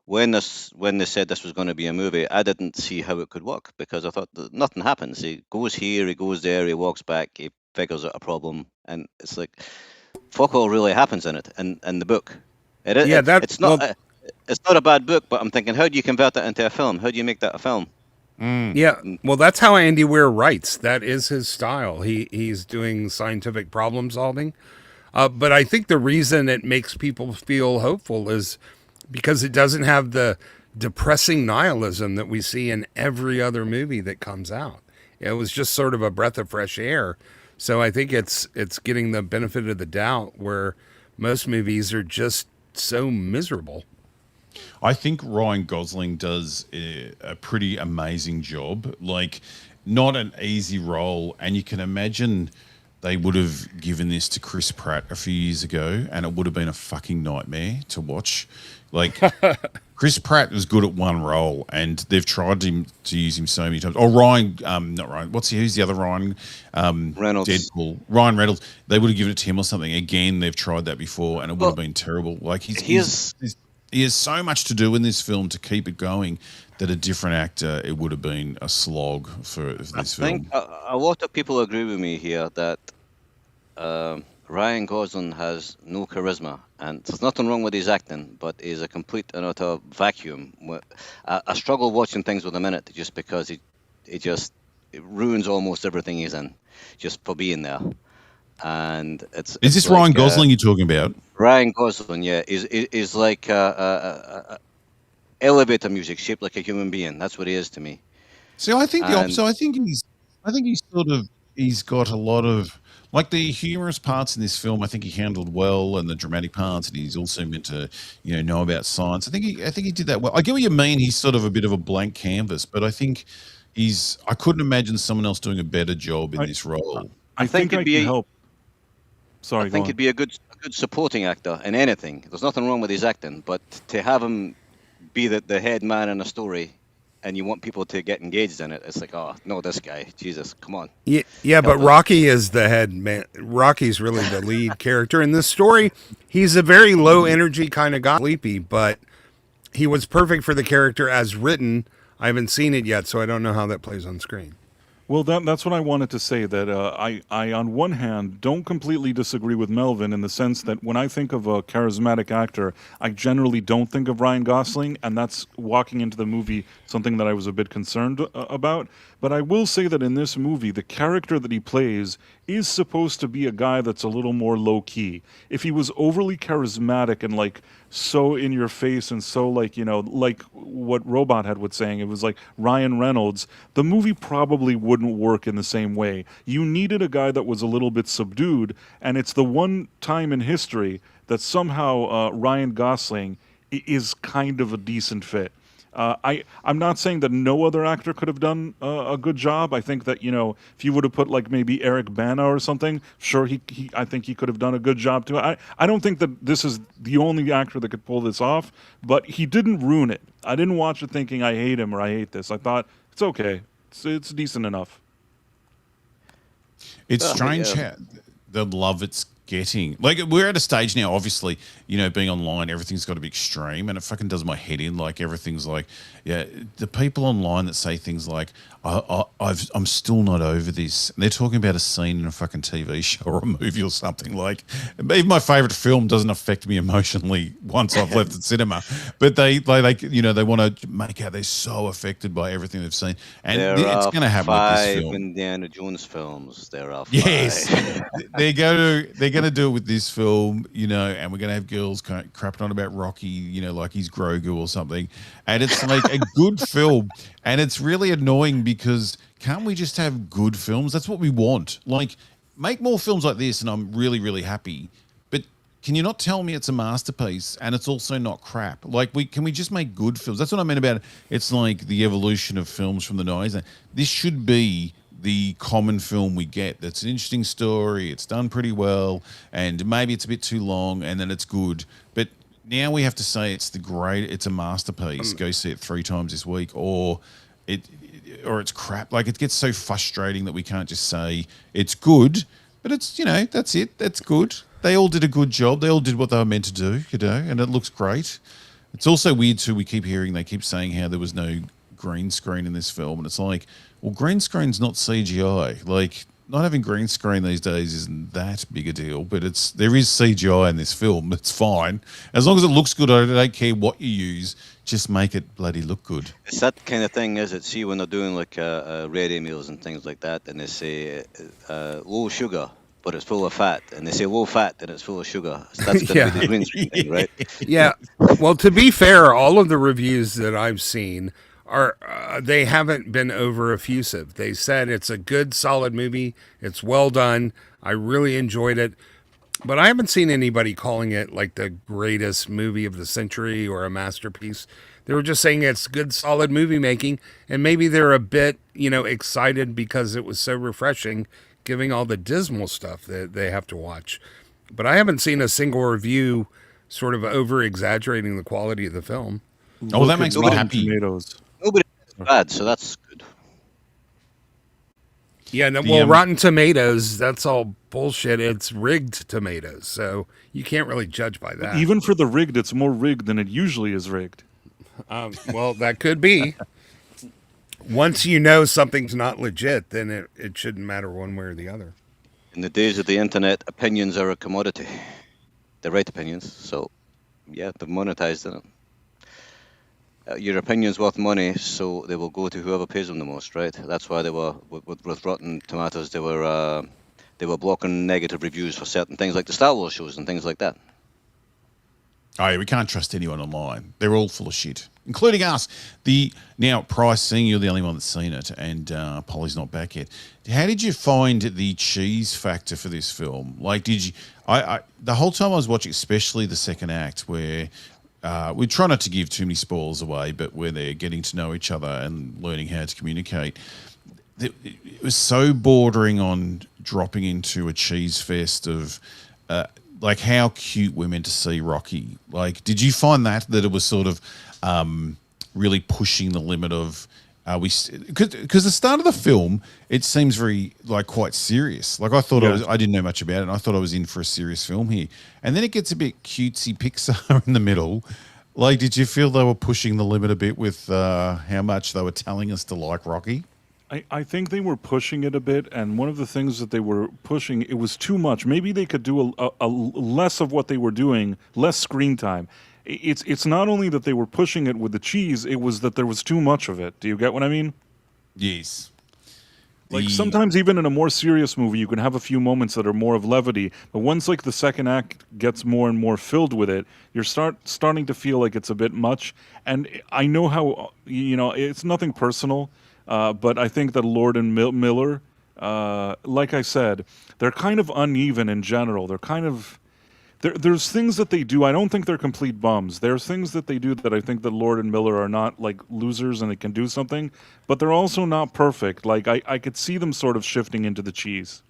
when they said this was going to be a movie, I didn't see how it could work, because I thought that nothing happens. He goes here, he goes there, he walks back, he figures out a problem, and it's like fuck all really happens in it in the book. Yeah, It's not a bad book, but I'm thinking, how do you convert that into a film? How do you make that a film? yeah. Well, that's how Andy Weir writes. That is his style. He's doing scientific problem solving. But I think the reason it makes people feel hopeful is because it doesn't have the depressing nihilism that we see in every other movie that comes out. It was just sort of a breath of fresh air. So I think it's getting the benefit of the doubt, where most movies are just so miserable. I think Ryan Gosling does a pretty amazing job. Like, not an easy role, and you can imagine they would have given this to Chris Pratt a few years ago, and it would have been a fucking nightmare to watch. Like, Chris Pratt was good at one role, and they've tried to use him so many times. Oh, Ryan, not Ryan. Who's the other Ryan? Reynolds. Deadpool. Ryan Reynolds. They would have given it to him or something. Again, they've tried that before, and it would have been terrible. Like, he has so much to do in this film to keep it going that a different actor, it would have been a slog for this I film. think a lot of people agree with me here that Ryan Gosling has no charisma, and there's nothing wrong with his acting, but he's a complete and utter vacuum. I struggle watching things with him in it, just because it ruins almost everything he's in, just for being there. And Is this Ryan Gosling you're talking about? Ryan Gosling, yeah, is like elevator music shaped like a human being. That's what he is to me. See, I think the opposite. I think he's got a lot of, like, the humorous parts in this film. I think he handled well, and the dramatic parts, and he's also meant to, know about science. I think he did that well. I get what you mean. He's sort of a bit of a blank canvas, but I think I couldn't imagine someone else doing a better job in this role. I think I can help. Sorry, I think he'd be a good supporting actor in anything. There's nothing wrong with his acting, but to have him be the head man in a story, and you want people to get engaged in it, it's like, oh no, this guy, Jesus, come on. Yeah, but Rocky is the head man. Rocky's really the lead character in this story. He's a very low energy kind of guy, sleepy, but he was perfect for the character as written. I haven't seen it yet, so I don't know how that plays on screen. Well, that's what I wanted to say, that I, on one hand, don't completely disagree with Melvin in the sense that when I think of a charismatic actor, I generally don't think of Ryan Gosling, and that's, walking into the movie, something that I was a bit concerned about. But I will say that in this movie, the character that he plays is supposed to be a guy that's a little more low-key. If he was overly charismatic and, like, so in your face and so, like, like what Robot Head was saying, it was like Ryan Reynolds, the movie probably wouldn't work in the same way. You needed a guy that was a little bit subdued, and it's the one time in history that somehow Ryan Gosling is kind of a decent fit. I'm not saying that no other actor could have done a good job. I think that, if you would have put, like, maybe Eric Bana or something, sure, I think he could have done a good job too. I don't think that this is the only actor that could pull this off, but he didn't ruin it. I didn't watch it thinking I hate him or I hate this. I thought it's okay. It's decent enough. It's strange how the love it's getting. Like, we're at a stage now, obviously, being online, everything's got to be extreme, and it fucking does my head in. Like, everything's like, the people online that say things like, I'm still not over this. And they're talking about a scene in a fucking TV show or a movie or something. Like, even my favorite film doesn't affect me emotionally once I've left the cinema. But they want to make out they're so affected by everything they've seen, and it's going to happen with this film. 5 Indiana Jones films. There are 5. Yes, they're going to do it with this film, and we're going to have girls crapping on about Rocky, like he's Grogu or something, and it's like a good film, and it's really annoying because can't we just have good films? That's what we want. Like, make more films like this, and I'm really, really happy. But can you not tell me it's a masterpiece and it's also not crap? Like, can we just make good films? That's what I meant about it. It's like the evolution of films from the 90s. This should be the common film we get. That's an interesting story. It's done pretty well, and maybe it's a bit too long, and then it's good. But now we have to say it's a masterpiece. Go see it 3 times this week, or it's crap. Like, it gets so frustrating that we can't just say it's good, but it's, that's it. That's good. They all did a good job. They all did what they were meant to do, and it looks great. It's also weird too. They keep saying how there was no green screen in this film, and it's like, well, green screen's not CGI. Like, not having green screen these days isn't that big a deal, but there is CGI in this film. It's fine. As long as it looks good, I don't care what you use. Just make it bloody look good. It's that kind of thing, is it? See, when they're doing like ready meals and things like that, and they say low sugar, but it's full of fat, and they say low fat and it's full of sugar. So that's going to be the green screen thing, right? Yeah. Well, to be fair, all of the reviews that I've seen are they haven't been over effusive. They said it's a good, solid movie. It's well done. I really enjoyed it. But I haven't seen anybody calling it like the greatest movie of the century or a masterpiece. They were just saying it's good, solid movie making, and maybe they're a bit, excited because it was so refreshing, giving all the dismal stuff that they have to watch. But I haven't seen a single review sort of over exaggerating the quality of the film. Oh, that makes me happy. Tomatoes. Nobody says bad, so that's good. Yeah, no, well, Rotten Tomatoes, that's all bullshit. It's rigged tomatoes, so you can't really judge by that. Even for the rigged, it's more rigged than it usually is rigged. Well, that could be. Once you know something's not legit, then it shouldn't matter one way or the other. In the days of the internet, opinions are a commodity. They're right opinions, so yeah, they've monetized it. Your opinion's worth money, so they will go to whoever pays them the most, right? That's why they were with Rotten Tomatoes. They were blocking negative reviews for certain things like the Star Wars shows and things like that. Oh, yeah, we can't trust anyone online. They're all full of shit, including us. Now, Price, seeing you're the only one that's seen it, and Polly's not back yet. How did you find the cheese factor for this film? Like, did you? The whole time I was watching, especially the second act, where we try not to give too many spoilers away, but where they're getting to know each other and learning how to communicate. It was so bordering on dropping into a cheese fest of like how cute we're meant to see Rocky. Like, did you find that it was sort of really pushing the limit of because the start of the film, it seems very quite serious. Like, I thought I didn't know much about it, and I thought I was in for a serious film here. And then it gets a bit cutesy Pixar in the middle. Like, did you feel they were pushing the limit a bit with how much they were telling us to like Rocky? I think they were pushing it a bit, and one of the things that they were pushing, it was too much. Maybe they could do a less of what they were doing, less screen time. It's not only that they were pushing it with the cheese, it was that there was too much of it. Do you get what I mean? Yes. Like, sometimes even in a more serious movie, you can have a few moments that are more of levity, but once the second act gets more and more filled with it, you're starting to feel like it's a bit much. And I know how, it's nothing personal, but I think that Lord and Miller, like I said, they're kind of uneven in general. They're kind of... There's things that they do. I don't think they're complete bums. There's things that they do that I think that Lord and Miller are not like losers and they can do something, but they're also not perfect. Like, I could see them sort of shifting into the cheese.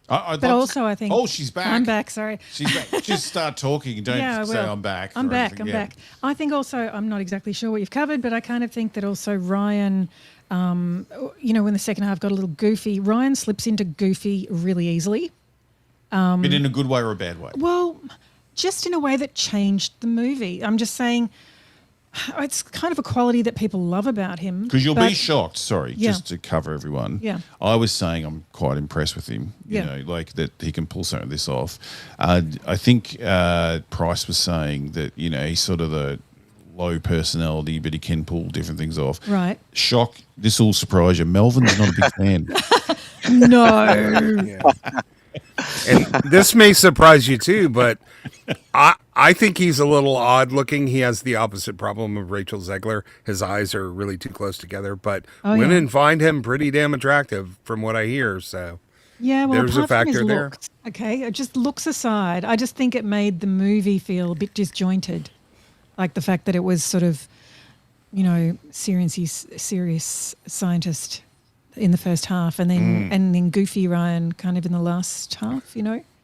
But also, I think... Oh, she's back. I'm back, sorry. She's back. Just start talking. Don't say I'm back. I'm back. I think also, I'm not exactly sure what you've covered, but I kind of think that also Ryan, when the second half got a little goofy, Ryan slips into goofy really easily. But in a good way or a bad way? Well, just in a way that changed the movie. I'm just saying it's kind of a quality that people love about him. Because you'll be shocked, just to cover everyone. Yeah. I was saying I'm quite impressed with him, like that he can pull something of this off. I think Price was saying that, he's sort of the low personality, but he can pull different things off. Right. Shock, this will surprise you. Melvin's not a big fan. No. Yeah. And this may surprise you too, but I think he's a little odd looking. He has the opposite problem of Rachel Zegler. His eyes are really too close together, but women find him pretty damn attractive from what I hear. So Yeah, well, There's a apart from his factor there. looks, okay, just looks aside, I just think it made the movie feel a bit disjointed. Like the fact that it was sort of, serious scientist in the first half, and then Goofy Ryan kind of in the last half.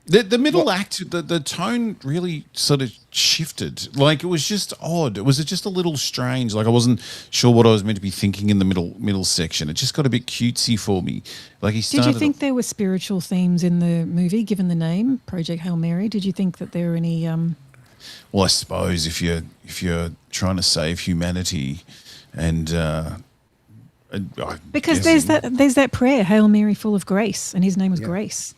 The middle act, the tone really sort of shifted. Like it was just odd. It was just a little strange. Like I wasn't sure what I was meant to be thinking in the middle section. It just got a bit cutesy for me. Like he started. Did you think there were spiritual themes in the movie, given the name Project Hail Mary? Did you think that there were any? Well, I suppose if you're trying to save humanity, and because there's that prayer, Hail Mary, full of grace, and his name was Grace.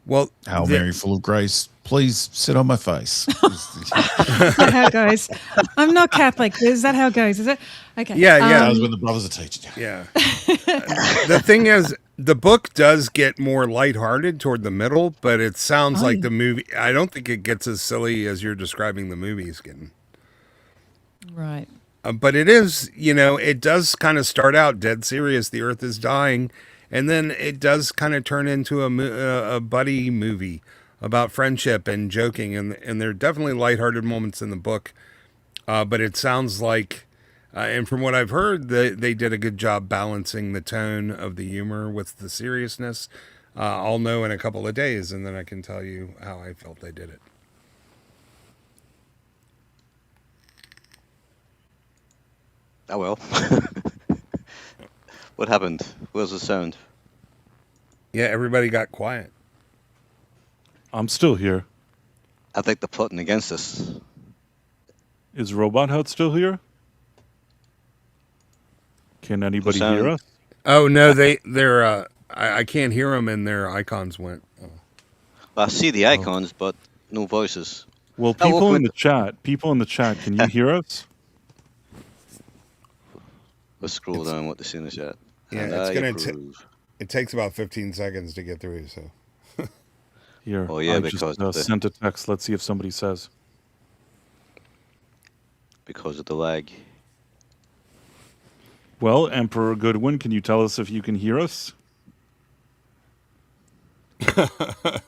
Well, Hail Mary, full of grace, please sit on my face. Is that how it goes? I'm not Catholic. Is that how it goes? Is it? Okay. Yeah. That was when the brothers are teaching you. Yeah. The thing is, the book does get more lighthearted toward the middle, but it sounds like the movie. I don't think it gets as silly as you're describing the movie's getting. Right. But it is, it does kind of start out dead serious. The Earth is dying. And then it does kind of turn into a buddy movie about friendship and joking. And there are definitely lighthearted moments in the book. But it sounds like, and from what I've heard, they did a good job balancing the tone of the humor with the seriousness. I'll know in a couple of days, and then I can tell you how I felt they did it. Oh, well. What happened? Where's the sound? Yeah, everybody got quiet. I'm still here. I think they're plotting against us. Is Robot Hut still here? Can anybody hear us? Oh no, they're I can't hear them, and their icons went. Oh. Well, I see the icons, but no voices. Well, people in the chat, can you hear us? Let's scroll down what they see in the chat. Yeah, And it's I gonna. approve. It takes about 15 seconds to get through. So. Here, Oh, yeah, I because just sent a text. Let's see if somebody says. Because of the lag. Well, Emperor Goodwin, can you tell us if you can hear us?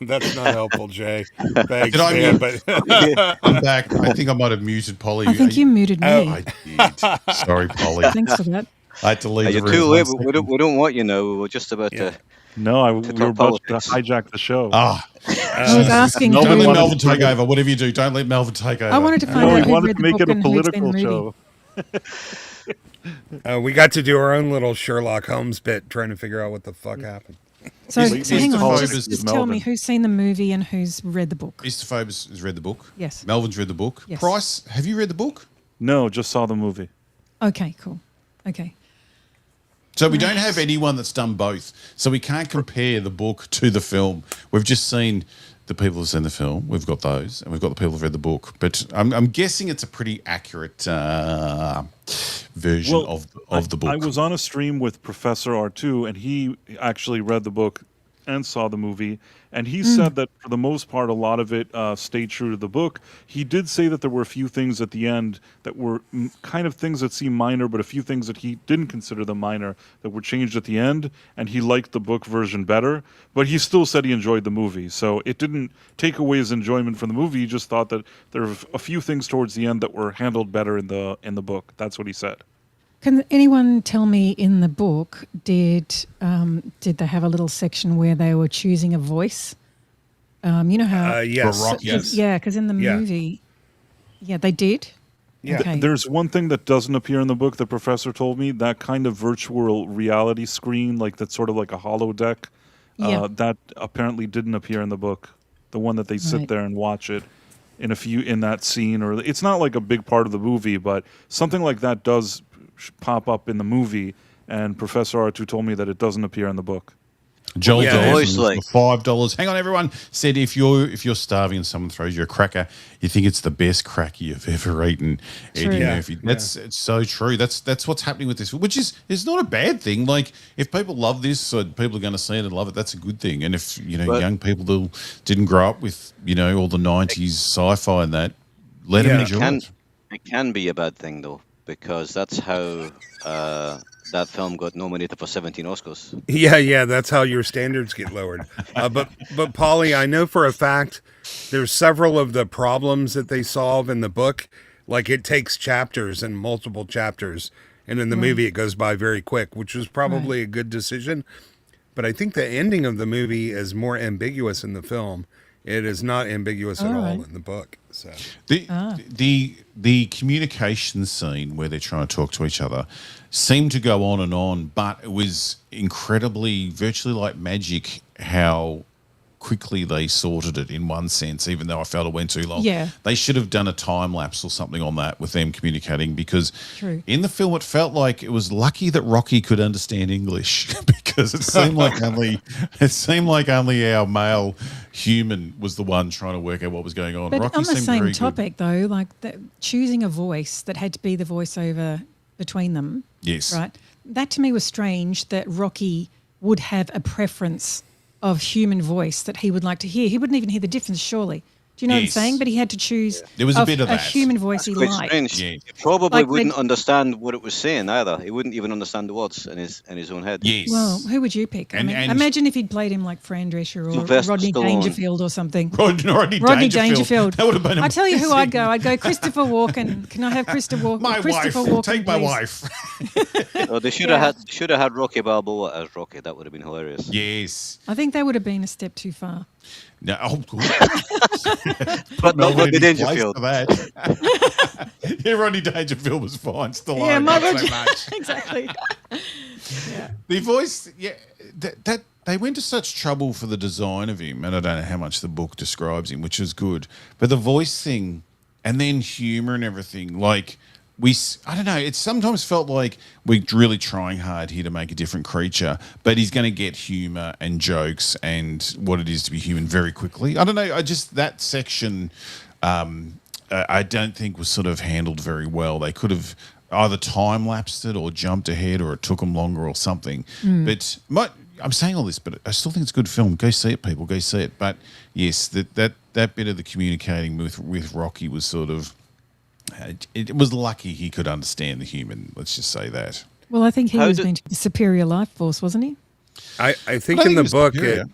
That's not helpful, Jay. Thanks, Did I man, mute? but I'm back. I think I might have muted Polly. I think you muted me. I did. Sorry, Polly. Thanks for that. I had to leave. You're the too room late. one We don't want you now. We're just about to. No, we were about to politics. hijack the show. I was asking Don't who. let Melvin take over. Whatever you do, don't let Melvin take over. I wanted to find No, we out who wanted read to the make book it a and who'd seen the political movie. show. we got to do our own little Sherlock Holmes bit, trying to figure out what the fuck happened. So Is- hang on, Istaphobos just tell me Melvin. who's seen the movie and who's read the book. Istaphobos has read the book. Yes. Melvin's read the book. Yes. Price, have you read the book? No, just saw the movie. Okay, cool. Okay. So we don't have anyone that's done both. So we can't compare the book to the film. We've just seen the people who've seen the film. We've got those, and we've got the people who've read the book. But I'm guessing it's a pretty accurate version of the book. I was on a stream with Professor Artoo, and he actually read the book and saw the movie. And he said that for the most part, a lot of it stayed true to the book. He did say that there were a few things at the end that were kind of things that seem minor, but a few things that he didn't consider them minor that were changed at the end. And he liked the book version better, but he still said he enjoyed the movie. So it didn't take away his enjoyment from the movie. He just thought that there were a few things towards the end that were handled better in the book. That's what he said. Can anyone tell me in the book, did they have a little section where they were choosing a voice? You know how? Yes. For Rock, yes. Yeah, because in the Yeah. movie, they did. Yeah. Okay. There's one thing that doesn't appear in the book. The professor told me that kind of virtual reality screen, like that's sort of like a holodeck, Yeah. that apparently didn't appear in the book. The one that they sit Right. there and watch it in that scene, or it's not like a big part of the movie, but something like that does pop up in the movie. And Professor Artoo told me that it doesn't appear in the book. Joel Yeah, Dawson it's like- for $5. Hang on, everyone. Said if you're starving and someone throws you a cracker, you think it's the best cracker you've ever eaten. True. Eddie Yeah. Murphy. It's so true. That's what's happening with this, which is not a bad thing. Like if people love this, so people are going to see it and love it. That's a good thing. And if But- young people who didn't grow up with all the '90s sci-fi and that, let them Yeah. enjoy it. It can be a bad thing though, because that's how that film got nominated for 17 Oscars. Yeah, that's how your standards get lowered. But Polly, I know for a fact there's several of the problems that they solve in the book. Like it takes chapters and multiple chapters, and in the movie it goes by very quick, which was probably a good decision. But I think the ending of the movie is more ambiguous in the film. It is not ambiguous at all in the book. So the communication scene where they're trying to talk to each other seemed to go on, but it was incredibly, virtually like magic how quickly they sorted it in one sense, even though I felt it went too long. Yeah. They should have done a time lapse or something on that with them communicating, because True. in the film it felt like it was lucky that Rocky could understand English because it seemed like only our male human was the one trying to work out what was going on. But Rocky on the seemed same very topic, though, like choosing a voice that had to be the voiceover between them. Yes. Right. That to me was strange that Rocky would have a preference of human voice that he would like to hear. He wouldn't even hear the difference, surely. Do you know what I'm Yes. saying? But he had to choose There was a bit of a that. human voice he Quite liked. strange. Yeah. He probably Like wouldn't understand what it was saying either. He wouldn't even understand the words in his own head. Yes. Well, who would you pick? And- and- imagine if he'd played him like Fran Drescher or Sylvester Rodney Stallone. Dangerfield or something. Rodney Dangerfield. That would have been I tell you who I'd amazing. go. I'd go Christopher Walken. Can I have Christopher Walken? My Christopher wife. Walken, Take my please. wife. Oh, they should have had Rocky Balboa as Rocky. That would have been hilarious. Yes. I think that would have been a step too far. No, But not Rodney Nobody Dangerfield. for that. Yeah, Rodney Dangerfield was fine. Still Yeah, not my so much. Exactly. The voice, that they went to such trouble for the design of him, and I don't know how much the book describes him, which is good. But the voice thing, and then humor and everything, like I don't know. It sometimes felt like we're really trying hard here to make a different creature, but he's going to get humor and jokes and what it is to be human very quickly. I don't know. That section, I don't think was sort of handled very well. They could have either time lapsed it or jumped ahead, or it took them longer or something. But I'm saying all this, but I still think it's a good film. Go see it, people. Go see it. But yes, that bit of the communicating with Rocky was sort of. It was lucky he could understand the human. Let's just say that. Well, I think he How was did- meant to be a superior life force, wasn't he? I think I in think the it was book superior.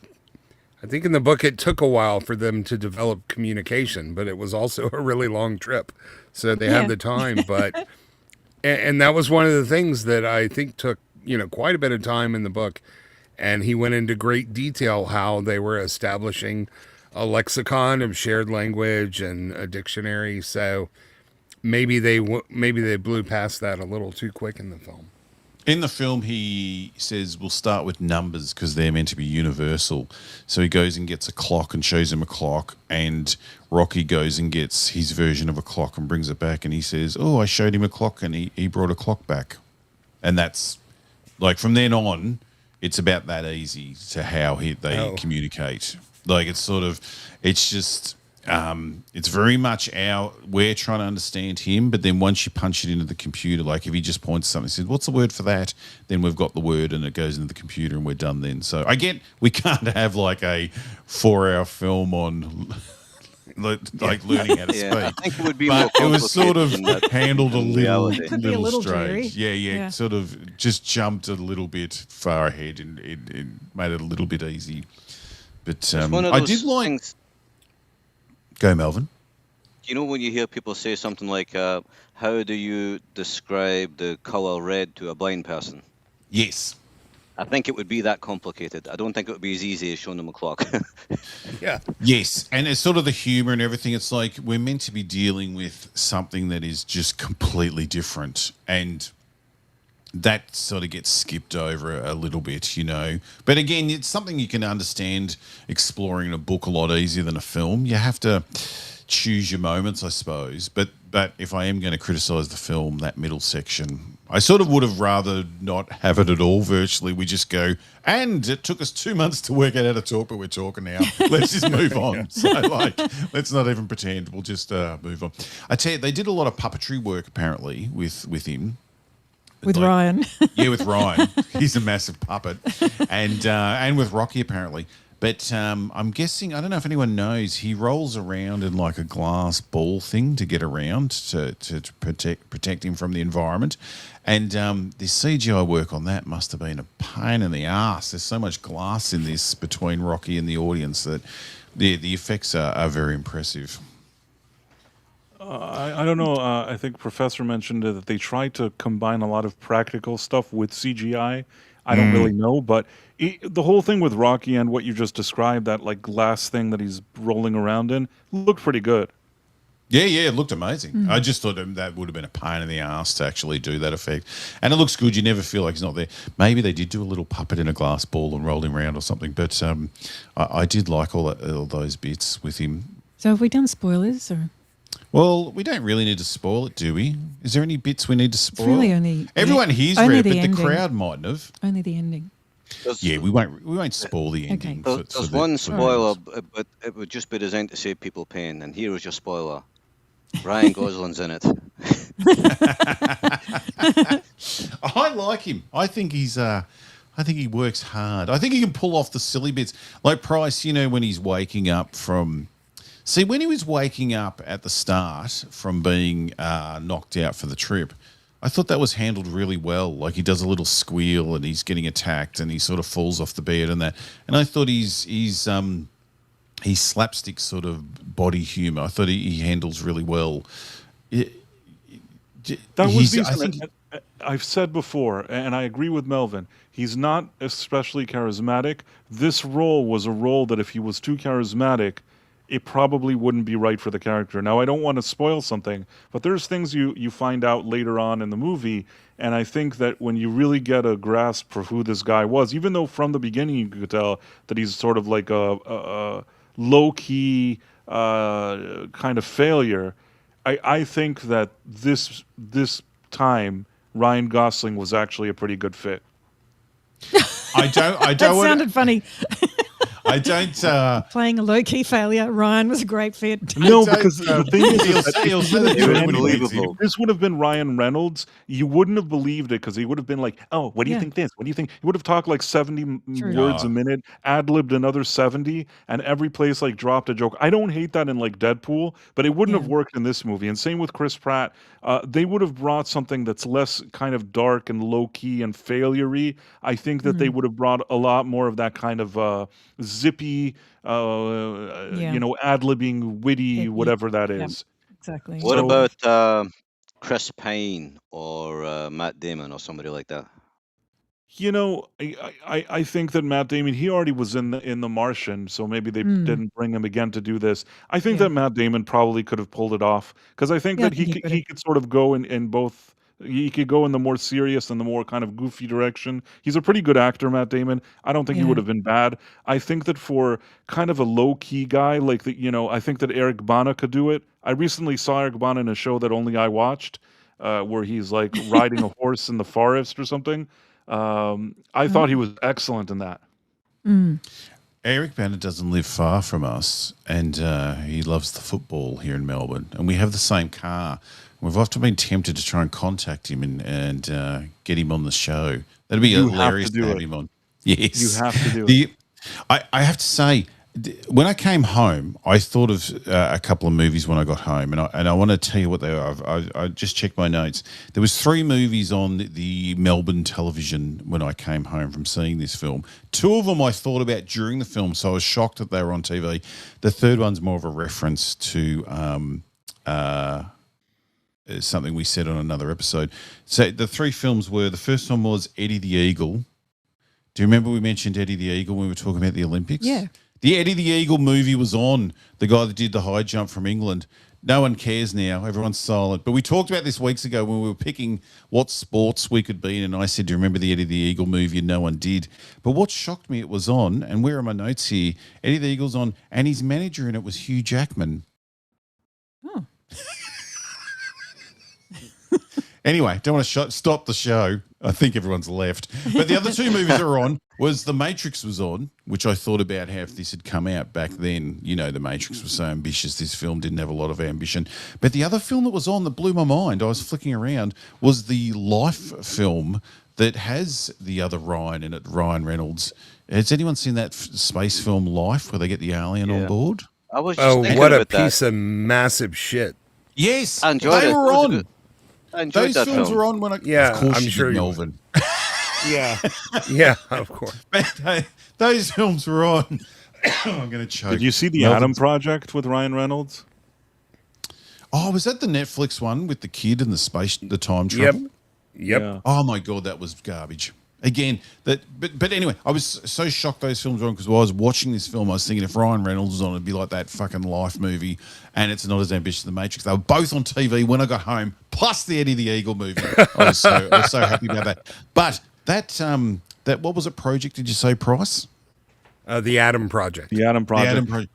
I think in the book it took a while for them to develop communication, but it was also a really long trip. So they Yeah. had the time, but and that was one of the things that I think took, quite a bit of time in the book. And he went into great detail how they were establishing a lexicon of shared language and a dictionary. So maybe they blew past that a little too quick in the film. In the film, he says we'll start with numbers because they're meant to be universal. So he goes and gets a clock and shows him a clock, and Rocky goes and gets his version of a clock and brings it back, and he says, "Oh, I showed him a clock, and he brought a clock back." And that's like from then on, it's about that easy to how they communicate. Like it's just. It's very much we're trying to understand him, but then once you punch it into the computer, like if he just points something and says, "What's the word for that?" Then we've got the word and it goes into the computer and we're done then. So I get we can't have like a 4-hour film on like learning how to Yeah, I speak. think it would be But more it was sort of complicated than that handled a in little, reality. It could be a little strange. dreary. Yeah, Yeah. sort of just jumped a little bit far ahead and it made it a little bit easy. But It's one of I those did like... things- Go, Melvin. You know when you hear people say something like, how do you describe the colour red to a blind person? Yes. I think it would be that complicated. I don't think it would be as easy as showing them a clock. Yeah. Yes, and it's sort of the humor and everything. It's like we're meant to be dealing with something that is just completely different, and that sort of gets skipped over a little bit, But again, it's something you can understand exploring in a book a lot easier than a film. You have to choose your moments, I suppose. But if I am going to criticise the film, that middle section, I sort of would have rather not have it at all virtually. We just go, and it took us 2 months to work out how to talk, but we're talking now. Let's just move on. So, let's not even pretend. We'll just move on. I tell you, they did a lot of puppetry work, apparently, with him. With Like- Ryan. Yeah, with Ryan. He's a massive puppet. And with Rocky, apparently. But I'm guessing, I don't know if anyone knows, he rolls around in like a glass ball thing to get around to protect him from the environment. And the CGI work on that must have been a pain in the ass. There's so much glass in this between Rocky and the audience that the effects are very impressive. I don't know. I think Professor mentioned that they tried to combine a lot of practical stuff with CGI. I don't really know, but the whole thing with Rocky and what you just described, that like glass thing that he's rolling around in, looked pretty good. Yeah, it looked amazing. I just thought that would have been a pain in the ass to actually do that effect. And it looks good. You never feel like he's not there. Maybe they did do a little puppet in a glass ball and rolled him around or something. But I did like all those bits with him. So have we done spoilers or? Well, we don't really need to spoil it, do we? Is there any bits we need to spoil? Really only Everyone here's only read it, the but ending. the crowd mightn't have. Only the ending. Yeah, we won't spoil the ending. Okay. There's one spoiler, but it would just be designed to save people pain. And here was your spoiler: Ryan Gosling's in it. I like him. I think he's. I think he works hard. I think he can pull off the silly bits, like Price. You know, when he's waking up from. See, when he was waking up at the start from being knocked out for the trip, I thought that was handled really well. Like he does a little squeal and he's getting attacked and he sort of falls off the bed and that. And I thought he's slapstick sort of body humor. I thought he handles really well. That was decent. I've said before, and I agree with Melvin, he's not especially charismatic. This role was a role that if he was too charismatic, it probably wouldn't be right for the character. Now, I don't want to spoil something, but there's things you find out later on in the movie, and I think that when you really get a grasp for who this guy was, even though from the beginning you could tell that he's sort of like a low-key kind of failure, I think that this time Ryan Gosling was actually a pretty good fit. I don't. That sounded funny. I don't. Playing a low-key failure, Ryan was a great fit. No, because the thing is, unbelievable. if this would have been Ryan Reynolds, you wouldn't have believed it because he would have been like, "Oh, what do you think this? What do you think?" He would have talked like 70 words a minute, ad-libbed another 70, and every place like dropped a joke. I don't hate that in like Deadpool, but it wouldn't have worked in this movie. And same with Chris Pratt. They would have brought something that's less kind of dark and low-key and failure-y. I think that they would have brought a lot more of that kind of zippy, ad-libbing, witty, whatever that is. Exactly. What about Chris Pine or Matt Damon or somebody like that? You know, I think that Matt Damon, he already was in the Martian, so maybe they didn't bring him again to do this. I think that Matt Damon probably could have pulled it off because I think that he could sort of go in both. He could go in the more serious and the more kind of goofy direction. He's a pretty good actor, Matt Damon. I don't think he would have been bad. I think that for kind of a low-key guy, like I think that Eric Bana could do it. I recently saw Eric Bana in a show that only I watched, where he's like riding a horse in the forest or something. I thought he was excellent in that. Eric Bana doesn't live far from us, and he loves the football here in Melbourne, and we have the same car. We've often been tempted to try and contact him and get him on the show. That'd be hilarious to have him on. Yes. You have to do it. I have to say, when I came home, I thought of a couple of movies when I got home, and I want to tell you what they are. I just checked my notes. There was 3 movies on the Melbourne television when I came home from seeing this film. 2 of them I thought about during the film, so I was shocked that they were on TV. The third one's more of a reference to something we said on another episode. So the 3 films were, the first one was Eddie the Eagle. Do you remember we mentioned Eddie the Eagle when we were talking about the Olympics? Yeah. The Eddie the Eagle movie was on, the guy that did the high jump from England. No one cares now. Everyone's silent. But we talked about this weeks ago when we were picking what sports we could be in, and I said, do you remember the Eddie the Eagle movie? And no one did. But what shocked me, it was on, and where are my notes here? Eddie the Eagle's on, and his manager in it was Hugh Jackman. Oh. Anyway, don't want to stop the show. I think everyone's left. But the other 2 movies that were on was The Matrix was on, which I thought about how if this had come out back then, The Matrix was so ambitious. This film didn't have a lot of ambition. But the other film that was on that blew my mind, I was flicking around, was the Life film that has the other Ryan in it, Ryan Reynolds. Has anyone seen that space film Life where they get the alien on Yeah. board? I was just Oh, thinking what a about that. piece of massive shit. Yes, I enjoyed they it. were It was a on. good- I enjoyed Those that films film. were on when I. Yeah, of course I'm you sure did, you Melvin. Yeah. Yeah, of course. Those films were on. I'm going to choke. Did you see the Melvin's- Atom Project with Ryan Reynolds? Oh, was that the Netflix one with the kid and the time Yep. travel? Yep. Yeah. Oh my god, that was garbage. Again, but anyway, I was so shocked those films were on because while I was watching this film, I was thinking if Ryan Reynolds was on, it'd be like that fucking Life movie, and it's not as ambitious as The Matrix. They were both on TV when I got home, plus the Eddie the Eagle movie. I was so happy about that. But that what was it? Project? Did you say Price? The Atom Project. The Atom Project. Atom Project.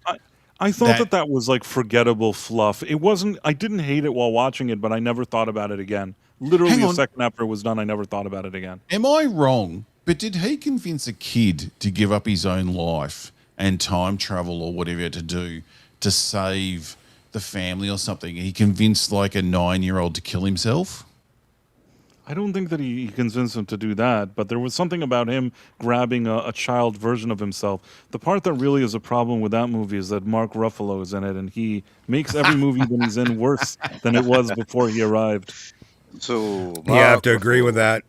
I thought That- that was like forgettable fluff. It wasn't. I didn't hate it while watching it, but I never thought about it again. Literally, Hang a on. second after it was done, I never thought about it again. Am I wrong? But did he convince a kid to give up his own life and time travel or whatever to do to save the family or something? He convinced like a 9-year-old to kill himself? I don't think that he convinced him to do that, but there was something about him grabbing a child version of himself. The part that really is a problem with that movie is that Mark Ruffalo is in it, and he makes every movie that he's in worse than it was before he arrived. So You have to agree with that.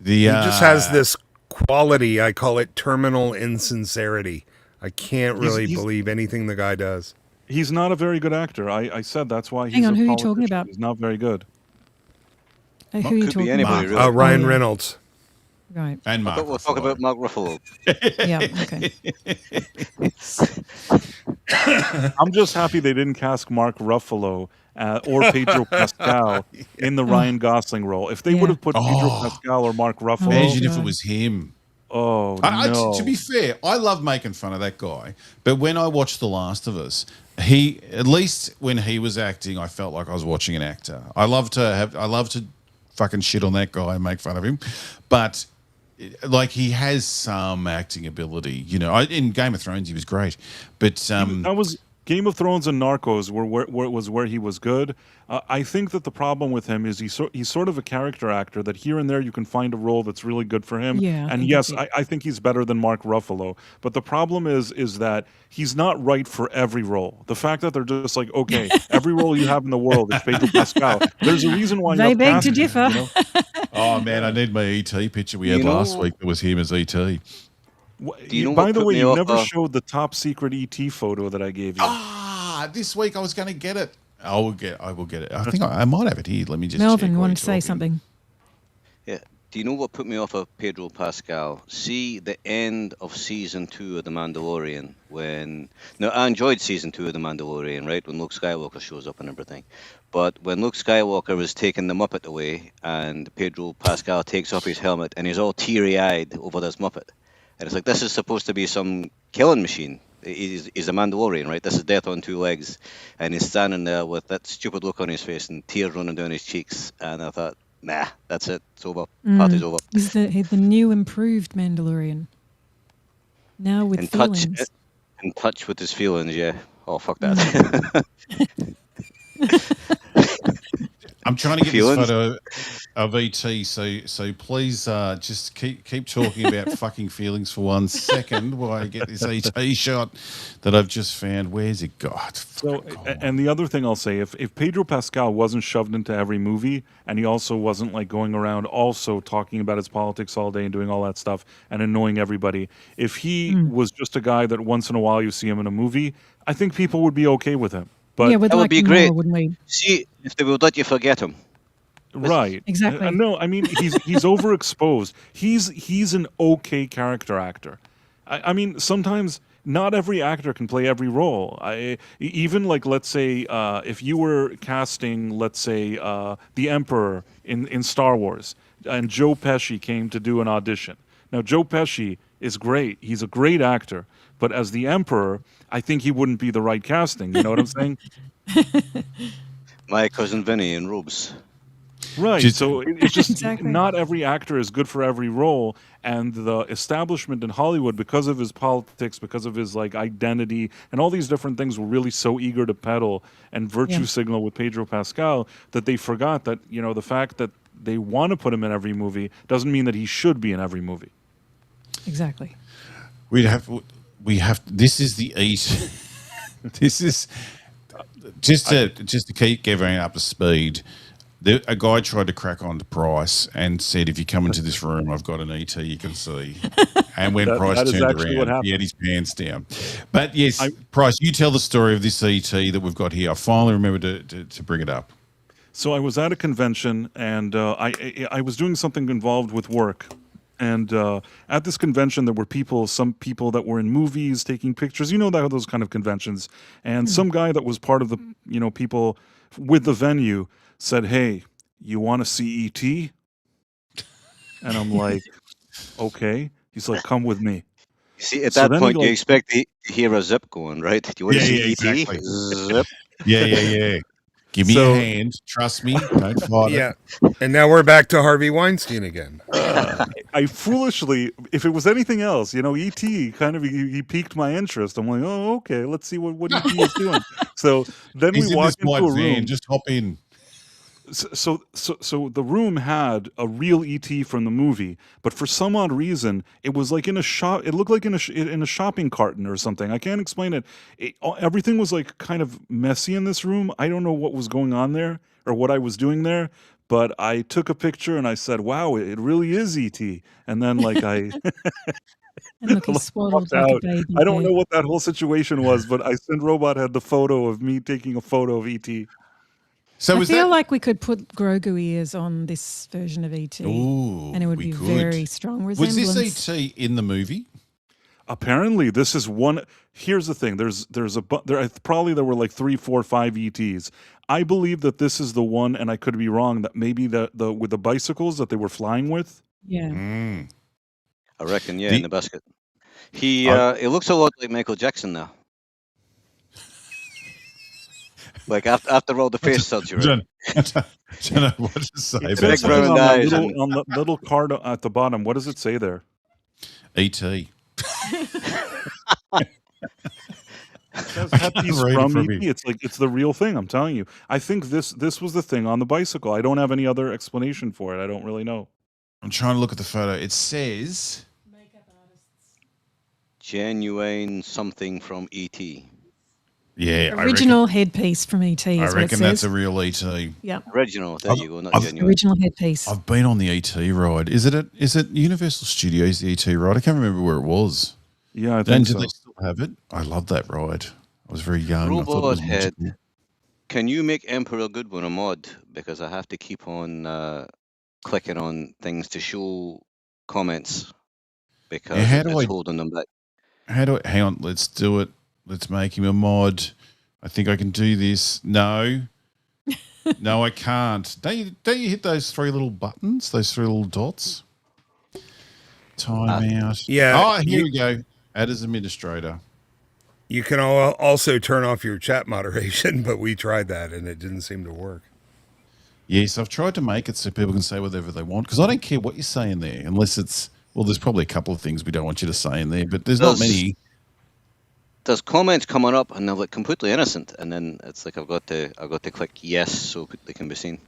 He just has this quality. I call it terminal insincerity. I can't really He's- believe anything the guy does. He's not a very good actor. I said that's why he's Hang on, a who are you talking politician. about? He's not very good. Who are you could be talking anybody, about? really. Ryan yeah. Reynolds. Right. And Mark But we'll talk Ruffalo. about Mark Ruffalo. Yeah. Okay. I'm just happy they didn't cast Mark Ruffalo or Pedro Pascal in the Ryan Gosling role. If they would have put Pedro Pascal or Mark Ruffalo, Imagine if it God. was him. oh no! To be fair, I love making fun of that guy, but when I watched The Last of Us, he at least when he was acting, I felt like I was watching an actor. I love to fucking shit on that guy and make fun of him, but like he has some acting ability. You know, in Game of Thrones he was great, but That was Game of Thrones and Narcos where he was good. I think that the problem with him is he's sort of a character actor that here and there you can find a role that's really good for him. Yeah, I and think yes, that's it. I think he's better than Mark Ruffalo. But the problem is that he's not right for every role. The fact that they're just like, okay, every role you have in the world is Pedro Pascal. There's a reason why They you beg have to casting, differ. you know? oh man, I need my ET picture we had You know- last week. That was him as ET. Do you know By what the put way, me you off, never showed the top secret ET photo that I gave you. This week I was going to get it. I will get it. I think I might have it here. Let me just. Melvin check while wanted you're to say talking. something. Yeah. Do you know what put me off of Pedro Pascal? See the end of season 2 of The Mandalorian when... Now, I enjoyed season 2 of The Mandalorian, right? When Luke Skywalker shows up and everything. But when Luke Skywalker was taking the Muppet away and Pedro Pascal takes off his helmet and he's all teary-eyed over this Muppet. And it's like, this is supposed to be some killing machine. He's a Mandalorian, right? This is death on 2 legs. And he's standing there with that stupid look on his face and tears running down his cheeks. And I thought, nah, that's it. It's over. Party's over. He's the new improved Mandalorian. Now with In feelings. touch with his feelings, yeah. Oh, fuck that. I'm trying to get Feelings? this photo of ET, so please just keep talking about fucking feelings for 1 second while I get this ET shot that I've just found. Where's it got? So, and the other thing I'll say, if Pedro Pascal wasn't shoved into every movie, and he also wasn't like going around also talking about his politics all day and doing all that stuff and annoying everybody, if he was just a guy that once in a while you see him in a movie, I think people would be okay with him. But yeah, we'd That would like be him great. more, wouldn't we? See, if they would let you forget him. right, Exactly. No, I mean he's overexposed. He's an okay character actor. I mean sometimes not every actor can play every role. Even like let's say if you were casting, let's say the Emperor in Star Wars, and Joe Pesci came to do an audition. Now Joe Pesci is great. He's a great actor. But as the Emperor, I think he wouldn't be the right casting. You know what I'm saying? My cousin Vinny in robes. Right. Just- So it's just Exactly. not every actor is good for every role. And the establishment in Hollywood, because of his politics, because of his like identity and all these different things, were really so eager to peddle and virtue Yeah. signal with Pedro Pascal that they forgot that, you know, the fact that they want to put him in every movie doesn't mean that he should be in every movie. Exactly. We have. This is the eat. This is just to keep everyone up to speed. A guy tried to crack on to Price and said, "If you come into this room, I've got an ET you can see." And when Price that is turned actually what around, he happened. had his pants down. But yes, Price, you tell the story of this ET that we've got here. I finally remembered to bring it up. So I was at a convention, and I was doing something involved with work. And at this convention, there were some people that were in movies taking pictures. You know, those kind of conventions. And some guy that was part of the people with the venue said, "Hey, you want to see ET?" And I'm like, "Okay." He's like, "Come with me." See, at So that then point, you expect to hear a zip going, right? Do you want to see ET? exactly. Zip. Yeah. Give me a hand. Trust me. Don't fight it. Yeah. And now we're back to Harvey Weinstein again. I foolishly, if it was anything else, ET kind of he piqued my interest. I'm like, oh, okay, let's see what ET is doing. So then He's we in walk this into white a room. van. Just hop in. So the room had a real ET from the movie, but for some odd reason, it was like in a shop. It looked like in a shopping carton or something. I can't explain it. Everything was like kind of messy in this room. I don't know what was going on there or what I was doing there. But I took a picture and I said, "Wow, it really is ET." And then I And look, he's swaddled walked like a out. baby. I don't there. know what that whole situation was, but I sent Robot had the photo of me taking a photo of ET. So I was feel that? like we could put Grogu ears on this version of ET, Ooh, and it would we be could. very strong Was resemblance. this ET in the movie? Apparently, this is one. Here's the thing. Probably there were like 3, 4, 5 ETs. I believe that this is the one, and I could be wrong. That maybe the with the bicycles that they were flying with. Yeah. Mm. I reckon, yeah, The- in the basket. He I- he looks a lot like Michael Jackson now. Like after all the face surgery. I don't know what to say. It But says big something round on that eyes little and- on the little card at the bottom. What does it say there? ET. Happy's read it from from ET. you. It's the real thing. I'm telling you. I think this was the thing on the bicycle. I don't have any other explanation for it. I don't really know. I'm trying to look at the photo. It says Genuine something from ET. Yeah, Original headpiece from ET. I Is reckon what it that's says. a real ET. Yeah. Original. There you go. Not I've- genuine. Original headpiece. I've been on the ET ride. Is it Universal Studios, the ET ride? I can't remember where it was. Yeah, I And think do so. they still have it? I love that ride. I was very young. I thought it Robot was head. magical. Can you make Emperor Goodwin a mod? Because I have to keep on clicking on things to show comments because Yeah, how do it's I- holding them back. Hang on, let's do it. Let's make him a mod. I think I can do this. No. No, I can't. Don't you hit those 3 little buttons, those 3 little dots? Time out. yeah, Oh, here we go. Add as administrator. You can also turn off your chat moderation, but we tried that and it didn't seem to work. Yes, I've tried to make it so people can say whatever they want because I don't care what you say in there unless it's, well, there's probably a couple of things we don't want you to say in there, but there's not many. There's comments coming up and they're like completely innocent, and then it's like I've got to click yes so they can be seen.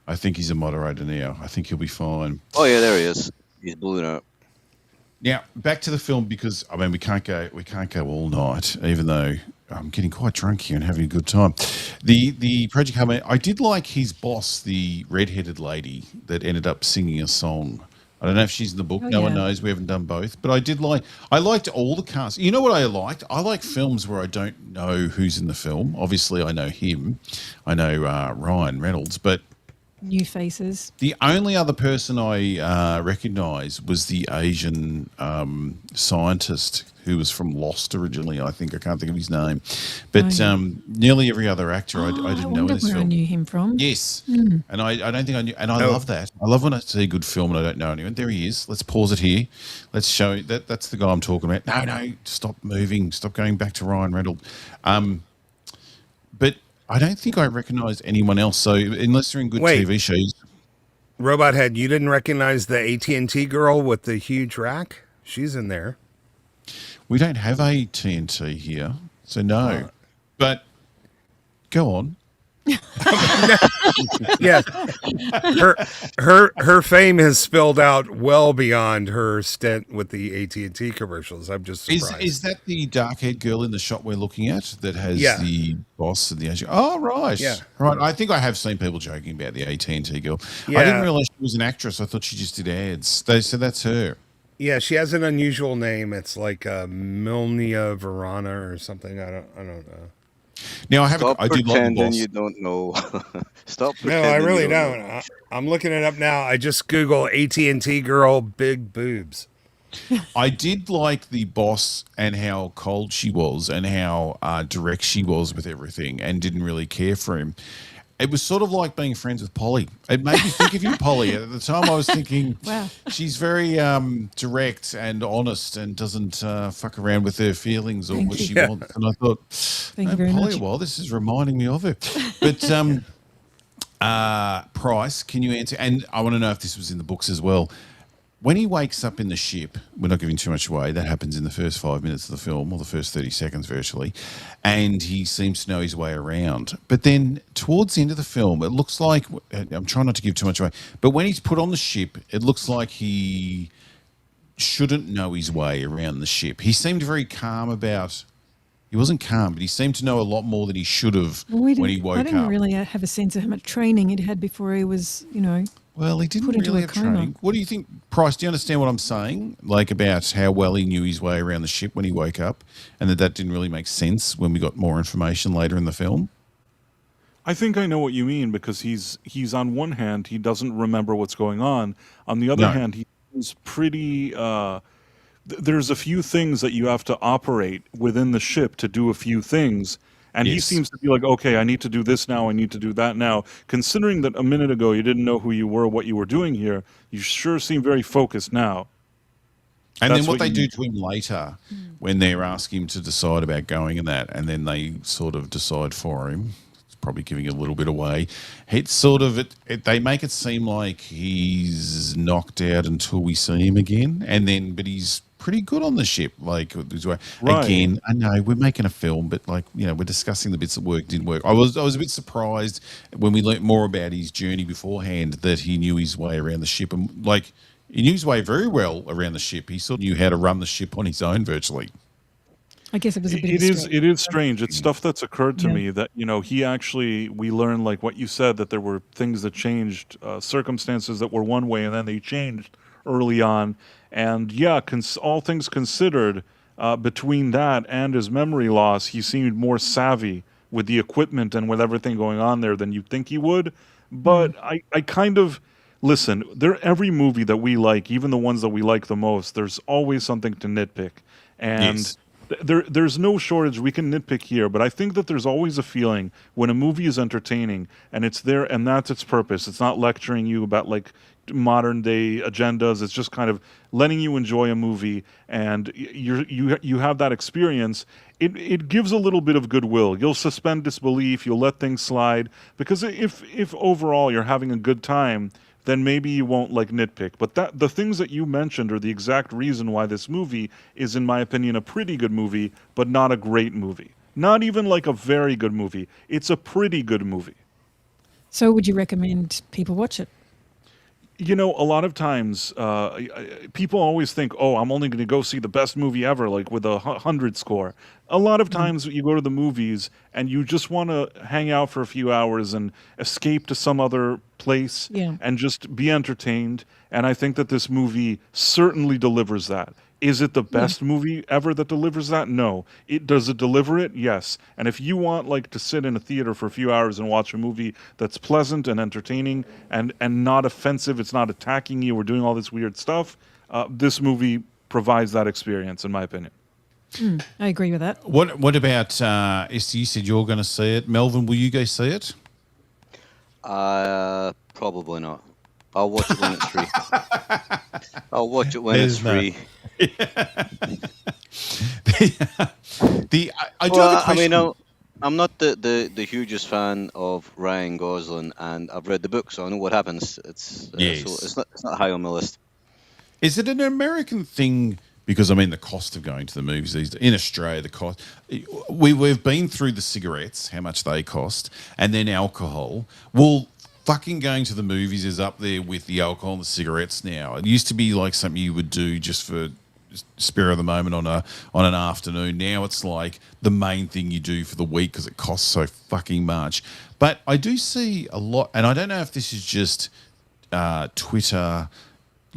I think he's a moderator now. I think he'll be fine. Oh yeah, there he is. He's blowing out. Now, back to the film because I mean we can't go all night, even though I'm getting quite drunk here and having a good time. The Project Harmony, I did like his boss, the red-headed lady that ended up singing a song. I don't know if she's in the book. Oh, No one yeah. knows. We haven't done both, but I liked all the cast. You know what I liked? I like films where I don't know who's in the film. Obviously, I know him. I know Ryan Reynolds, but New faces. the only other person I recognised was the Asian scientist who was from Lost originally. I think I can't think of his name, but Oh, yeah. nearly every other actor I I didn't know in wonder this where I film. knew him from. Yes, and I don't think I knew, and I love that. I love when I see a good film and I don't know anyone. There he is. Let's pause it here. Let's show that. That's the guy I'm talking about. No, stop moving. Stop going back to Ryan Reynolds. But I don't think I recognised anyone else. So unless they're in good Wait. TV shows, Robot Head, you didn't recognize the AT&T girl with the huge rack? She's in there. we don't have a TNT here, so no. But go on. Yeah, her fame has spilled out well beyond her stint with the AT&T commercials. I'm just surprised. Is that the dark-haired girl in the shot we're looking at that has Yeah. the boss and the agent? Oh, right. Yeah. Right. I think I have seen people joking about the AT&T girl. Yeah. I didn't realize she was an actress. I thought she just did ads. They said that's her. Yeah, she has an unusual name. It's like Milnia Verana or something. I don't know. Now, I Stop did like the pretending boss. you don't know. Stop No, pretending. I really you don't. know. I'm looking it up now. I just Google AT&T girl big boobs. I did like the boss and how cold she was and how direct she was with everything and didn't really care for him. It was sort of like being friends with Polly. It made me think of you, Polly. At the time, I was thinking, Wow. she's very direct and honest and doesn't fuck around with her feelings or what she wants. And I thought, Thank you very Polly, much. well, this is reminding me of her. But Price, can you answer? And I want to know if this was in the books as well. When he wakes up in the ship, we're not giving too much away. That happens in the first 5 minutes of the film, or the first 30 seconds virtually, and he seems to know his way around. But then towards the end of the film, it looks like, I'm trying not to give too much away, but when he's put on the ship, it looks like he shouldn't know his way around the ship. He seemed very calm about. He wasn't calm, but he seemed to know a lot more than he should have when he woke I up. didn't really have a sense of how much training he'd had before he was, Well, he didn't put into really a have coma. training. What do you think, Price? Do you understand what I'm saying? Like about how well he knew his way around the ship when he woke up, and that didn't really make sense when we got more information later in the film. I think I know what you mean because he's on one hand he doesn't remember what's going on. On the other No. hand, he's pretty. There's a few things that you have to operate within the ship to do a few things, and he Yes. seems to be like, okay, I need to do this now, I need to do that now. Considering that a minute ago you didn't know who you were, what you were doing here, you sure seem very focused now. And That's then what what they you do need. to him later when they're asking him to decide about going and that, and then they sort of decide for him. It's probably giving a little bit away. It's sort of they make it seem like he's knocked out until we see him again, but he's pretty good on the ship. Like Right. again, I know we're making a film, but we're discussing the bits that worked, didn't work. I was a bit surprised when we learnt more about his journey beforehand that he knew his way around the ship and he knew his way very well around the ship. He sort of knew how to run the ship on his own virtually. I guess it was a bit It of a is stretch. it is strange. It's stuff that's occurred to Yeah. me that we learned like what you said that there were things that changed, circumstances that were one way and then they changed early on. And yeah, all things considered, between that and his memory loss, he seemed more savvy with the equipment and with everything going on there than you'd think he would. But I kind of listen. Every movie that we like, even the ones that we like the most, there's always something to nitpick, and Yes. there's no shortage. We can nitpick here, but I think that there's always a feeling when a movie is entertaining and it's there and that's its purpose. It's not lecturing you about like modern day agendas. It's just kind of letting you enjoy a movie and you have that experience. It gives a little bit of goodwill. You'll suspend disbelief. You'll let things slide because if overall you're having a good time, then maybe you won't like nitpick. But the things that you mentioned are the exact reason why this movie is, in my opinion, a pretty good movie, but not a great movie. Not even like a very good movie. It's a pretty good movie. So would you recommend people watch it? A lot of times, people always think, "Oh, I'm only going to go see the best movie ever," like with a 100 score. A lot of times, you go to the movies and you just want to hang out for a few hours and escape to some other place Yeah. and just be entertained. And I think that this movie certainly delivers that. Is it the best movie ever that delivers that? No. Does it deliver it? Yes. And if you want like to sit in a theater for a few hours and watch a movie that's pleasant and entertaining and not offensive, it's not attacking you or doing all this weird stuff, this movie provides that experience, in my opinion. I agree with that. What about Esther? You said you're going to see it. Melvin, will you go see it? Probably not. I'll watch it when it's free. I'll watch it when There's it's no- free. I do Well, have a question. I'm not the hugest fan of Ryan Gosling, and I've read the book, so I know what happens. It's Yes. so it's not high on my list. Is it an American thing because I mean the cost of going to the movies these days, in Australia, the cost. We've been through the cigarettes, how much they cost, and then alcohol. Well, fucking going to the movies is up there with the alcohol and the cigarettes now. It used to be like something you would do just for spur of the moment on an afternoon. Now it's like the main thing you do for the week because it costs so fucking much. But I do see a lot, and I don't know if this is just Twitter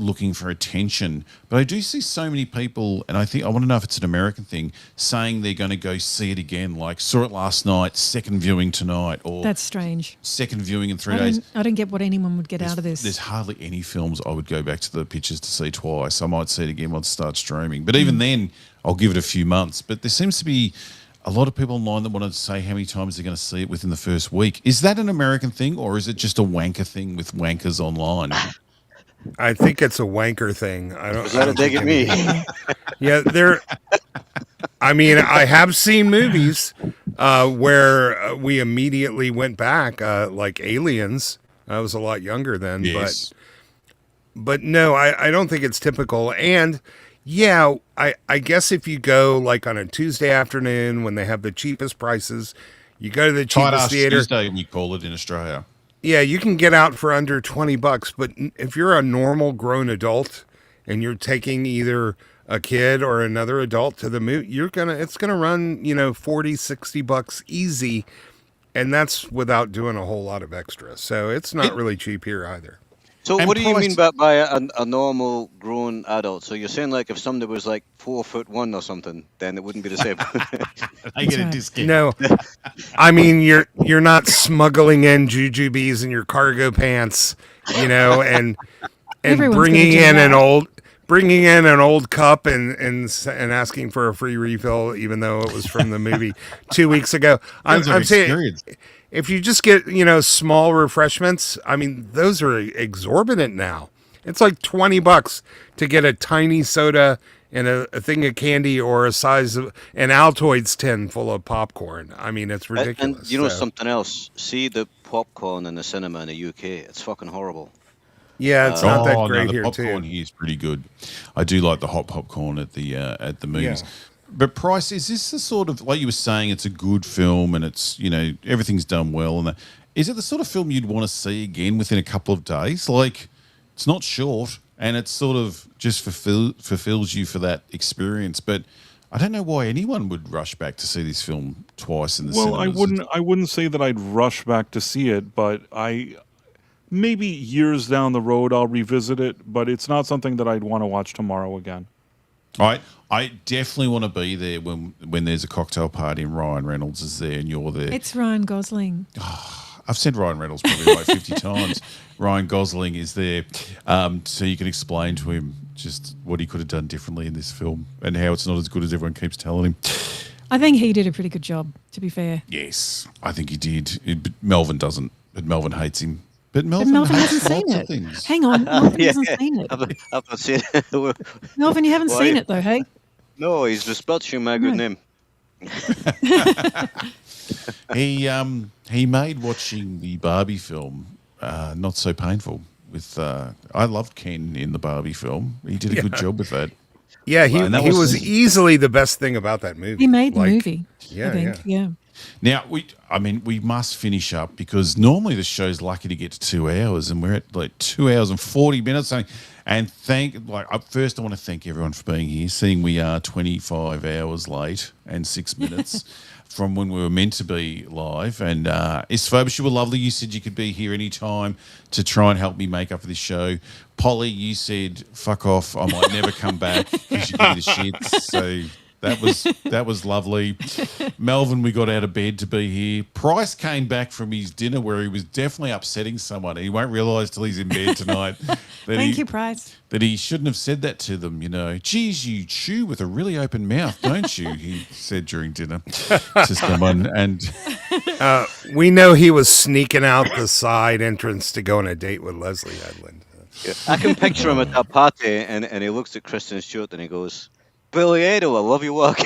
looking for attention, but I do see so many people, and I want to know if it's an American thing, saying they're going to go see it again, like saw it last night, second viewing tonight, or That's strange. second viewing in 3 days. I don't get what anyone would get out of this. There's hardly any films I would go back to the pictures to see twice. I might see it again once it starts streaming, but even then, I'll give it a few months. But there seems to be a lot of people online that want to say how many times they're going to see it within the first week. Is that an American thing, or is it just a wanker thing with wankers online? I think it's a wanker thing. I don't. Is that a dig at me? Yeah, I mean, I have seen movies where we immediately went back, like Aliens. I was a lot younger then, Yes. but no, I don't think it's typical. And yeah, I guess if you go like on a Tuesday afternoon when they have the cheapest prices, you go to the Tight cheapest ass theater. Tuesday, we call it in Australia. Yeah, you can get out for under $20, but if you're a normal grown adult and you're taking either a kid or another adult to the movie, it's gonna run, $40-$60 easy, and that's without doing a whole lot of extra. So it's not really cheap here either. So And what do you price- mean by a normal grown adult? So you're saying like if somebody was like 4'1" or something, then it wouldn't be the same. I get a right. discount. No, I mean you're not smuggling in jujubes in your cargo pants, and Everyone's bringing gonna do in that. bringing in an old cup and asking for a free refill, even though it was from the movie 2 weeks ago. I'm saying Experience. if you just get small refreshments, I mean those are exorbitant now. It's like $20 to get a tiny soda and a thing of candy or a size of an Altoids tin full of popcorn. I mean, it's ridiculous. And you know So, something else? See the popcorn in the cinema in the UK. It's fucking horrible. yeah, it's not that great the here popcorn too. here is pretty good. I do like the hot popcorn at the movies. Yeah. But Price, is this the sort of, like you were saying, it's a good film and it's, everything's done well, and that, is it the sort of film you'd want to see again within a couple of days? Like, it's not short and it's sort of just fulfills you for that experience. But I don't know why anyone would rush back to see this film twice in the Well, cinemas. I wouldn't say that I'd rush back to see it, but maybe years down the road I'll revisit it, but it's not something that I'd want to watch tomorrow again. I definitely want to be there when there's a cocktail party and Ryan Reynolds is there and you're there. It's Ryan Gosling. I've said Ryan Reynolds probably like 50 times. Ryan Gosling is there, so you can explain to him just what he could have done differently in this film and how it's not as good as everyone keeps telling him. I think he did a pretty good job, to be fair. Yes, I think he did. But Melvin doesn't. But Melvin hates him. But But Melvin, Melvin hates hasn't seen lots of it. things. Hang on, Melvin Yeah, hasn't seen it. I've not seen it. Melvin, you haven't Why? seen it though, hey? No, he's misspelled my good No. name. He made watching the Barbie film not so painful. I loved Ken in the Barbie film. He did a good job with that. Yeah, And that he was- was easily the best thing about that movie. He made the Like, movie. yeah, I think. Yeah. Now we must finish up because normally the show's lucky to get to 2 hours, and we're at like 2 hours and 40 minutes. And first I want to thank everyone for being here. Seeing we are 25 hours late and 6 minutes from when we were meant to be live. And Istaphobos, you were lovely. You said you could be here anytime to try and help me make up for this show. Polly, you said fuck off. I might never come back because you give me the shit. So. That was lovely. Melvin, we got out of bed to be here. Price came back from his dinner where he was definitely upsetting someone. He won't realise till he's in bed tonight Thank you, Price. that he shouldn't have said that to them. Geez, you chew with a really open mouth, don't you? He said during dinner to someone, and we know he was sneaking out the side entrance to go on a date with Leslie Edlund. I can picture him at that party, and he looks at Kristen Stewart and he goes, Billy Idol, I love your work.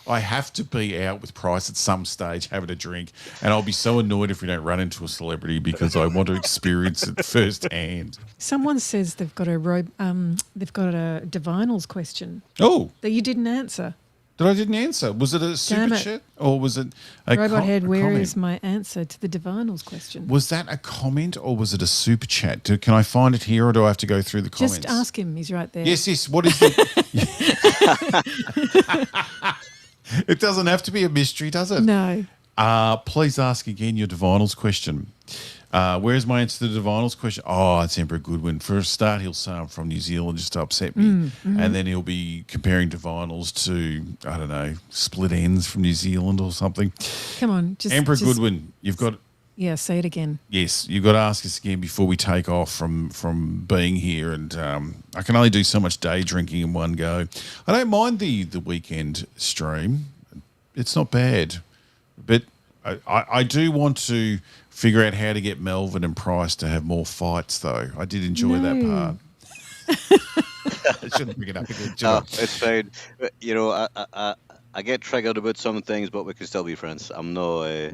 I have to be out with Price at some stage having a drink, and I'll be so annoyed if we don't run into a celebrity because I want to experience it firsthand. Someone says they've got a Divinals question Oh, that you didn't answer. that I didn't answer. Was it a super Damn it. chat or was it a Robot Head, where comment? is my answer to the Divinals question? Was that a comment or was it a super chat? Can I find it here or do I have to go through the comments? Just ask him. He's right there. Yes. What is the... It doesn't have to be a mystery, does it? No. Please ask again your Divinals question. Where's my answer to the Divinals question? Oh, it's Emperor Goodwin. For a start, he'll say I'm from New Zealand just to upset me. And then he'll be comparing Divinals to, I don't know, split ends from New Zealand or something. Come on. Emperor Goodwin, you've got... Yeah, say it again. Yes, you've got to ask us again before we take off from being here. And I can only do so much day drinking in one go. I don't mind the weekend stream. It's not bad. But I do want to figure out how to get Melvin and Price to have more fights, though. I did enjoy that part. I shouldn't bring it up again. should I? It's fine. You know, I get triggered about some things, but we can still be friends. I'm no...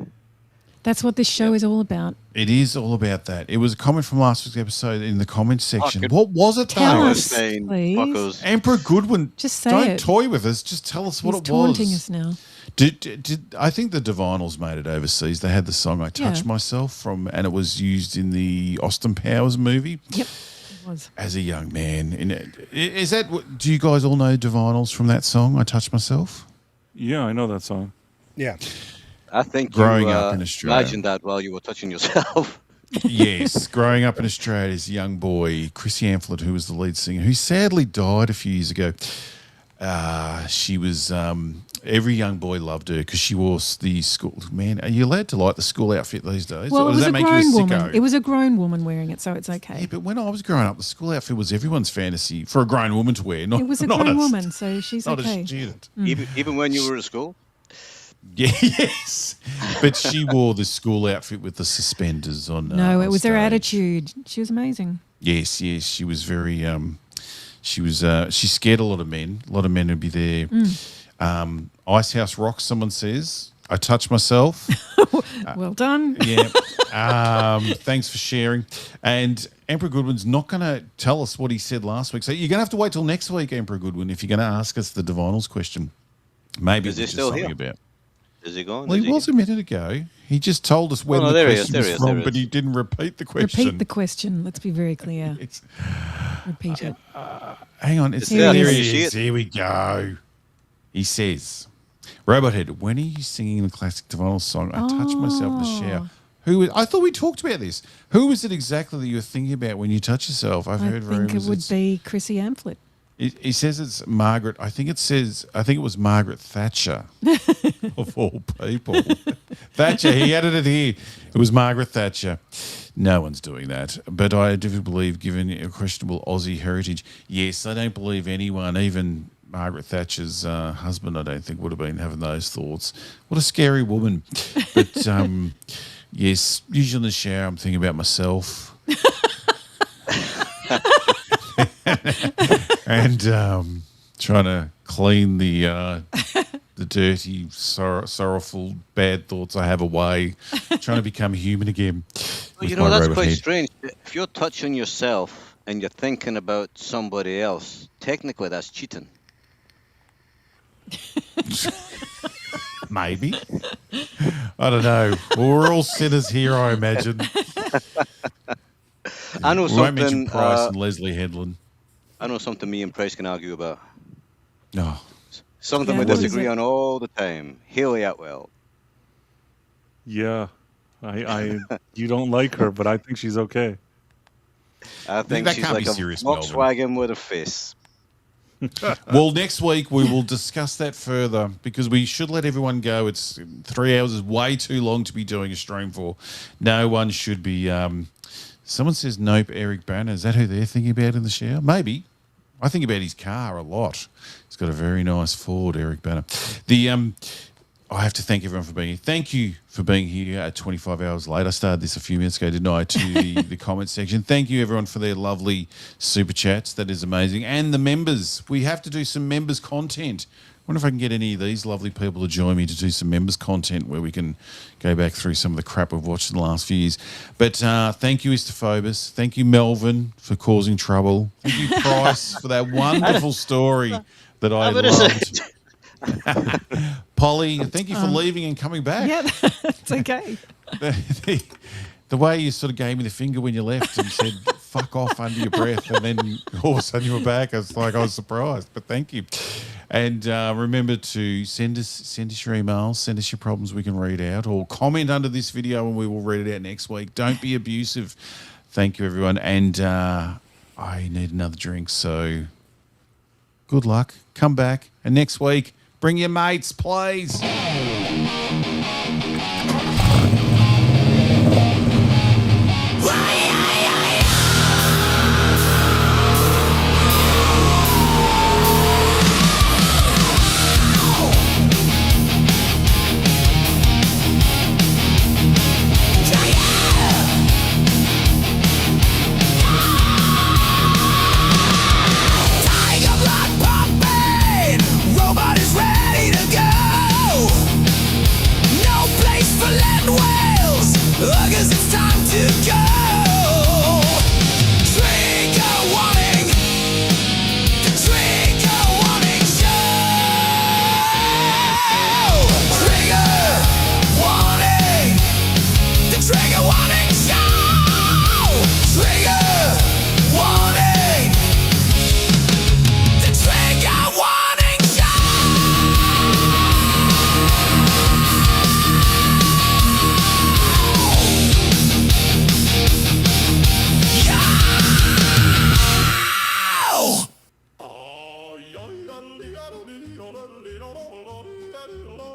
That's what this show is all about. It is all about that. It was a comment from last week's episode in the comments section. good. What was it, Tell though? us, please. Fuckers. Emperor Goodwin, Just say don't it. toy with us. Just tell us what He's it was. taunting us now. Did I think the Divinals made it overseas? They had the song "I Touch Yeah. Myself" and it was used in the Austin Powers movie. Yep, it was. As a young man, is that? Do you guys all know Divinals from that song? "I Touch Myself." Yeah, I know that song. Yeah. I think Growing you up in Australia. imagined that while you were touching yourself. Yes, growing up in Australia as a young boy, Chrissy Amphlett, who was the lead singer, who sadly died a few years ago. She was every young boy loved her because she wore the school. Man, are you allowed to like the school outfit these days? Well, or it does was that a make you grown a woman. sicko? It was a grown woman wearing it, so it's okay. Yeah, but when I was growing up, the school outfit was everyone's fantasy for a grown woman to wear. Not, It was a not grown woman, so she's not okay. a student. Even when you were at school? Yeah, yes, but she wore the school outfit with the suspenders on. No, it on was her stage. attitude. She was amazing. Yes, she was very. She scared a lot of men. A lot of men would be there. Icehouse Rocks, someone says. I touch myself. Well done. Yeah. Thanks for sharing. And Emperor Goodwin's not going to tell us what he said last week. So you're going to have to wait till next week, Emperor Goodwin, if you're going to ask us the Divinals question. Maybe Is he it's still something here? about. Is he gone? Well, Is he was a minute ago. He just told us when no, the there he is, question there was he is, from, there he but is. he didn't repeat the question. Repeat the question. Let's be very clear. It's, Repeat it. hang on. It's there. there Can he you see is. it? Here we go. He says, Robothead, when are you singing the classic Divinals song, I Touch Myself in the Shower? I thought we talked about this. Who was it exactly that you were thinking about when you touch yourself? I've I heard think it rumours would it's- be Chrissy Amphlett. He says it's Margaret. I think it was Margaret Thatcher, of all people. Thatcher. He added it here. It was Margaret Thatcher. No one's doing that. But I do believe, given a questionable Aussie heritage, yes, I don't believe anyone, even Margaret Thatcher's husband, I don't think would have been having those thoughts. What a scary woman. But yes, usually in the shower, I'm thinking about myself. And trying to clean the dirty, sorrowful, bad thoughts I have away, trying to become human again. Well, with my that's robot quite head. strange. If you're touching yourself and you're thinking about somebody else, technically that's cheating. Maybe. I don't know. Well, we're all sinners here, I imagine. I know We won't mention something. Price and Leslie Headland. I know something me and Price can argue about. No. Something Yeah, we what is disagree it? on all the time. Haley Atwell. Yeah, I you don't like her, but I think she's okay. I think that she's can't like be a serious, Melvin. Volkswagen with a face. Well, next week we will discuss that further because we should let everyone go. It's 3 hours is way too long to be doing a stream for. No one should be. Someone says nope. Eric Banner. Is that who they're thinking about in the shower? Maybe. I think about his car a lot. He's got a very nice Ford, Eric Banner. I have to thank everyone for being here. Thank you for being here at 25 hours late. I started this a few minutes ago, didn't I, to the comment section. Thank you, everyone, for their lovely super chats. That is amazing. And the members. We have to do some members content. Wonder if I can get any of these lovely people to join me to do some members content where we can go back through some of the crap we've watched in the last few years. But thank you, Istaphobos. Thank you, Melvin, for causing trouble. Thank you, Price, for that wonderful story that I loved. Polly, thank you for leaving and coming back. Yeah, it's okay. The way you sort of gave me the finger when you left and said, fuck off under your breath, and then all of a sudden you were back. I was surprised, but thank you. And remember to send us your emails, send us your problems we can read out, or comment under this video and we will read it out next week. Don't be abusive. Thank you, everyone. And I need another drink, so good luck. Come back. And next week, bring your mates, please.